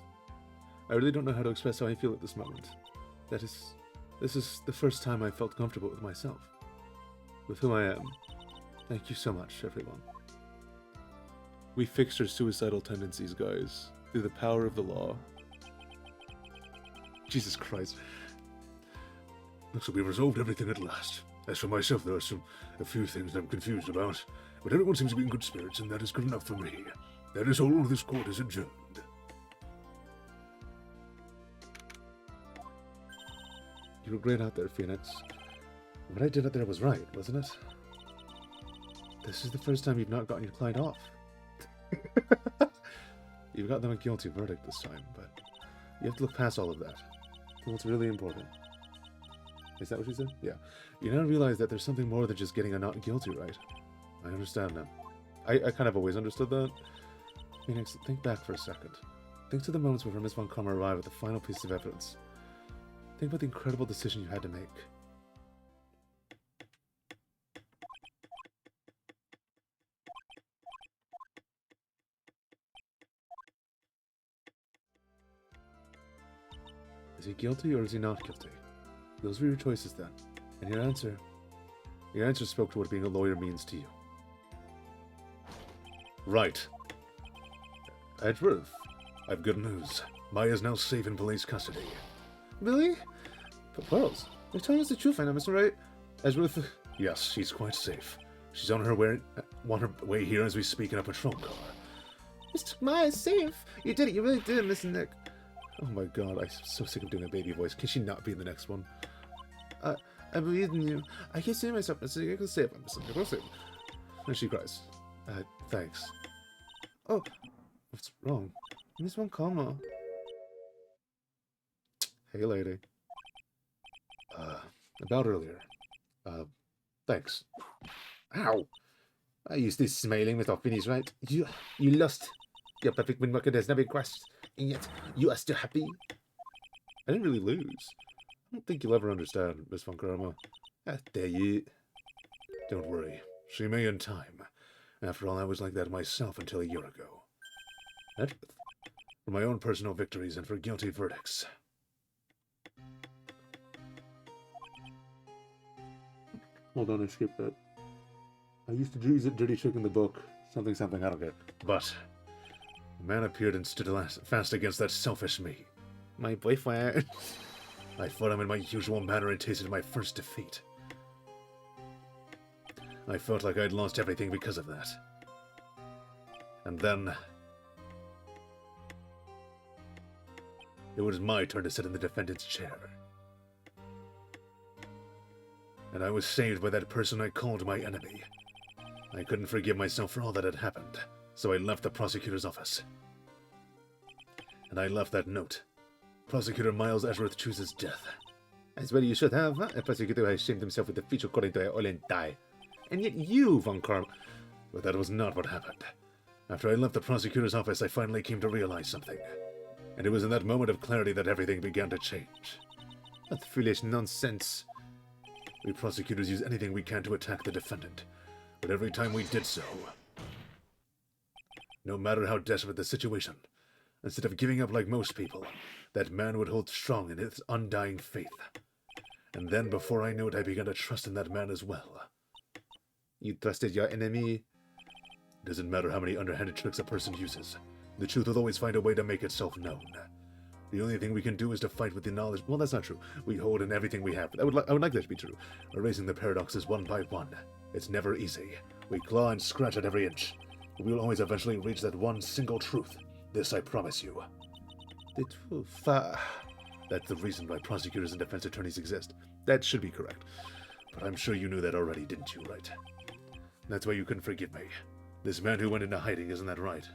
[SPEAKER 1] I really don't know how to express how I feel at this moment. This is the first time I felt comfortable with myself. With who I am. Thank you so much, everyone. We fixed her suicidal tendencies, guys, through the power of the law. Jesus Christ.
[SPEAKER 2] Looks like we've resolved everything at last. As for myself, there are a few things I'm confused about, but everyone seems to be in good spirits, and that is good enough for me. That is all. This court is adjourned.
[SPEAKER 1] You were great out there, Phoenix. What I did out there was right, wasn't it? This is the first time you've not gotten your client off. You've got them a guilty verdict this time, but you have to look past all of that. What's really important. Is that what she said? Yeah. You now realize that there's something more than just getting a not guilty, right? I understand now. I kind of always understood that. Phoenix, think back for a second. Think to the moments where Miss Von Karma arrived with the final piece of evidence. Think about the incredible decision you had to make. Is he guilty or is he not guilty? Those were your choices then. And your answer spoke to what being a lawyer means to you. Right. Edgeworth, I've good news. Maya's now safe in police custody. Really? But Pearls, you're telling us the truth, I know, Mr. Wright. Edgeworth... Yes, she's quite safe. She's on her way here as we speak in a patrol car. Mr. Maya's safe? You did it, you really did it, Mr. Nick. Oh my god, I'm so sick of doing a baby voice. Can she not be in the next one? I believe in you. I can't say myself, Mr. Nick. I can say it, Mr. Nick. I'll say it. And she cries. Thanks. Oh, what's wrong? Miss Von Karma. Hey, lady. About earlier. Thanks. Ow! Are you still smiling, Mr. Finney's right? You lost. Your perfect wind record has never been crushed, and yet you are still happy. I didn't really lose. I don't think you'll ever understand, Miss Von Karma. Dare you? Don't worry. She may in time. After all, I was like that myself until a year ago. Edgeworth, for my own personal victories and for guilty verdicts. Hold on, I skipped that. I used to use it dirty trick in the book. Something, I don't get. But a man appeared and stood fast against that selfish me. My boyfriend. I fought him in my usual manner and tasted my first defeat. I felt like I'd lost everything because of that. And then... it was my turn to sit in the defendant's chair. And I was saved by that person I called my enemy. I couldn't forgive myself for all that had happened, so I left the prosecutor's office. And I left that note. Prosecutor Miles Edgeworth chooses death. As well you should have. A prosecutor has shamed himself with the feature according to oil and die. And yet you, Von Karma... But that was not what happened. After I left the prosecutor's office, I finally came to realize something. And it was in that moment of clarity that everything began to change. What foolish nonsense. We prosecutors use anything we can to attack the defendant. But every time we did so, no matter how desperate the situation, instead of giving up like most people, that man would hold strong in his undying faith. And then, before I knew it, I began to trust in that man as well. You trusted your enemy? It doesn't matter how many underhanded tricks a person uses. The truth will always find a way to make itself known. The only thing we can do is to fight with the knowledge. Well, that's not true. We hold in everything we have. I would like that to be true. Erasing the paradoxes one by one. It's never easy. We claw and scratch at every inch. But we will always eventually reach that one single truth. This I promise you. The truth. That's the reason why prosecutors and defense attorneys exist. That should be correct. But I'm sure you knew that already, didn't you, right? That's why you couldn't forgive me. This man who went into hiding, isn't that right?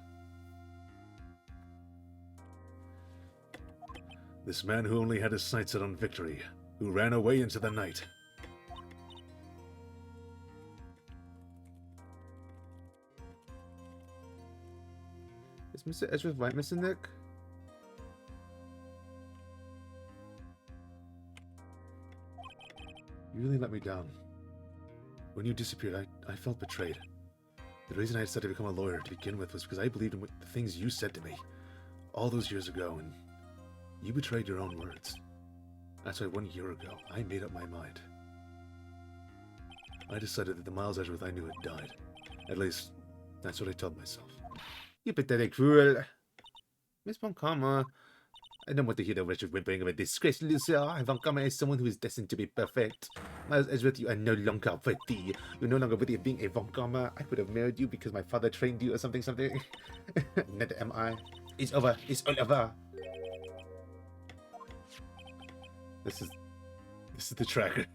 [SPEAKER 1] This man who only had his sights set on victory, who ran away into the night. Is Mr. Edgeworth right, Mr. Nick? You really let me down. When you disappeared, I felt betrayed. The reason I decided to become a lawyer to begin with was because I believed in the things you said to me all those years ago, and you betrayed your own words. That's why 1 year ago, I made up my mind. I decided that the Miles Edgeworth I knew had died. At least, that's what I told myself. You pathetic fool. Miss Von Karma, I don't want to hear the wretched whimpering of a disgraced loser. Von Karma is someone who is destined to be perfect. Miles Edgeworth, you are no longer worthy. You're no longer worthy of being a Von Karma. I would have married you because my father trained you or something. Neither am I. It's over. It's all over. This is the tracker.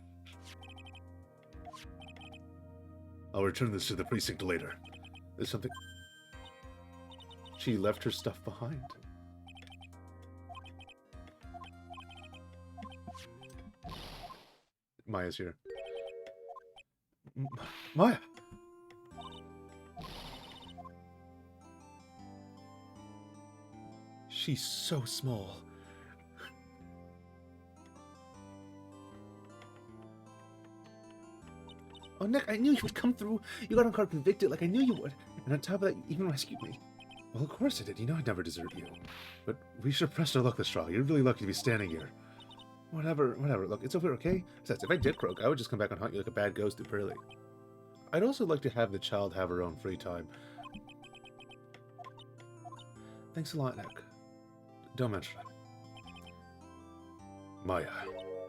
[SPEAKER 1] I'll return this to the precinct later. There's something... She left her stuff behind. Maya's here. Maya! She's so small. Oh, Nick, I knew you would come through. You got on card convicted like I knew you would. And on top of that, you even rescued me. Well, of course I did. You know I'd never desert you. But we should have pressed our luck this trial. You're really lucky to be standing here. Whatever. Look, it's over, okay? Besides, if I did croak, I would just come back and haunt you like a bad ghost too early. I'd also like to have the child have her own free time. Thanks a lot, Nick. Don't mention it. Maya.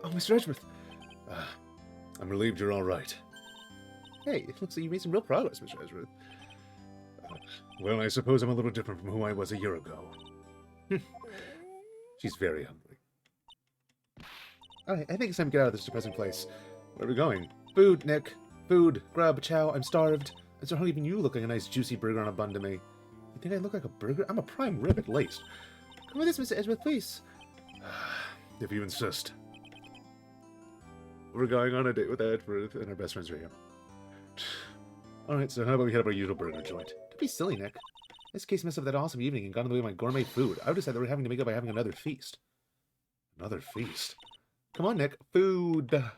[SPEAKER 1] Oh, Mr. Edgeworth. I'm relieved you're all right. Hey, it looks like you made some real progress, Mr. Edgeworth. Well, I suppose I'm a little different from who I was a year ago. She's very hungry. Alright, I think it's time to get out of this depressing place. Where are we going? Food, Nick. Food. Grub. Chow. I'm starved. I'm so hungry even you look like a nice juicy burger on a bun to me. You think I look like a burger? I'm a prime rib at least. Come with us, Mr. Edgeworth, please. If you insist. We're going on a date with Edgeworth, and our best friends are here. Alright, so how about we head up our usual burger joint? Don't be silly, Nick. This case messed up that awesome evening and got in the way of my gourmet food. I would decide that we're having to make up by having another feast. Another feast? Come on, Nick. Food! God.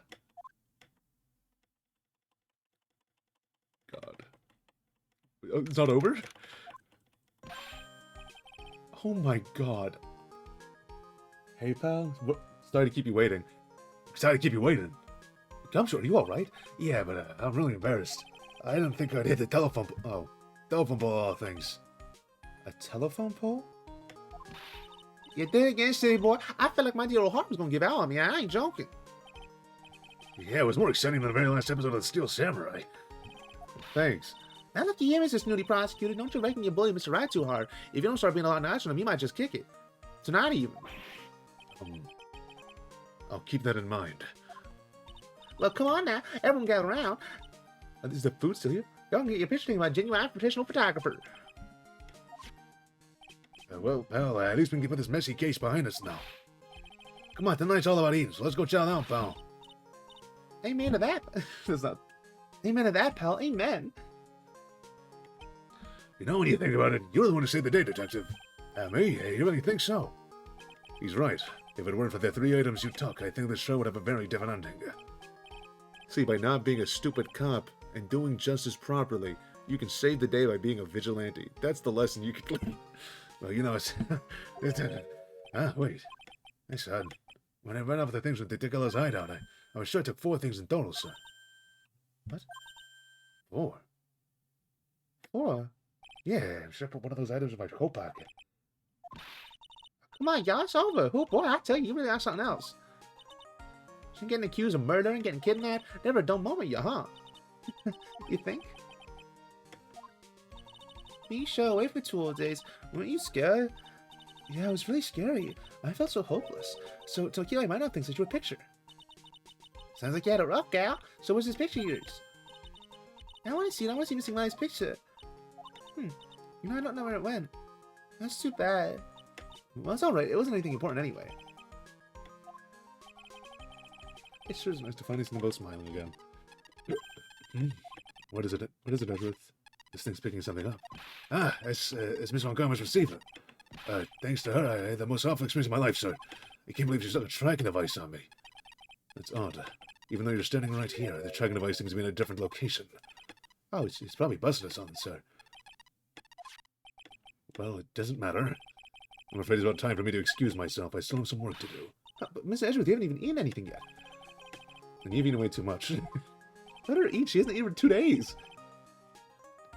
[SPEAKER 1] Oh, it's not over? Oh my god. Hey, pal. What? Sorry to keep you waiting.
[SPEAKER 2] Sorry to keep you waiting.
[SPEAKER 1] Gumshoe, are you alright?
[SPEAKER 2] Yeah, but I'm really embarrassed. I didn't think I'd hit the telephone pole of all things.
[SPEAKER 1] A telephone pole?
[SPEAKER 4] You did it again, city boy. I felt like my dear old heart was gonna give out on me. I ain't joking.
[SPEAKER 2] Yeah, it was more exciting than the very last episode of The Steel Samurai.
[SPEAKER 1] Thanks.
[SPEAKER 4] Now look here, Mr. Snooty Prosecutor. Don't you reckon you bully Mr. Wright too hard. If you don't start being a lot nicer on him, you might just kick it. Tonight even.
[SPEAKER 2] I'll keep that in mind.
[SPEAKER 4] Well, come on now. Everyone gather around.
[SPEAKER 1] Is the food still here?
[SPEAKER 4] Y'all can get your picture taken by a genuine professional photographer.
[SPEAKER 2] Well, pal, at least we can put this messy case behind us now. Come on, tonight's all about eating, so let's go chow down, pal.
[SPEAKER 4] Amen to that.
[SPEAKER 1] That's not...
[SPEAKER 4] Amen to that, pal. Amen.
[SPEAKER 2] You know, when you think about it, you're the one who saved the day, Detective. Me? You really think so? He's right. If it weren't for the 3 items you took, I think this show would have a very different ending.
[SPEAKER 1] See, by not being a stupid cop and doing justice properly, you can save the day by being a vigilante. That's the lesson you can learn.
[SPEAKER 2] Well, you know, it's... wait. I said, when I ran off the things with the ridiculous hideout, I was sure I took 4 things in total, sir.
[SPEAKER 1] What?
[SPEAKER 2] 4?
[SPEAKER 1] 4?
[SPEAKER 2] Yeah, I'm sure I put one of those items in my coat pocket.
[SPEAKER 4] Come on, y'all. It's over. Oh, boy, I tell you, you really got something else. She's getting accused of murder and getting kidnapped. Never a dull moment, you, huh? You think? You sure away for 2 whole days. Weren't you scared? Yeah, it was really scary. I felt so hopeless. So Tokyo might not think that you were a picture. Sounds like you had a rough gal. So what's this picture of yours? I want to see it. I want to see Mr. Miley's picture. You know, I don't know where it went. That's too bad.
[SPEAKER 1] Well, it's alright. It wasn't anything important anyway. It sure is nice to find something about smiling again.
[SPEAKER 2] What is it? What is it, Edgeworth? This thing's picking something up. It's Miss Montgomery's receiver. Thanks to her, I had the most awful experience of my life, sir. I can't believe she stuck a tracking device on me. That's odd. Even though you're standing right here, the tracking device seems to be in a different location. Oh, it's probably busted or something, sir. Well, it doesn't matter. I'm afraid it's about time for me to excuse myself. I still have some work to do.
[SPEAKER 1] But Mr. Edgeworth, you haven't even eaten anything yet.
[SPEAKER 2] And you've eaten way too much.
[SPEAKER 1] Let her eat. She hasn't eaten for 2 days.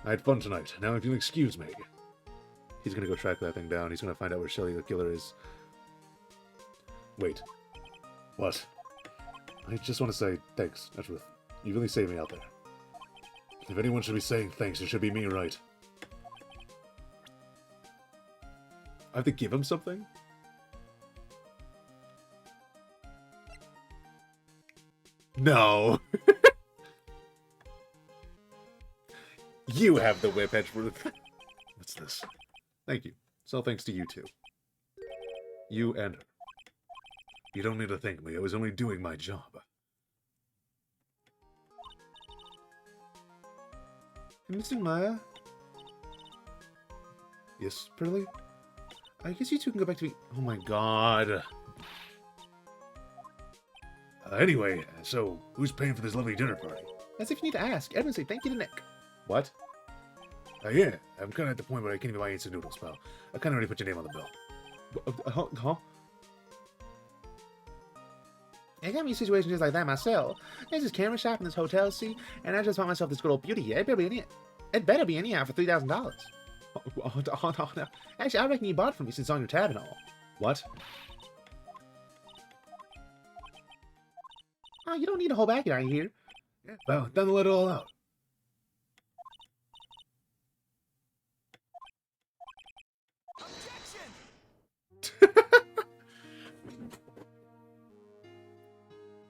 [SPEAKER 2] I had fun tonight. Now if you'll excuse me.
[SPEAKER 1] He's gonna go track that thing down. He's gonna find out where Shelly the killer is. Wait.
[SPEAKER 2] What?
[SPEAKER 1] I just want to say thanks, Edgeworth. You really saved me out there.
[SPEAKER 2] If anyone should be saying thanks, it should be me, right?
[SPEAKER 1] I have to give him something? No. You have the whip, Edgeworth.
[SPEAKER 2] What's this?
[SPEAKER 1] Thank you. So thanks to you two. You and her.
[SPEAKER 2] You don't need to thank me. I was only doing my job.
[SPEAKER 4] Mr. Maya? Yes, Pearly? I guess you two can go back to... Oh my god.
[SPEAKER 1] Anyway, so who's paying for this lovely dinner party?
[SPEAKER 4] As if you need to ask. Everyone say thank you to Nick. What?
[SPEAKER 1] Yeah, I'm kind of at the point where I can't even buy instant noodles, pal. I kind of already put your name on the bill.
[SPEAKER 4] Huh? I got me a situation just like that myself. There's this camera shop in this hotel, see? And I just bought myself this good old beauty here. It better be anyhow for $3,000. Oh, no. Actually, I reckon you bought it from me since it's on your tab and all. What? Oh, you don't need to hold back it, are you here?
[SPEAKER 1] Yeah, well, time to let it all out.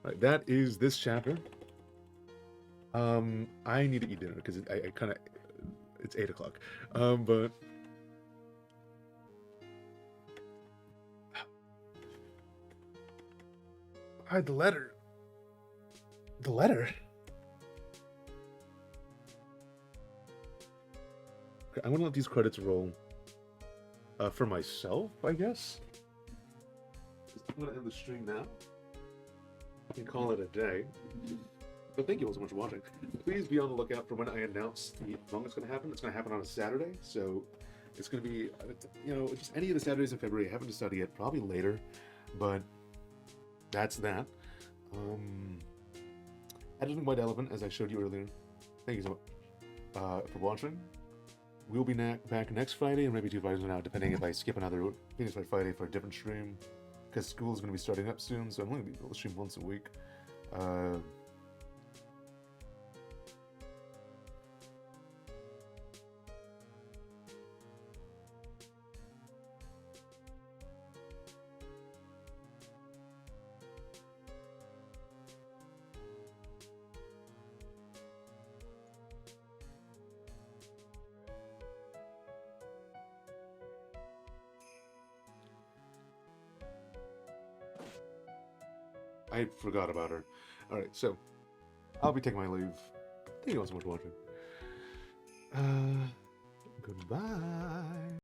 [SPEAKER 1] Right, that is this chapter. I need to eat dinner because I kind of... It's 8 o'clock. But... Hide the letter.
[SPEAKER 4] The letter?
[SPEAKER 1] Okay, I'm gonna let these credits roll. For myself, I guess. I'm gonna end the stream now. I can call it a day. But thank you all so much for watching. Please be on the lookout for when I announce the long it's going to happen. It's going to happen on a Saturday, so it's going to be, you know, just any of the Saturdays in February. I haven't decided yet, probably later, but that's that. Editing White Elephant, as I showed you earlier. Thank you so much for watching. We'll be back next Friday, or maybe 2 Fridays from now, depending if I skip another Phoenix by Friday for a different stream, because school is going to be starting up soon, so I'm only going to be able to stream once a week. I forgot about her. Alright, so I'll be taking my leave. Thank you all so much for watching. Goodbye.